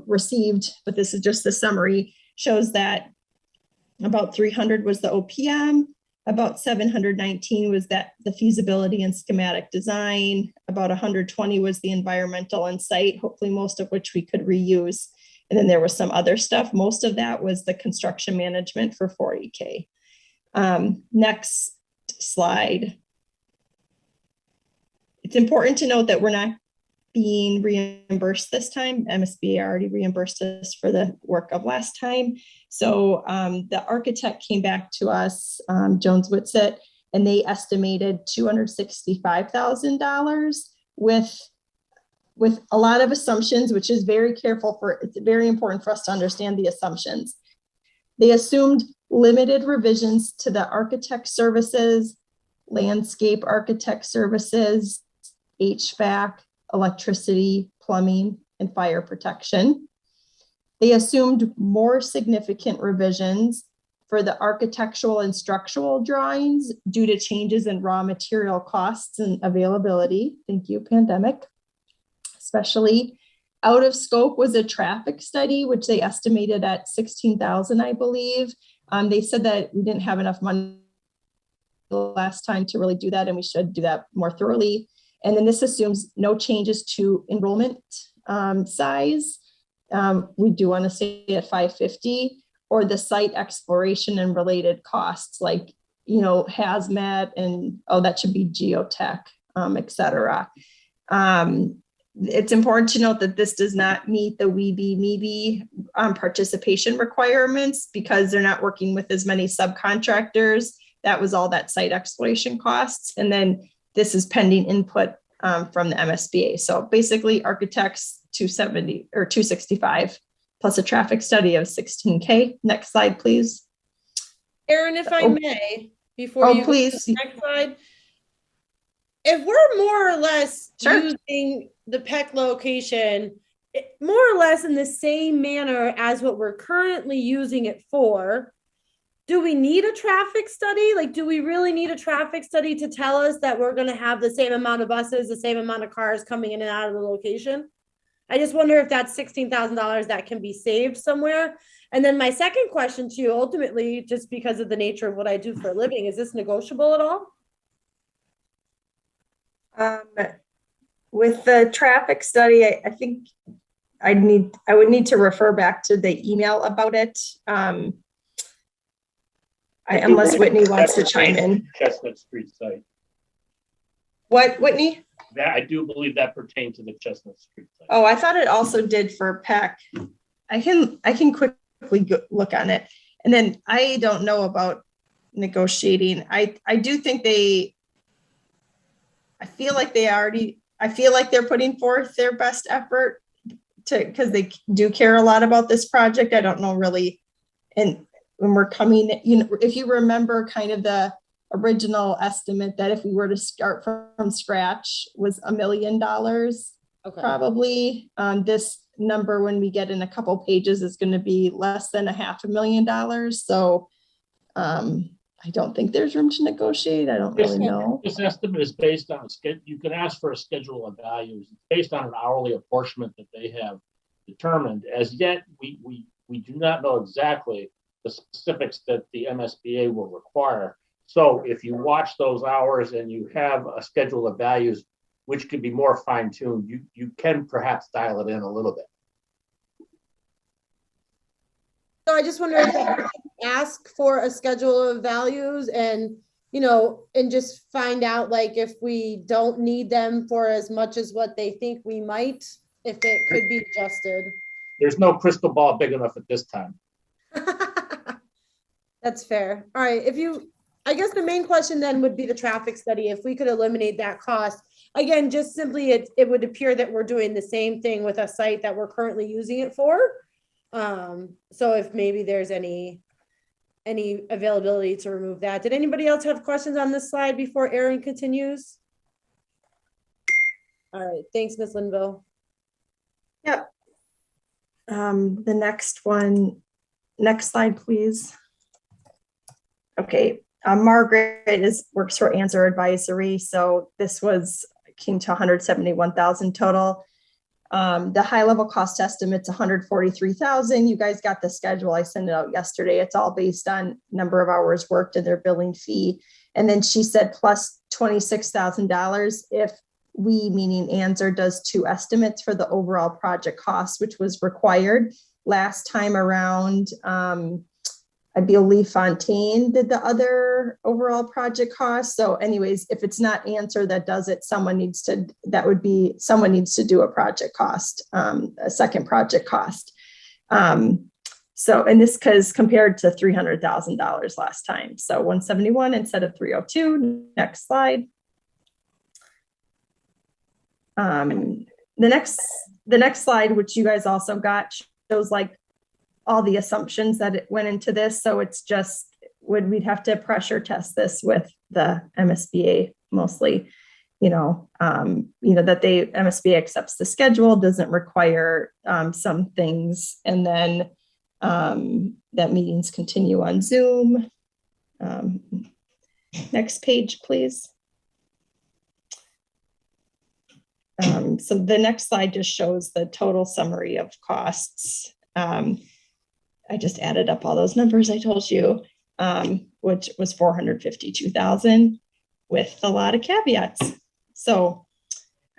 received, but this is just the summary, shows that about 300 was the OPM, about 719 was the feasibility and schematic design, about 120 was the environmental and site, hopefully most of which we could reuse. And then there was some other stuff. Most of that was the construction management for 40K. Next slide. It's important to note that we're not being reimbursed this time. MSBA already reimbursed us for the work of last time. So the architect came back to us, Jones Whitsett, and they estimated $265,000 with a lot of assumptions, which is it's very important for us to understand the assumptions. They assumed limited revisions to the architect services, landscape architect services, HVAC, electricity, plumbing, and fire protection. They assumed more significant revisions for the architectural and structural drawings due to changes in raw material costs and availability. Thank you, pandemic. Especially out of scope was a traffic study, which they estimated at 16,000, I believe. They said that we didn't have enough money last time to really do that, and we should do that more thoroughly. And then this assumes no changes to enrollment size. We do want to stay at 550, or the site exploration and related costs like, hazmat and, that should be geotech, et cetera. It's important to note that this does not meet the WEB-MEB participation requirements because they're not working with as many subcontractors. That was all that site exploration costs. And then this is pending input from the MSBA. So basically architects 270 or 265 plus a traffic study of 16K. Next slide, please. Erin, if I may, before you please. go to the next slide. If we're more or less using the Peck location, more or less in the same manner as what we're currently using it for, do we need a traffic study? Do we really need a traffic study to tell us that we're going to have the same amount of buses, the same amount of cars coming in and out of the location? I just wonder if that's $16,000 that can be saved somewhere. And then my second question to you, ultimately, just because of the nature of what I do for a living, is this negotiable at all? With the traffic study, I think I would need to refer back to the email about it. Unless Whitney wants to chime in. Chestnut Street site. What, Whitney? That I do believe that pertained to the Chestnut Street site. Oh, I thought it also did for Peck. I can quickly look on it. And then I don't know about negotiating. I do think I feel like they're putting forth their best effort because they do care a lot about this project. I don't know really. And when we're coming, if you remember kind of the original estimate that if we were to start from scratch was $1 million, probably. This number, when we get in a couple pages, is going to be less than $500,000. So I don't think there's room to negotiate. I don't really know. This estimate is based on you can ask for a schedule of values. It's based on an hourly apportionment that they have determined. As yet, we do not know exactly the specifics that the MSBA will require. So if you watch those hours and you have a schedule of values, which could be more fine-tuned, you can perhaps dial it in a little bit. So I just wonder if I could ask for a schedule of values and, you know, and just find out like if we don't need them for as much as what they think we might, if it could be adjusted. There's no crystal ball big enough at this time. That's fair. All right. I guess the main question then would be the traffic study. If we could eliminate that cost, again, just simply it would appear that we're doing the same thing with a site that we're currently using it for. So if maybe there's any availability to remove that. Did anybody else have questions on this slide before Aaron continues? All right. Thanks, Ms. Linville. Yep. The next slide, please. Okay. Margaret works for Answer Advisory. So this came to 171,000 total. The high level cost estimate's 143,000. You guys got the schedule. I sent it out yesterday. It's all based on number of hours worked and their billing fee. And then she said plus $26,000 if we, meaning Answer, does 2 estimates for the overall project cost, which was required last time around. I believe Fontaine did the other overall project cost. So anyways, if it's not Answer that does it, someone needs to do a project cost, a second project cost. So, and this because compared to $300,000 last time. So 171 instead of 302. Next slide. The next slide, which you guys also got, shows like all the assumptions that it went into this. So it's just, we'd have to pressure test this with the MSBA mostly, that MSBA accepts the schedule, doesn't require some things. And then that meetings continue on Zoom. Next page, please. So the next slide just shows the total summary of costs. I just added up all those numbers I told you, which was 452,000 with a lot of caveats. So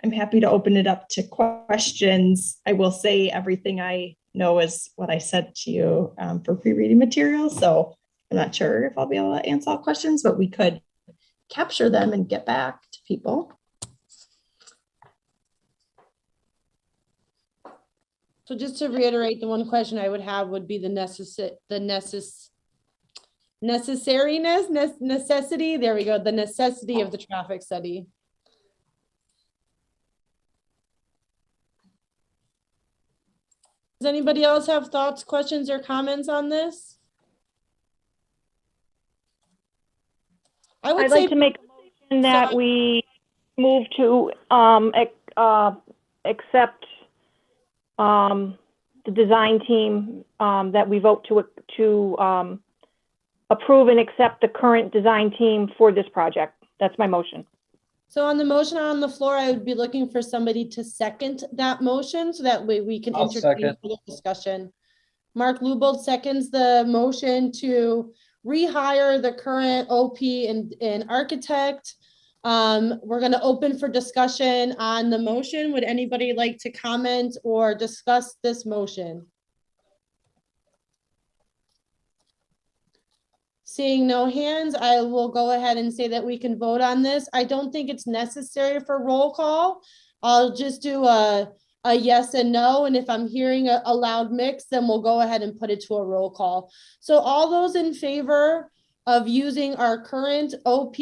I'm happy to open it up to questions. I will say everything I know is what I said to you for pre-reading material. So I'm not sure if I'll be able to answer all questions, but we could capture them and get back to people. So just to reiterate, the one question I would have would be the necessity, there we go, the necessity of the traffic study. Does anybody else have thoughts, questions, or comments on this? I'd like to make a motion that we move to accept the design team, that we vote to approve and accept the current design team for this project. That's my motion. So on the motion on the floor, I would be looking for somebody to second that motion so that way we can entertain the discussion. Mark Lubold seconds the motion to rehire the current OP and architect. We're going to open for discussion on the motion. Would anybody like to comment or discuss this motion? Seeing no hands, I will go ahead and say that we can vote on this. I don't think it's necessary for roll call. I'll just do a yes and no. And if I'm hearing a loud mix, then we'll go ahead and put it to a roll call. So all those in favor of using our current OP,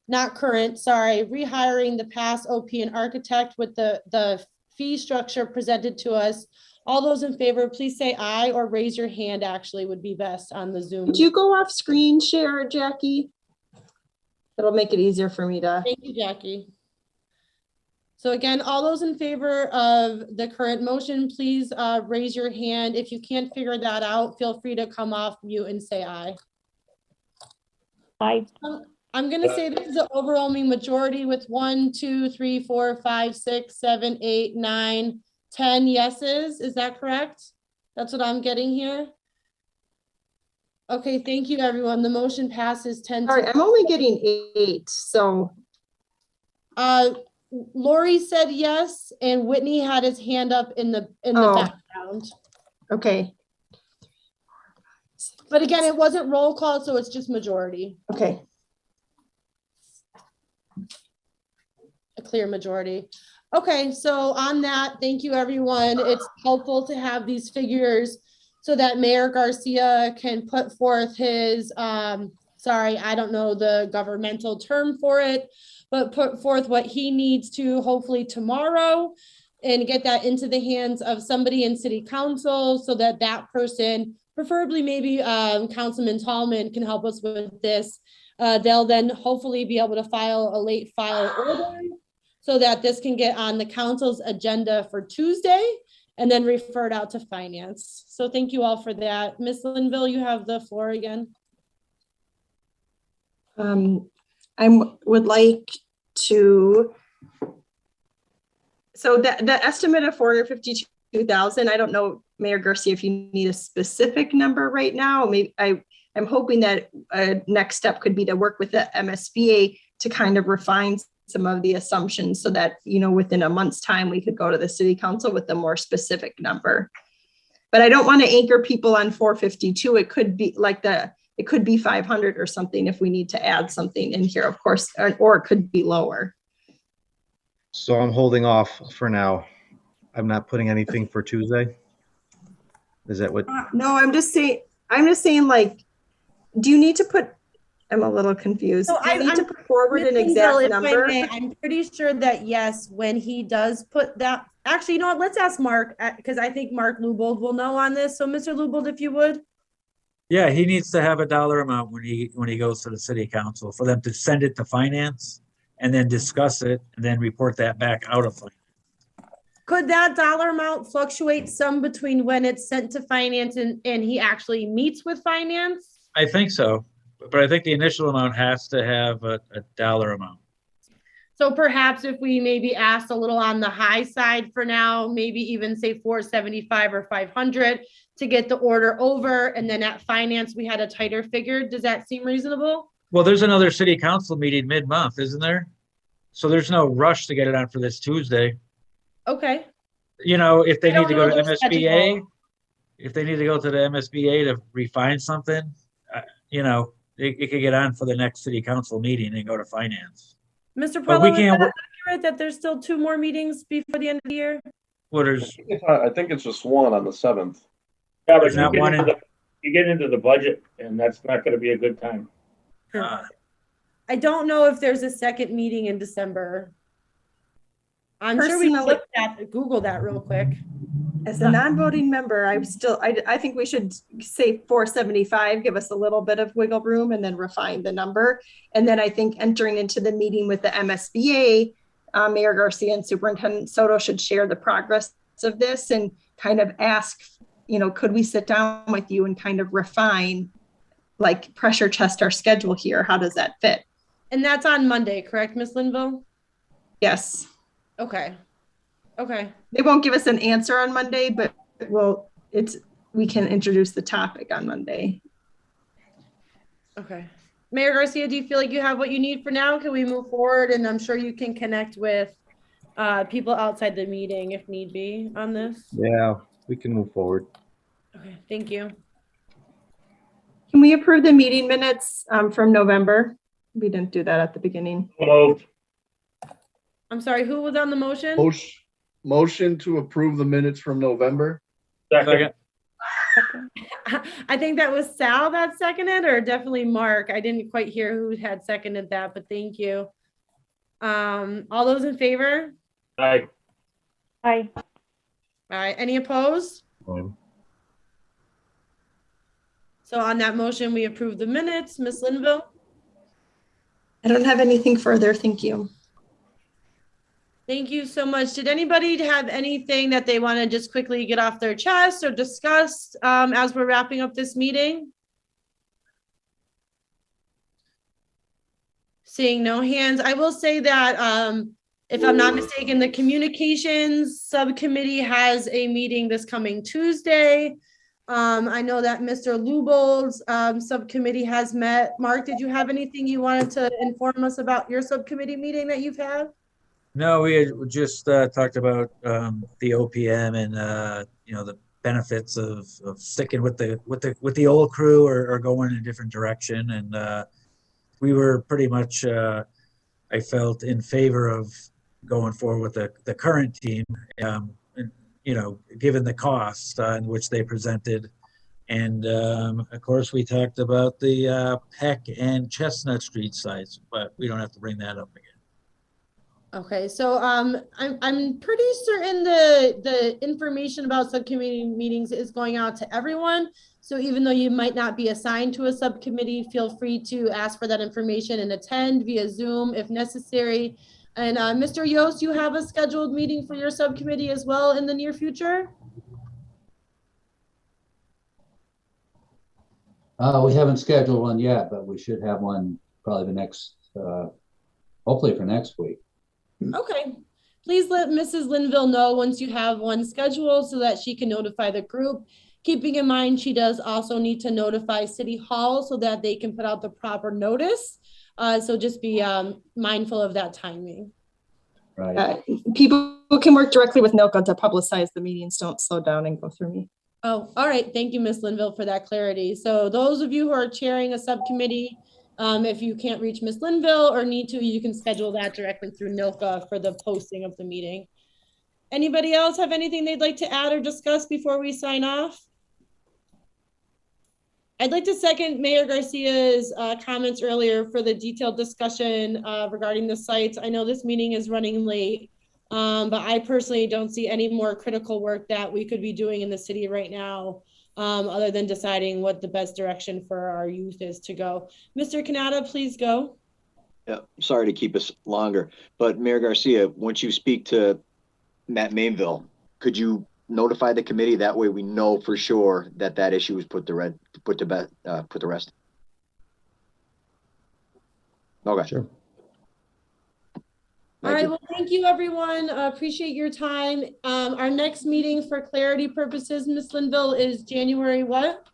rehiring the past OP and architect with the fee structure presented to us. All those in favor, please say aye or raise your hand, actually would be best on the Zoom. Would you go off screen share, Jackie? It'll make it easier for me to. Thank you, Jackie. So again, all those in favor of the current motion, please raise your hand. If you can't figure that out, feel free to come off mute and say aye. Aye. I'm going to say this is an overwhelming majority with 1, 2, 3, 4, 5, 6, 7, 8, 9, 10 yeses. Is that correct? That's what I'm getting here. Okay, thank you, everyone. The motion passes 10 Sorry, to. I'm only getting 8, so. Lori said yes, and Whitney had his hand up in the Oh. background. Okay, But again, it wasn't roll call, so it's just majority, okay. a clear majority. Okay, so on that, thank you, everyone. It's helpful to have these figures so that Mayor Garcia can put forth his, sorry, I don't know the governmental term for it, but put forth what he needs to hopefully tomorrow and get that into the hands of somebody in city council so that that person, preferably maybe Councilman Tallman, can help us with this. They'll then hopefully be able to file a late file order so that this can get on the council's agenda for Tuesday and then referred out to finance. So thank you all for that. Ms. Linville, you have the floor again. I would like to, so the estimate of 452,000, I don't know, Mayor Garcia, if you need a specific number right now. Maybe I'm hoping that a next step could be to work with the MSBA to kind of refine some of the assumptions so that, you know, within a month's time, we could go to the city council with a more specific number. But I don't want to anchor people on 452. It could be like it could be 500 or something if we need to add something in here, of course, or it could be lower. So I'm holding off for now. I'm not putting anything for Tuesday. Is that what? No, I'm just saying like, do you need to put, I'm a little confused. So do you need to put forward an exact number? I'm pretty sure that yes, when he does put that, actually, you know what, let's ask Mark, because I think Mark Lubold will know on this. So Mr. Lubold, if you would. Yeah, he needs to have a dollar amount when he goes to the city council for them to send it to finance and then discuss it and then report that back out of finance. Could that dollar amount fluctuate some between when it's sent to finance and he actually meets with finance? I think so, but I think the initial amount has to have a dollar amount. So perhaps if we maybe asked a little on the high side for now, maybe even say 475 or 500 to get the order over, and then at finance we had a tighter figure. Does that seem reasonable? Well, there's another city council meeting mid-month, isn't there? So there's no rush to get it on for this Tuesday. Okay. You know, if they need to go to MSBA, if they need to go to the MSBA to refine something, you know, it could get on for the next city council meeting and go to finance. Mr. But we Perlow, can't. is that accurate that there's still 2 more meetings before the end of the year? Well, there's. I think it's just one on the 7th. Yeah, but not one you get into the budget, and that's not going to be a good time. I don't know if there's a second meeting in December. I'm sure we can Google that real quick. As a non-voting member, I think we should say 475, give us a little bit of wiggle room and then refine the number. And then I think entering into the meeting with the MSBA, Mayor Garcia and Superintendent Soto should share the progress of this and kind of ask, you know, could we sit down with you and kind of refine, like pressure test our schedule here? How does that fit? And that's on Monday, correct, Ms. Linville? Yes. Okay. Okay. They won't give us an answer on Monday, but we can introduce the topic on Monday. Okay. Mayor Garcia, do you feel like you have what you need for now? Can we move forward? And I'm sure you can connect with people outside the meeting if need be on this. Yeah, we can move forward. Okay, thank you. Can we approve the meeting minutes from November? We didn't do that at the beginning. Moved. I'm sorry, who was on the motion? Motion to approve the minutes from November. Second. I think that was Sal that seconded, or definitely Mark. I didn't quite hear who had seconded that, but thank you. All those in favor? Aye. Aye. All right, any opposed? So on that motion, we approve the minutes. Ms. Linville? I don't have anything further, thank you. Thank you so much. Did anybody have anything that they want to just quickly get off their chest or discuss as we're wrapping up this meeting? Seeing no hands, I will say that if I'm not mistaken, the communications subcommittee has a meeting this coming Tuesday. I know that Mr. Lubold's subcommittee has met. Mark, did you have anything you wanted to inform us about your subcommittee meeting that you've had? No, we had just talked about the OPM and the benefits of sticking with the old crew or going in a different direction, and we were pretty much I felt in favor of going forward with the current team, and, given the cost in which they presented. And of course, we talked about the Peck and Chestnut Street sites, but we don't have to bring that up again. Okay, so I'm pretty certain the information about subcommittee meetings is going out to everyone. So even though you might not be assigned to a subcommittee, feel free to ask for that information and attend via Zoom if necessary. And Mr. Yost, you have a scheduled meeting for your subcommittee as well in the near future? We haven't scheduled one yet, but we should have one probably the next, hopefully for next week. Okay. Please let Mrs. Linville know once you have one scheduled so that she can notify the group. Keeping in mind, she does also need to notify City Hall so that they can put out the proper notice. So just be mindful of that timing. Right. People who can work directly with NOCA to publicize the meetings. Don't slow down and go through me. Oh, all right. Thank you, Ms. Linville, for that clarity. So those of you who are chairing a subcommittee, if you can't reach Ms. Linville or need to, you can schedule that directly through NOCA for the posting of the meeting. Anybody else have anything they'd like to add or discuss before we sign off? I'd like to second Mayor Garcia's comments earlier for the detailed discussion regarding the sites. I know this meeting is running late, but I personally don't see any more critical work that we could be doing in the city right now, other than deciding what the best direction for our youth is to go. Mr. Canada, please go. Yeah, sorry to keep us longer, but Mayor Garcia, once you speak to Matt Mainville, could you notify the committee? That way we know for sure that that issue is put to rest. Okay. Sure. All right, well, thank you, everyone. Appreciate your time. Our next meeting for clarity purposes, Ms. Linville, is January what?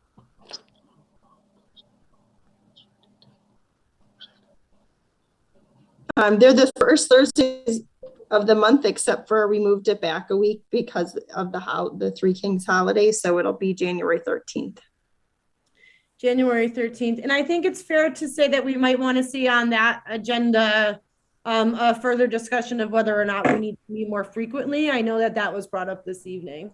They're the first Thursdays of the month, except for we moved it back a week because of the Three Kings holiday. So it'll be January 13th. January 13th. And I think it's fair to say that we might want to see on that agenda a further discussion of whether or not we need to meet more frequently. I know that that was brought up this evening.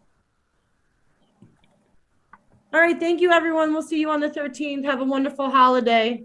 All right. Thank you, everyone. We'll see you on the 13th. Have a wonderful holiday.